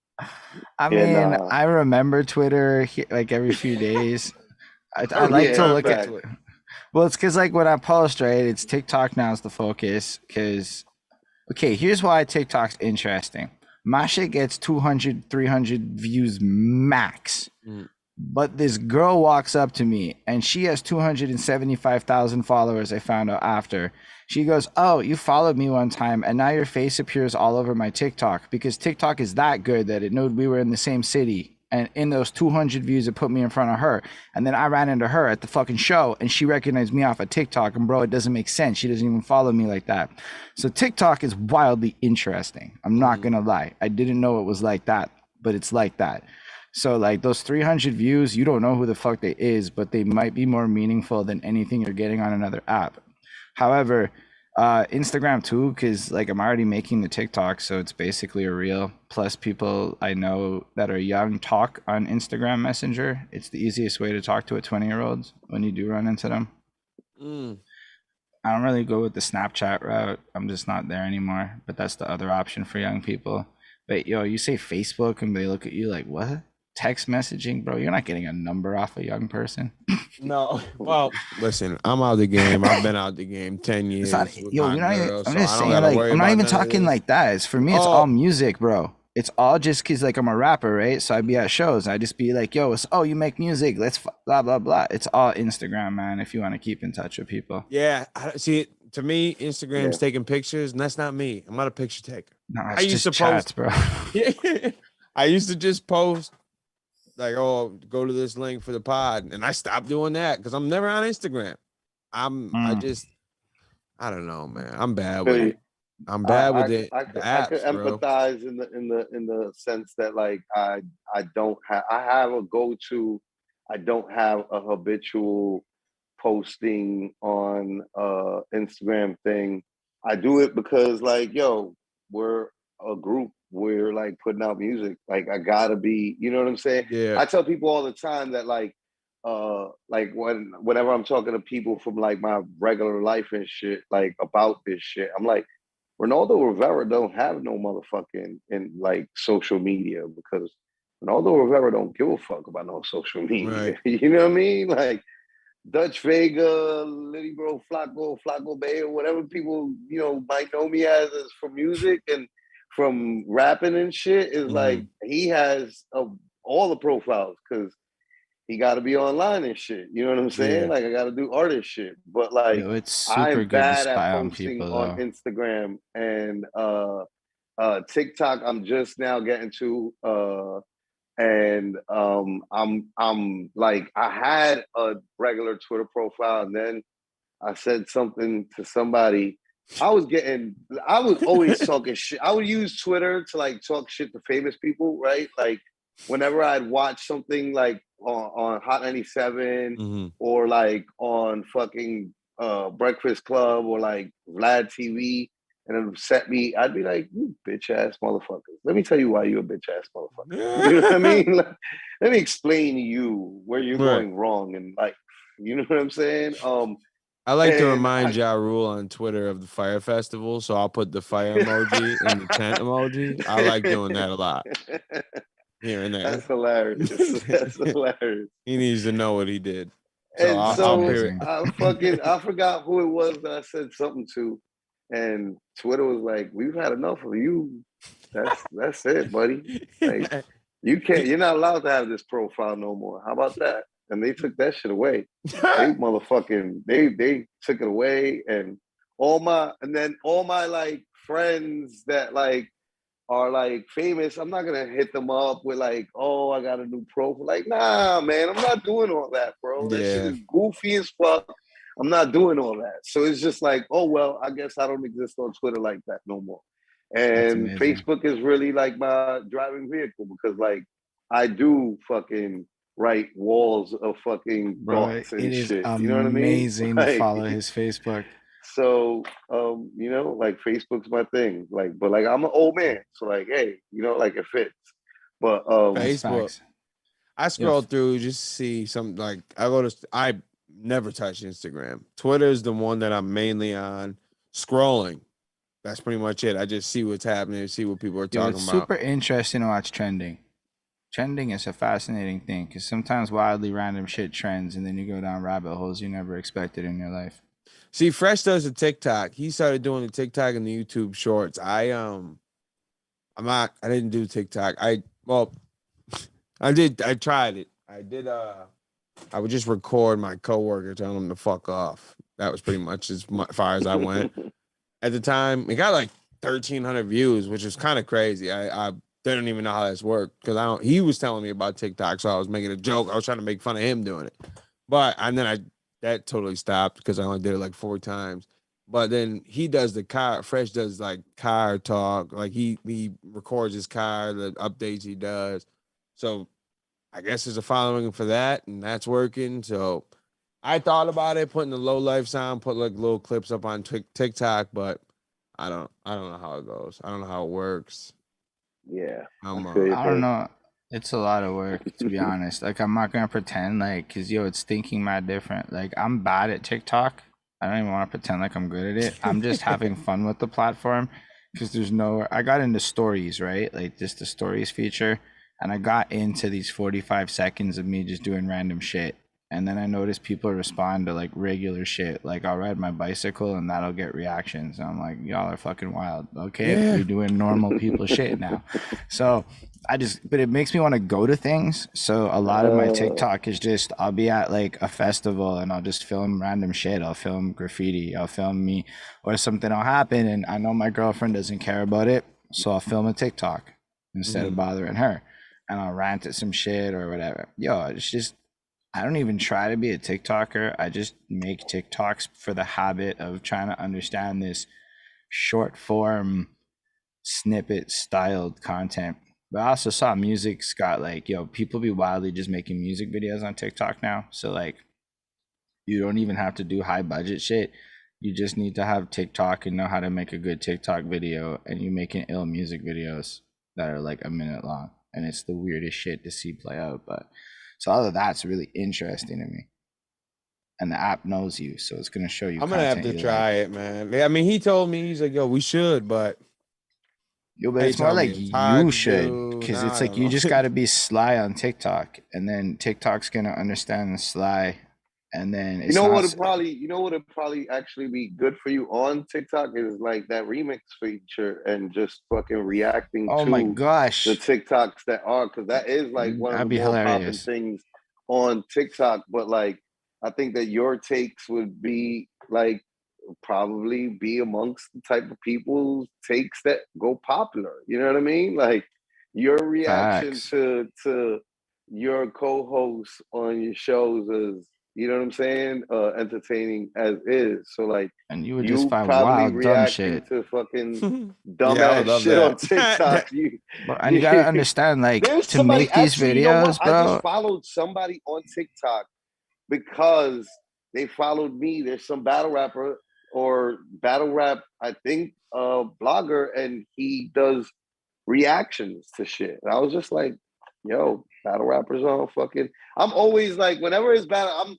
I mean, I remember Twitter like every few days. I like to look at it. Well, it's because like when I post, right, it's TikTok now is the focus. Because, okay, here's why TikTok's interesting. My shit gets 200, 300 views max. But this girl walks up to me and she has 275,000 followers. I found out after. She goes, oh, you followed me one time and now your face appears all over my TikTok because TikTok is that good that it knew we were in the same city And in those 200 views, it put me in front of her. And then I ran into her at the fucking show, and she recognized me off of TikTok. And bro, it doesn't make sense. She doesn't even follow me like that. So TikTok is wildly interesting. I'm not gonna lie. I didn't know it was like that, but it's like that. So like those 300 views, you don't know who the fuck they is, but they might be more meaningful than anything you're getting on another app. However, Instagram too, because like I'm already making the TikTok, so it's basically a reel. Plus, people I know that are young talk on Instagram Messenger. It's the easiest way to talk to a 20-year-old when you do run into them. I don't really go with the Snapchat route. I'm just not there anymore. But that's the other option for young people. But yo, you say Facebook and they look at you like, what? Text messaging, bro? You're not getting a number off a young person. No. Well, listen, I'm out of the game. I've been out of the game 10 years. Yo, you're not even, I'm just saying, like, I'm not even talking like that. It's for me, it's all music, bro. It's all just because, like, I'm a rapper, right? So I'd be at shows. I'd just be like, yo, you make music. Let's blah, blah, blah. It's all Instagram, man, if you want to keep in touch with people. Yeah. See, to me, Instagram's taking pictures, and that's not me. I'm not a picture taker. No, it's just chats, bro. I used to just post, like, oh, go to this link for the pod. And I stopped doing that because I'm never on Instagram. I don't know, man. I'm bad with it. I'm bad with it. I could empathize in the sense that like I have a go-to. I don't have a habitual posting on Instagram thing. I do it because like, yo, we're a group. We're like putting out music. Like I gotta be, you know what I'm saying? Yeah. I tell people all the time that like whenever I'm talking to people from like my regular life and shit, like about this shit, I'm like, Ronaldo Rivera don't have no motherfucking in like social media because Ronaldo Rivera don't give a fuck about no social media. Right. You know what I mean? Like Dutch Vega, Litttyy Bro, Flacko Bay, or whatever people, you know, might know me as for music and from rapping and shit is like he has all the profiles because he got to be online and shit. You know what I'm saying? Yeah. Like I got to do artist shit, but like it's super I'm good bad to at spy on posting people, on Instagram and TikTok. I'm just now getting to, and I'm like I had a regular Twitter profile, and then I said something to somebody. I was always talking shit. I would use Twitter to like talk shit to famous people, right? Like whenever I'd watch something like on Hot 97 or like on fucking Breakfast Club or like Vlad TV, and it upset me, I'd be like, you bitch ass motherfuckers. Let me tell you why you're a bitch ass motherfucker. You know what I mean? Like, let me explain to you where you're going wrong and like, you know what I'm saying? I like to remind Ja Rule on Twitter of the Fire Festival, so I'll put the fire emoji and the tent emoji. I like doing that a lot. Here and there. That's hilarious. That's hilarious. He needs to know what he did. So I forgot who it was that I said something to, and Twitter was like, "We've had enough of you. That's it, buddy. Like, you're not allowed to have this profile no more. How about that?" And they took that shit away. They took it away, and all my like friends that like are like famous, I'm not gonna hit them up with like, oh, I got a new profile. Like, nah, man, I'm not doing all that, bro. That shit is goofy as fuck. I'm not doing all that. So it's just like, oh well, I guess I don't exist on Twitter like that no more. And Facebook is really like my driving vehicle because like I do fucking write walls of fucking thoughts and shit. You know what I mean? Amazing to follow his Facebook. So, you know, like Facebook's my thing. Like, but like I'm an old man, so like, hey, you know, like it fits. But Facebook, I scroll through just to see something. Like I never touch Instagram. Twitter is the one that I'm mainly on. Scrolling, that's pretty much it. I just see what's happening, see what people are talking about. It's super interesting to watch trending. Trending is a fascinating thing because sometimes wildly random shit trends and then you go down rabbit holes you never expected in your life. See, Fresh does a TikTok. He started doing the TikTok and the YouTube shorts. I didn't do TikTok. I tried it. I would just record my coworker telling him to fuck off. That was pretty much as far as I went. At the time, it got like 1,300 views, which is kind of crazy. I they don't even know how this worked because he was telling me about TikTok, so I was making a joke. I was trying to make fun of him doing it, that totally stopped because I only did it like 4 times. But then he does Fresh does like car talk, like he records his car, the updates he does. So I guess there's a following for that, and that's working. So I thought about it, putting the low life sound, put like little clips up on TikTok, but I don't know how it goes. I don't know how it works. Yeah, I don't know. It's a lot of work, to be honest. Like, I'm not gonna pretend like, cause it's thinking mad different. Like, I'm bad at TikTok. I don't even want to pretend like I'm good at it. I'm just having fun with the platform, because I got into stories, right? Like, just the stories feature, and I got into these 45 seconds of me just doing random shit. And then I noticed people respond to like regular shit. Like, I'll ride my bicycle and that'll get reactions. And I'm like, y'all are fucking wild. Okay, yeah. We're doing normal people shit now. So but it makes me want to go to things. So a lot of my TikTok is just, I'll be at like a festival and I'll just film random shit. I'll film graffiti. I'll film me, or something will happen and I know my girlfriend doesn't care about it. So I'll film a TikTok instead of bothering her. And I'll rant at some shit or whatever. It's just, I don't even try to be a TikToker. I just make TikToks for the habit of trying to understand this short form snippet styled content. But I also saw music's got like, people be wildly just making music videos on TikTok now. So like, you don't even have to do high budget shit. You just need to have TikTok and know how to make a good TikTok video, and you making ill music videos that are like a minute long. And it's the weirdest shit to see play out. But so all of that's really interesting to me. And the app knows you, so it's gonna show you. I'm gonna have to try it, man. I mean, he told me, he's like, "Yo, we should," but but it's more like you should, because it's like you just gotta be sly on TikTok, and then TikTok's gonna understand the sly, and then you know what would probably actually be good for you on TikTok is like that remix feature and just fucking reacting to my gosh the TikToks that are, because that is like one of the more popping things on TikTok. But like, I think that your takes would be like probably be amongst the type of people's takes that go popular. You know what I mean? Like your reaction to your co-hosts on your shows is, you know what I'm saying, entertaining as is. So like, and you would just find wild dumb shit to fucking dumbass shit on TikTok. And you gotta understand, like, to make these videos, bro. I just followed somebody on TikTok because they followed me. There's some battle rapper or battle rap, I think, blogger, and he does reactions to shit. And I was just like, yo, battle rappers on fucking. I'm always like, whenever it's battle,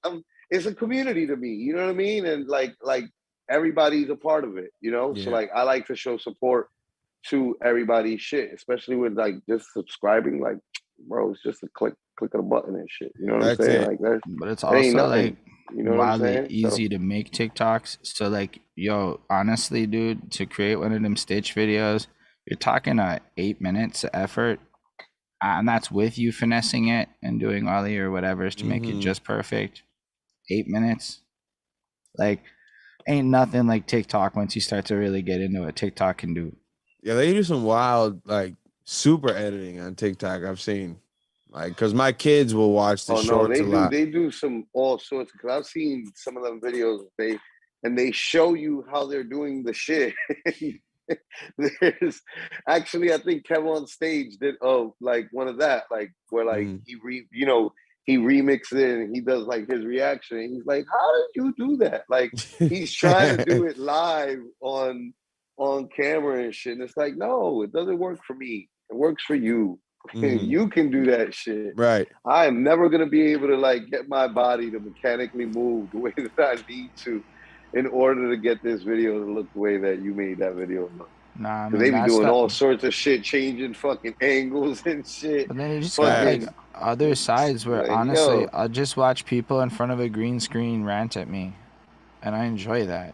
it's a community to me. You know what I mean? And like everybody's a part of it. You know, so like I like to show support to everybody's shit, especially with like just subscribing. Like, bro, it's just a click of the button and shit. You know what I'm saying? Like that. But it's also like, you know, wildly easy to make TikToks. So like, honestly, dude, to create one of them Stitch videos, you're talking 8 minutes of effort. And that's with you finessing it and doing Ollie or whatever to make it just perfect. 8 minutes. Like, ain't nothing like TikTok once you start to really get into it. TikTok can do. Yeah, they do some wild, like, super editing on TikTok I've seen. Like, because my kids will watch the shorts a lot. They do some all sorts. Because I've seen some of them videos. They show you how they're doing the shit. There's actually, I think Kevin on stage did like one of that, like where like he remixed it and he does like his reaction and he's like, how did you do that? Like he's trying to do it live on camera and shit, and it's like, no, it doesn't work for me, it works for you. You can do that shit, right? I am never gonna be able to like get my body to mechanically move the way that I need to in order to get this video to look the way that you made that video look. Nah, because they be doing all sorts of shit, changing fucking angles and shit. But then you just got like other sides where like, honestly, I'll just watch people in front of a green screen rant at me, and I enjoy that.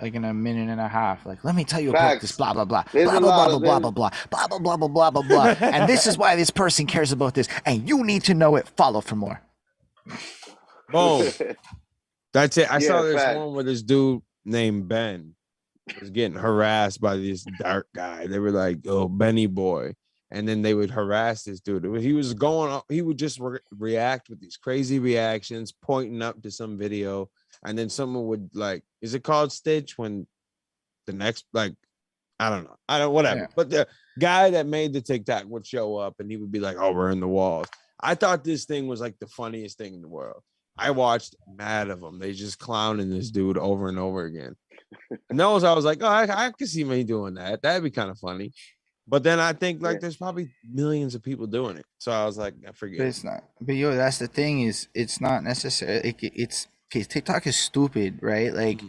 Like in a minute and a half, like, let me tell you about this, blah blah blah, blah blah blah blah blah blah blah blah blah blah blah blah blah, and this is why this person cares about this, and you need to know it. Follow for more. Boom. That's it. I saw this one where this dude named Ben was getting harassed by this dark guy. They were like, "Oh, Benny boy," and then they would harass this dude. He was going, he would just react with these crazy reactions, pointing up to some video, and then someone would like, is it called Stitch when the next like, I don't know, whatever. Yeah. But the guy that made the TikTok would show up, and he would be like, "Oh, we're in the walls." I thought this thing was like the funniest thing in the world. I watched mad of them. They just clowning this dude over and over again. And those, I was like, oh, I could see me doing that. That'd be kind of funny. But then I think like there's probably millions of people doing it. So I was like, I forget. But it's not. But yo, that's the thing is, it's not necessary. It's okay. TikTok is stupid, right? Like,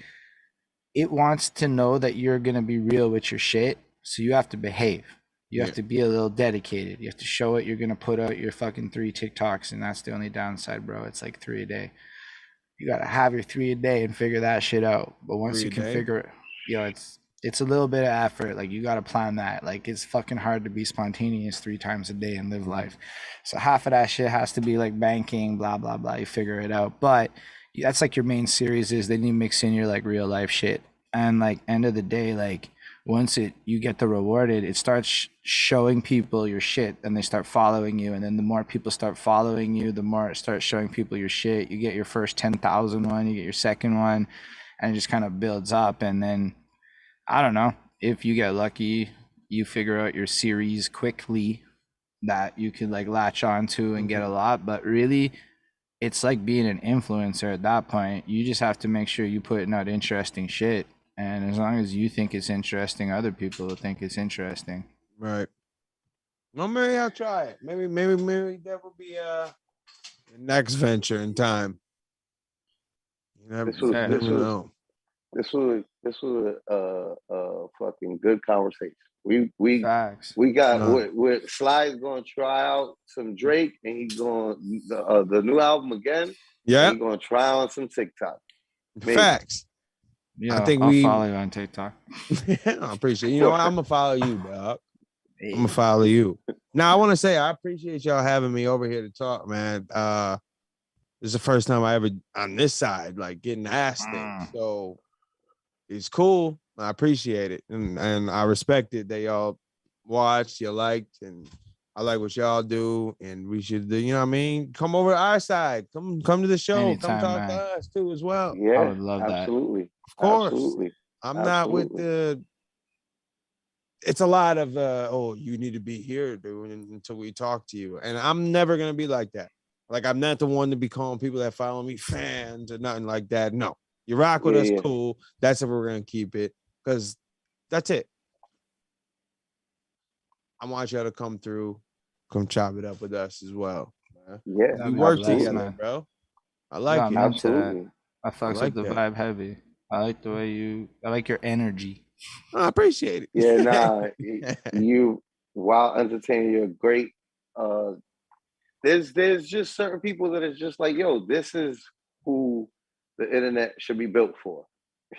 it wants to know that you're gonna be real with your shit, so you have to behave. You have to be a little dedicated. You have to show it. You're gonna put out your fucking 3 TikToks, and that's the only downside, bro. It's like 3 a day. You gotta have your 3 a day and figure that shit out. But once you can figure it, it's a little bit of effort. Like, you gotta plan that. Like, it's fucking hard to be spontaneous 3 times a day and live life. So half of that shit has to be like banking, blah blah blah. You figure it out. But that's like your main series is. Then you mix in your like real life shit. And like end of the day, like once you get the rewarded, it starts showing people your shit, and they start following you. And then the more people start following you, the more it starts showing people your shit. You get your first 10,000 one, you get your second one, and it just kind of builds up. And then I don't know, if you get lucky, you figure out your series quickly that you can like latch onto and get a lot. But really, it's like being an influencer at that point. You just have to make sure you putting out interesting shit. And as long as you think it's interesting, other people will think it's interesting. Right. Well, maybe I'll try it. Maybe that will be the next venture in time. You never know. This was a fucking good conversation. We got with Sly's gonna try out some Drake, and he's going the new album again. Yeah, he's gonna try on some TikTok. Maybe. Facts. Yeah, I think I'll follow you on TikTok. I appreciate it. You know what? I'm gonna follow you, dog. I'm gonna follow you. Now, I want to say I appreciate y'all having me over here to talk, man. This is the first time I ever on this side, like getting asked things. So it's cool. I appreciate it, and I respect it that y'all watched, you liked, and I like what y'all do, and we should do. You know what I mean? Come over to our side. Come to the show. Anytime, come talk man. to us too as well. Yeah, I would love absolutely. that. Of course. Absolutely. I'm not with the. It's a lot of you need to be here, dude, until we talk to you, and I'm never gonna be like that. Like, I'm not the one to be calling people that follow me fans or nothing like that. No, you rock with us, cool. That's if we're gonna keep it, because that's it. I want y'all to come through, come chop it up with us as well. Man. Yeah, we work together, bro. I like it. Absolutely. I fucks with the vibe heavy. I like the way I like your energy. I appreciate it. Yeah, nah, you, while entertaining, you're great. There's just certain people that is just like, yo, this is who the internet should be built for.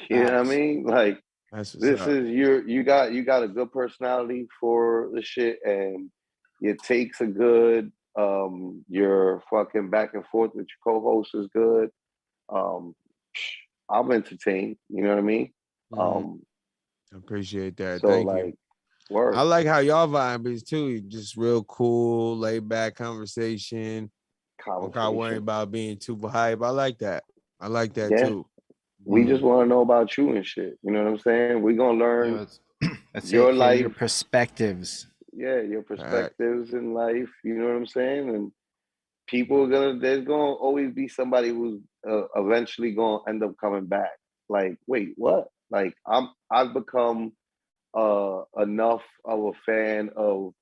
You know what I mean? Like, this is you got a good personality for the shit, and your takes are good. Your fucking back and forth with your co-host is good. I'm entertained. You know what I mean? I appreciate that. So, Thank like, you. Word. I like how y'all vibe is too. Just real cool, laid back conversation. I'm not worried about being too hype. I like that. I like that too. We just want to know about you and shit. You know what I'm saying? We're gonna learn your life, your perspectives. Yeah, your perspectives in life. You know what I'm saying? And people are there's gonna always be somebody who's eventually gonna end up coming back. Like, wait, what? Like, I've become enough of a fan of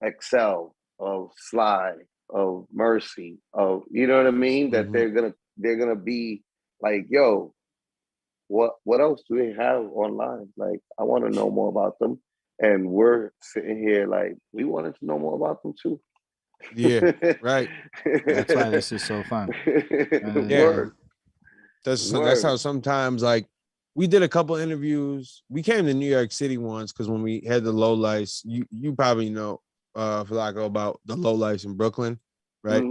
Excel, of Sly, of Mercy, of, you know what I mean? That they're gonna be like, yo, what else do they have online? Like, I want to know more about them. And we're sitting here like, we wanted to know more about them too. Yeah, right. That's why this is so fun. Yeah. That's how sometimes, like, we did a couple interviews. We came to New York City once because when we had the low lights, you probably know Flacko about the low lights in Brooklyn, right?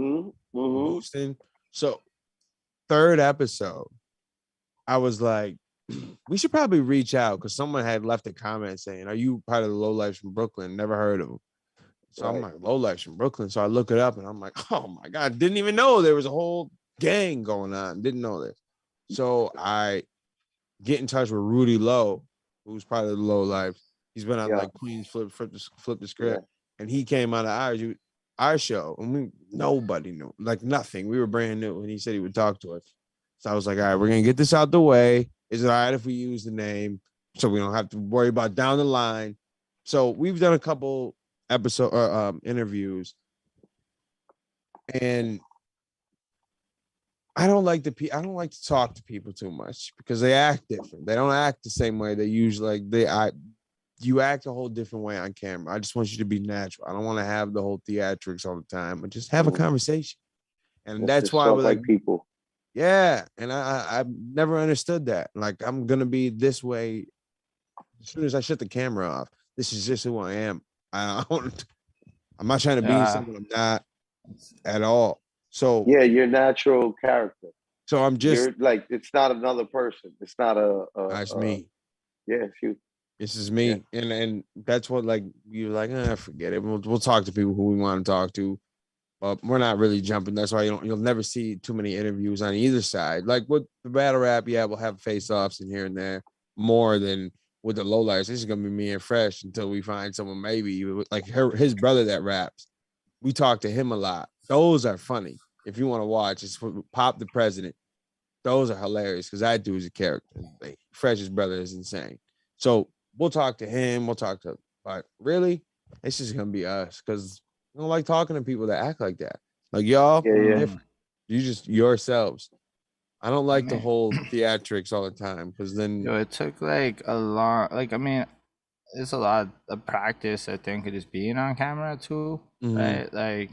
Houston. So 3rd episode, I was like, we should probably reach out, because someone had left a comment saying, are you part of the low lights from Brooklyn? Never heard of them. So I'm like, low lifes from Brooklyn. So I look it up and I'm like, oh my God, didn't even know there was a whole gang going on. Didn't know this. So I get in touch with Rudy Lowe, who's part of the Low Lives. He's been on like Queens Flip the Script. And he came out of our show and nobody knew, like nothing. We were brand new and he said he would talk to us. So I was like, all right, we're going to get this out the way. Is it all right if we use the name so we don't have to worry about down the line? So we've done a couple interviews, and I don't like to talk to people too much because they act different. They don't act the same way they usually you act a whole different way on camera. I just want you to be natural. I don't want to have the whole theatrics all the time, but just have a conversation. And that's why we're like people. Yeah. And I've never understood that. Like, I'm gonna be this way as soon as I shut the camera off. This is just who I am. I'm not trying to be someone I'm not at all. So yeah, your natural character. So you're like, it's not another person. It's not it's me. Yeah, it's you. This is me. Yeah. And that's what, like, you're like, forget it. We'll talk to people who we want to talk to. But we're not really jumping. That's why you'll never see too many interviews on either side. Like with the battle rap, we'll have face-offs in here and there more than with the low lights. This is gonna be me and Fresh until we find someone, maybe like his brother that raps. We talk to him a lot. Those are funny. If you want to watch, it's Pop the President. Those are hilarious because that dude's a character. Like, Fresh's brother is insane. So we'll talk to him. But really, it's just gonna be us because I don't like talking to people that act like that. Like, y'all, different. You just yourselves. I don't like the whole theatrics all the time because then it took like a long, it's a lot of practice, I think, of just being on camera too, right? Like,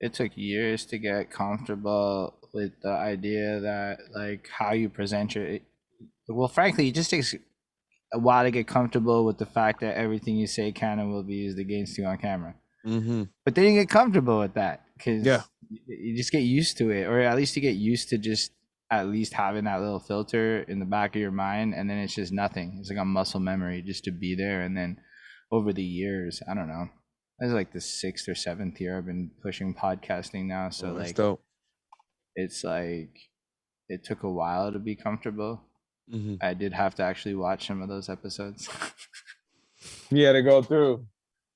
it took years to get comfortable with the idea that, like, how you present frankly, it just takes a while to get comfortable with the fact that everything you say kind of will be used against you on camera. But then you get comfortable with that because you just get used to it, or at least you get used to just at least having that little filter in the back of your mind, and then it's just nothing. It's like a muscle memory just to be there. And then over the years, I don't know, this is like the 6th or 7th year I've been pushing podcasting now, so it's like it took a while to be comfortable. I did have to actually watch some of those episodes. You had to go through.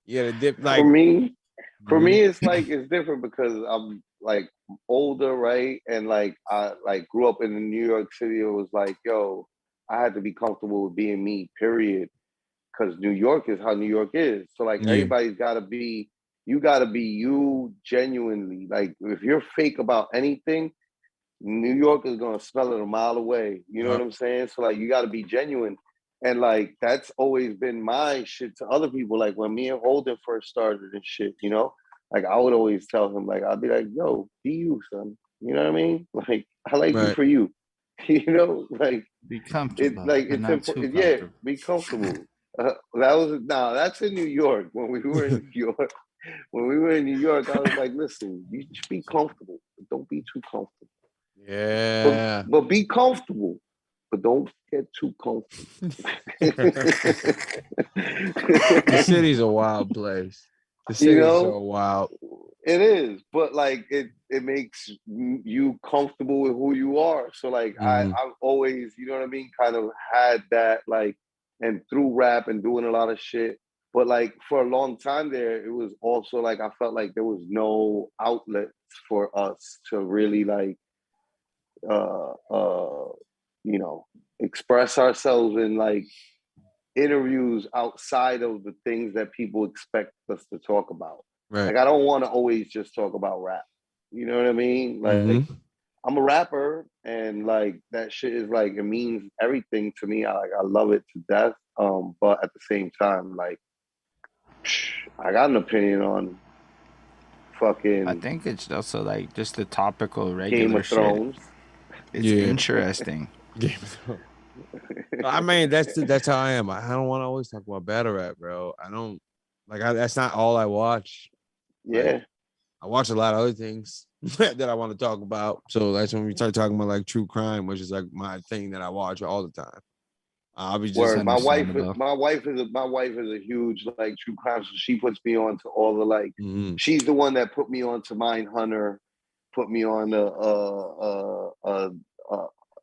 You had to dip. Like, for me, it's like, it's different because I'm like older, right? And like, I like grew up in New York City. It was like, yo, I had to be comfortable with being me, period. Because New York is how New York is. So like, everybody's got to be, you got to be you genuinely. Like, if you're fake about anything, New York is going to smell it a mile away. You know what I'm saying? So like, you got to be genuine. And like, that's always been my shit to other people. Like, when me and Holden first started and shit, you know, like, I would always tell him, like, I'd be like, yo, be you, son. You know what I mean? Like, I like you for you. You know, like, be comfortable. It's important. Yeah, be comfortable. That's in New York. When we were in New York, I was like, listen, you should be comfortable, but don't be too comfortable. Yeah. But be comfortable, but don't get too comfortable. The city's a wild place. The city's so wild. It is, but like, it makes you comfortable with who you are. So like, I've always, you know what I mean, kind of had that, like, and through rap and doing a lot of shit. But like, for a long time there, it was also like, I felt like there was no outlets for us to really like, you know, express ourselves in like interviews outside of the things that people expect us to talk about. Right. Like, I don't want to always just talk about rap. You know what I mean? Like, I'm a rapper, and like, that shit is like, it means everything to me. I love it to death. But at the same time, like, I got an opinion on fucking. I think it's also like just the topical regular Game of Thrones. Shit. It's interesting. Game of Thrones. I mean, that's how I am. I don't want to always talk about battle rap, bro. I don't that's not all I watch. Yeah. Like, I watch a lot of other things that I want to talk about. So that's when we start talking about like true crime, which is like my thing that I watch all the time. I'll be just Word. understandable. My wife is a huge like true crime. So she puts me on to all the like. She's the one that put me on to Mindhunter, put me on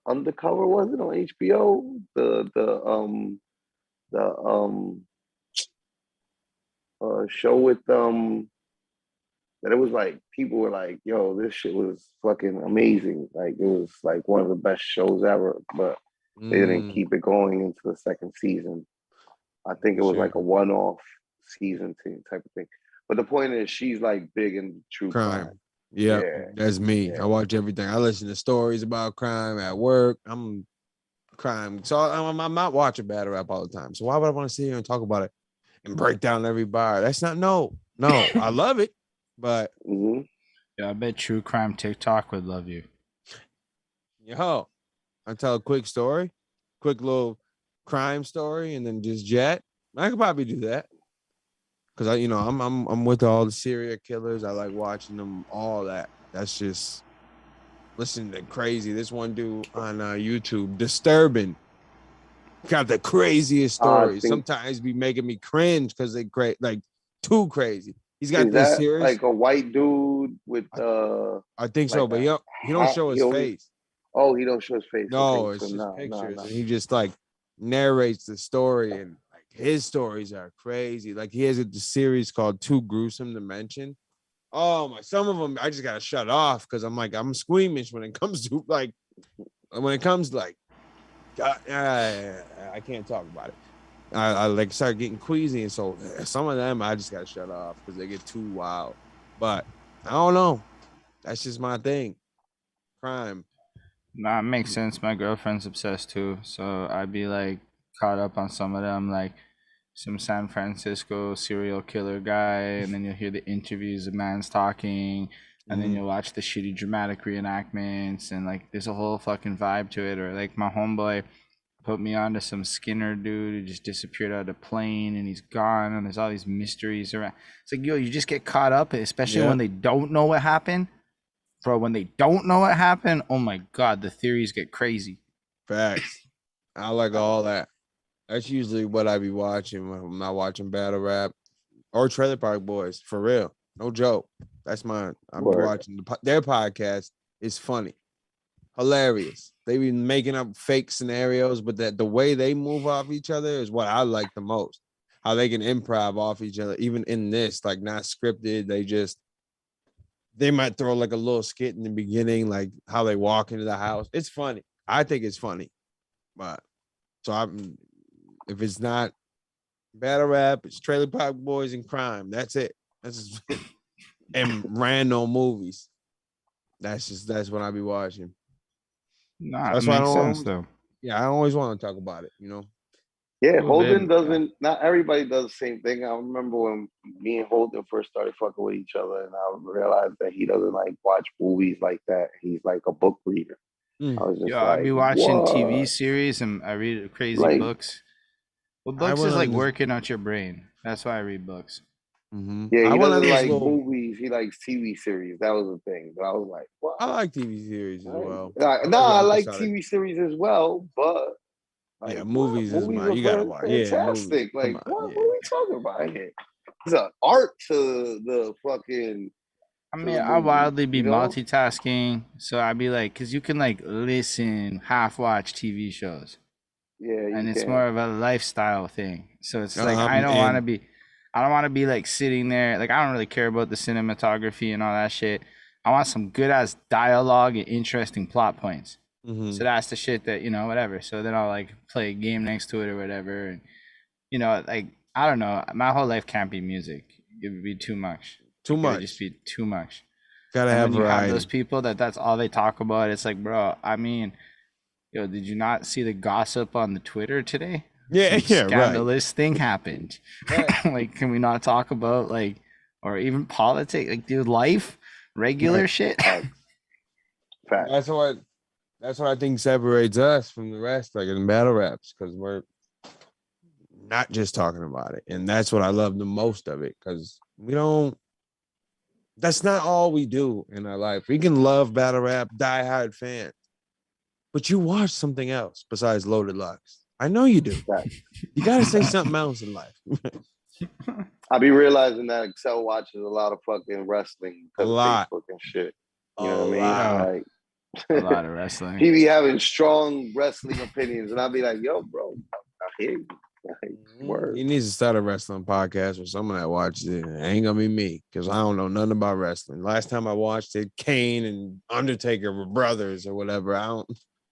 Undercover, was it on HBO? The show with that it was like people were like, yo, this shit was fucking amazing. Like it was like one of the best shows ever, but they didn't keep it going into the second season. I think it was like a one-off season type of thing. But the point is, she's like big in true crime. Yep, yeah, that's me. Yeah. I watch everything. I listen to stories about crime at work. I'm crime, so I'm not watching battle rap all the time. So why would I want to sit here and talk about it and break down every bar? That's not no. I love it, but yeah, I bet true crime TikTok would love you. Yo, I tell a quick story, quick little crime story, and then just jet. I could probably do that because I'm with all the serial killers. I like watching them, all that. That's just listening to crazy. This one dude on YouTube, disturbing, got the craziest stories. Sometimes be making me cringe because they like too crazy. He's got this series, like a white dude with I think so, but he don't show his face. Oh, he don't show his face. No, okay, it's just pictures, and he just like narrates the story, and like his stories are crazy. Like he has a series called Too Gruesome to Mention. Oh my! Some of them I just gotta shut off because I'm squeamish when it comes to like God, I can't talk about it. I like start getting queasy, and so some of them I just gotta shut off because they get too wild. But I don't know. That's just my thing. Crime. Nah, it makes sense. My girlfriend's obsessed too, so I'd be like caught up on some of them, like some San Francisco serial killer guy, and then you'll hear the interviews, the man's talking, and then you'll watch the shitty dramatic reenactments, and like there's a whole fucking vibe to it. Or like my homeboy put me onto some Skinner dude who just disappeared out of a plane and he's gone, and there's all these mysteries around. It's like, yo, you just get caught up, especially when they don't know what happened. Bro, when they don't know what happened, oh my God, the theories get crazy. Facts. I like all that. That's usually what I be watching when I'm not watching battle rap or Trailer Park Boys, for real. No joke. That's mine. I'm watching their podcast. Is funny. Hilarious. They be making up fake scenarios, but the way they move off each other is what I like the most. How they can improv off each other, even in this, like not scripted. They might throw like a little skit in the beginning, like how they walk into the house. It's funny. I think it's funny. But so if it's not battle rap, it's Trailer Park Boys and crime. That's it. That's just, and random movies. That's what I be watching. Nah, that's why I don't. Yeah, I always want to talk about it. Yeah, Holden doesn't. Not everybody does the same thing. I remember when me and Holden first started fucking with each other, and I realized that he doesn't like watch movies like that. He's like a book reader. I was just I be watching TV series and I read crazy books. Well, books is like working out your brain. That's why I read books. Yeah, he doesn't like movies. He likes TV series. That was the thing. But I was like, what? I like TV series as well. I like TV series as well, but movies is my. You gotta watch. Fantastic. Yeah, like, what are we talking about here? There's an art to the fucking. I mean, I wildly be multitasking, so I'd be like, because you can like listen, half watch TV shows. Yeah, and it's more of a lifestyle thing. So it's like I don't want to be like sitting there. Like I don't really care about the cinematography and all that shit. I want some good ass dialogue and interesting plot points. So that's the shit that whatever. So then I'll like play a game next to it or whatever. And like I don't know. My whole life can't be music. It would be too much. It would just be too much. Gotta have variety. Have those people that's all they talk about. It's like, bro. I mean. Yo, did you not see the gossip on the Twitter today? Scandalous thing happened. Right. Like, can we not talk about or even politics? Like, dude, life, regular shit. That's what I think separates us from the rest, like in battle raps, because we're not just talking about it, and that's what I love the most of it, because we don't. That's not all we do in our life. We can love battle rap, diehard fans. But you watch something else besides Loaded Lux. I know you do. That You got to say something else in life. I be realizing that Excel watches a lot of fucking wrestling A because of lot. Facebook and shit. A You know what I lot. mean? A Like lot of wrestling. he be having strong wrestling opinions, and I'll be like, "Yo, bro, I hear you." Like, word. He needs to start a wrestling podcast or someone that watches it. It ain't gonna be me because I don't know nothing about wrestling. Last time I watched it, Kane and Undertaker were brothers or whatever.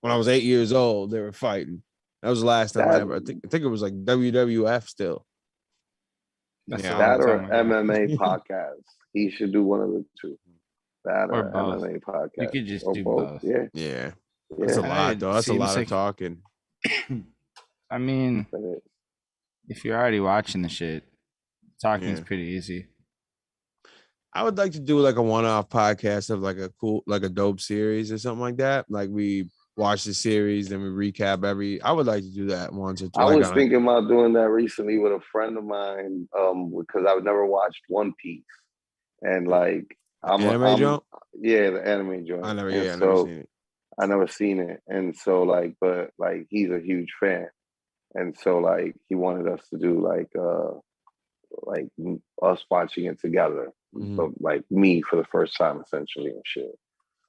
When I was 8 years old, they were fighting. That was the last time I ever. I think it was like WWF still. That's Yeah, a long That or time ago. MMA podcast. He should do one of the two. That Or or both. MMA podcast. You could just or do both. both. Yeah, yeah. That's a yeah. lot, though. That's a Seems lot of like- talking. I mean, That is. if you're already watching the shit, talking is Yeah. pretty easy. I would like to do like a one-off podcast of like a dope series or something like that. Like we watch the series, then we recap I would like to do that once or I twice. was thinking about doing that recently with a friend of mine, because I've never watched One Piece, and like Anime joint? yeah, the anime joint. I never And never seen it. I never seen it, and so like, but like he's a huge fan, and so like he wanted us to do like us watching it together, so like me for the first time essentially and shit.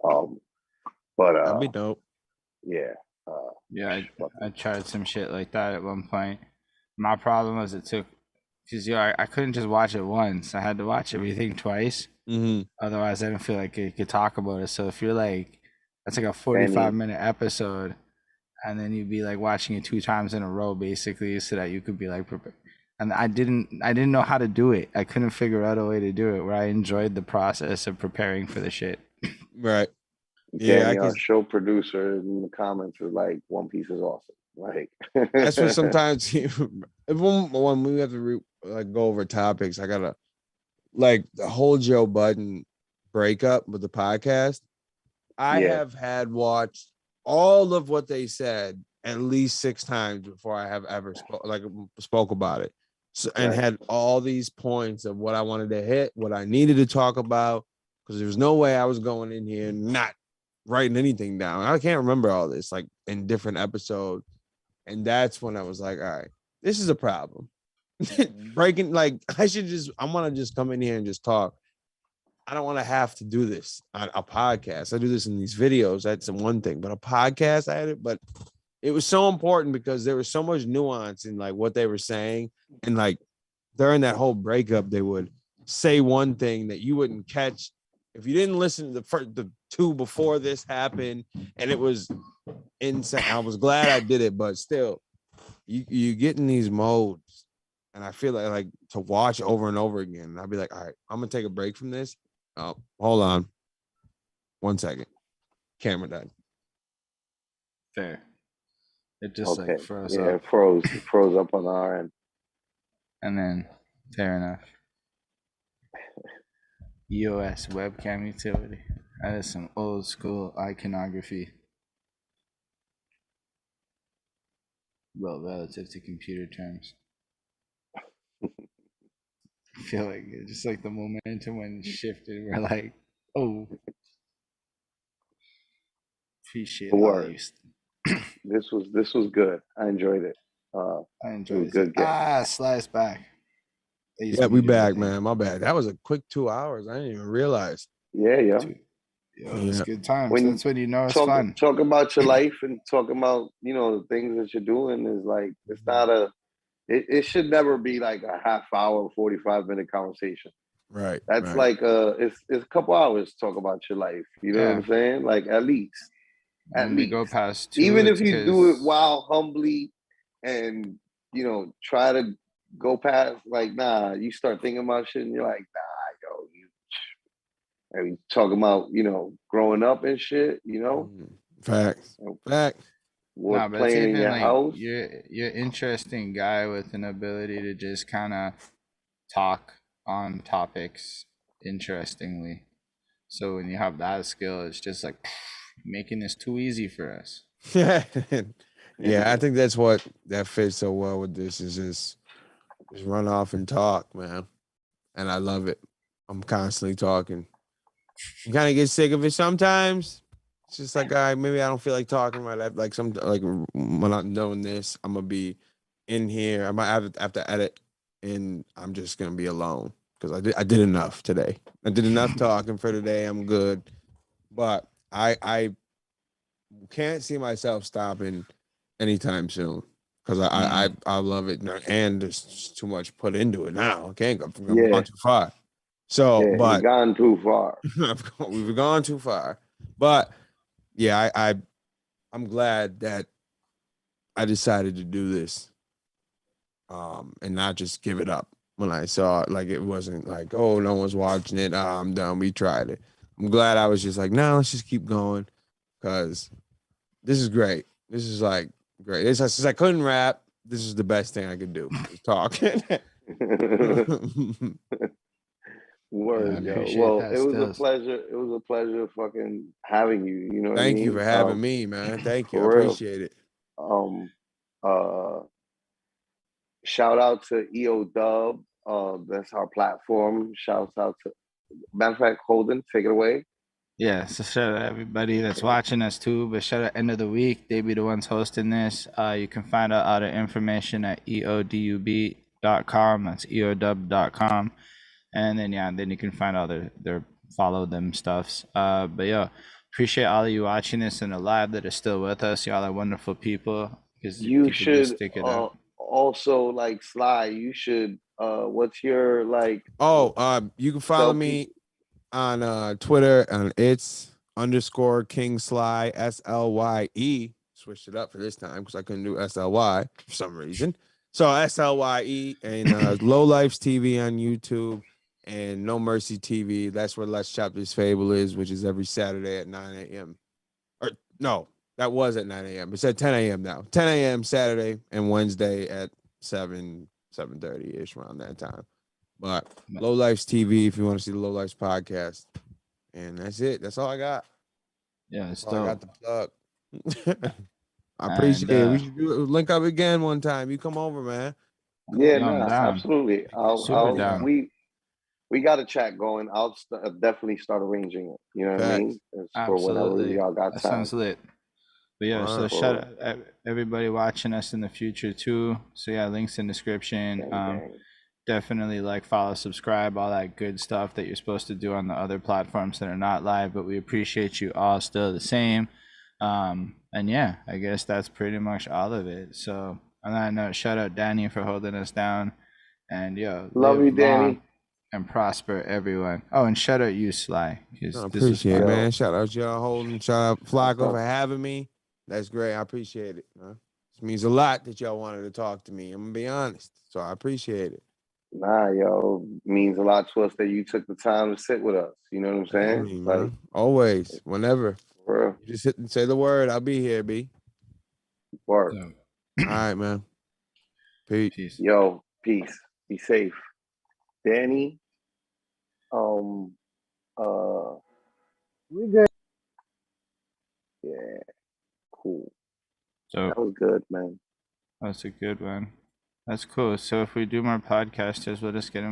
But That'd be dope. yeah. Yeah, I tried some shit like that at one point. My problem was it took, because I couldn't just watch it once. I had to watch everything twice. Otherwise, I didn't feel like I could talk about it. So if you're like, that's like a 45-minute episode, and then you'd be like watching it 2 times in a row, basically, so that you could be like prepared. And I didn't know how to do it. I couldn't figure out a way to do it where I enjoyed the process of preparing for the shit. Right. Yeah, our show producer in the comments is like, "One Piece is awesome." Like that's what sometimes when we have to go over topics, I gotta like the whole Joe Budden breakup with the podcast. I have had watched all of what they said at least 6 times before I have ever spoke about it. So, and had all these points of what I wanted to hit, what I needed to talk about, because there was no way I was going in here not writing anything down. I can't remember all this like in different episodes. And that's when I was like, all right, this is a problem. Breaking, like, I want to just come in here and just talk. I don't want to have to do this on a podcast. I do this in these videos. That's one thing, but a podcast, I had it. But it was so important because there was so much nuance in like what they were saying. And like during that whole breakup, they would say one thing that you wouldn't catch if you didn't listen to the 2 before this happened. And it was insane. I was glad I did it, but still, you get in these modes, and I feel like to watch over and over again. And I'd be like, all right, I'm gonna take a break from this. Oh, hold on, 1 second. Camera died. Fair. It just like froze up. Yeah, it froze up on our end. And then, fair enough. EOS webcam utility. That is some old school iconography. Well, relative to computer terms. I feel like it's just like the momentum when it shifted. We're like, oh. Appreciate all you. This was good. I enjoyed it. I enjoyed it. Good game. Slice back. Yeah, we back, man. My bad. That was a quick 2 hours. I didn't even realize. Yeah. It's good times. That's when you know it's fun. Talk about your life and talk about, the things that you're doing is like, it's not it should never be like a half hour, 45-minute conversation. Right. That's like it's a couple hours to talk about your life. You know what I'm saying? Like at least. And we go past 2, even if you do it while humbly and try to go past, like, nah, you start thinking about shit and you're like, nah, you talking about growing up and shit, Facts. But playing in your house. You're interesting guy with an ability to just kind of talk on topics interestingly. So when you have that skill, it's just like making this too easy for us. Yeah, I think that's what that fits so well with this is just run off and talk, man. And I love it. I'm constantly talking. You kind of get sick of it sometimes. It's just like, maybe I don't feel like talking about that. Like when I'm doing this, I'm gonna be in here. I might have to edit, and I'm just gonna be alone because I did enough today. I did enough talking for today. I'm good, but I can't see myself stopping anytime soon because I love it, and there's just too much put into it now. I can't go. I'm Yeah, gone too far. So, yeah, you've but gone too far. we've gone too far. But yeah, I'm glad that I decided to do this, and not just give it up when I saw it. Like it wasn't like, oh, no one's watching it. I'm done. We tried it. I'm glad I was just like, no, let's just keep going because this is great. This is like great. Since I couldn't rap, this is the best thing I could do. Was talking. Yeah, I Word, yo. appreciate Well, that it was a still. pleasure. It was a pleasure fucking having you. You know what I Thank you mean? for having me, man. Thank you. I For real. appreciate it. Um, uh, Shout out to EO Dub. That's our platform. Shouts out to, matter of fact, Holden, take it away. Yeah, so shout out everybody that's watching us too. But shout out end of the week. They be the ones hosting this. You can find out all the information at eodub.com. That's eodub.com. And then you can find all their follow them stuffs. But yeah, appreciate all of you watching this in the live that are still with us. Y'all are wonderful people because You people do should stick it out. also like Sly. You should. What's your like? You can follow Tell me people. on Twitter, and it's _King Sly SLYE. Switched it up for this time because I couldn't do SLY for some reason. So SLYE and Low Life's TV on YouTube and No Mercy TV. That's where Let's Chop This Fable is, which is every Saturday at 9 a.m. Or no, that was at 9 a.m. It's at 10 a.m. now. 10 a.m. Saturday and Wednesday at 7:30 ish around that time. But Low Life's TV if you want to see the Low Life's podcast. And that's it. That's all I got. Yeah, it's That's all I got dope. to plug. I And appreciate it. We should link up again one time. You come over, man. Come Yeah, over. yo, I'm nah, down. absolutely. Super down. We got a chat going. I'll definitely start arranging it. You know what I mean? Facts. It's for whenever Absolutely. y'all got That time. sounds lit. But yeah, so shout For out everybody watching us in the future too. So yeah, links in description. gang, gang. Definitely like, follow, subscribe, all that good stuff that you're supposed to do on the other platforms that are not live. But we appreciate you all still the same. And yeah, I guess that's pretty much all of it. So on that note, shout out Danny for holding us down. And yo, Love you, live long Danny. and prosper, everyone. Oh, and shout out you, Sly, because I this was appreciate it, fun. man. Shout out y'all Holden. Shout out Flacco up? for having me. That's great. I appreciate it. This means a lot that y'all wanted to talk to me. I'm gonna be honest. So I appreciate it. Nah, yo, means a lot to us that you took the time to sit with us. You know what I'm saying? Definitely, Like, man. Always, whenever. for real. You just hit and say the word. I'll be here, B. Work. So, All right, man. Peace. peace. Yo, peace. Be safe. Danny, um, we good. Yeah, cool. So That was good, man. that's a good one. That's cool. So if we do more podcasts, we'll just get them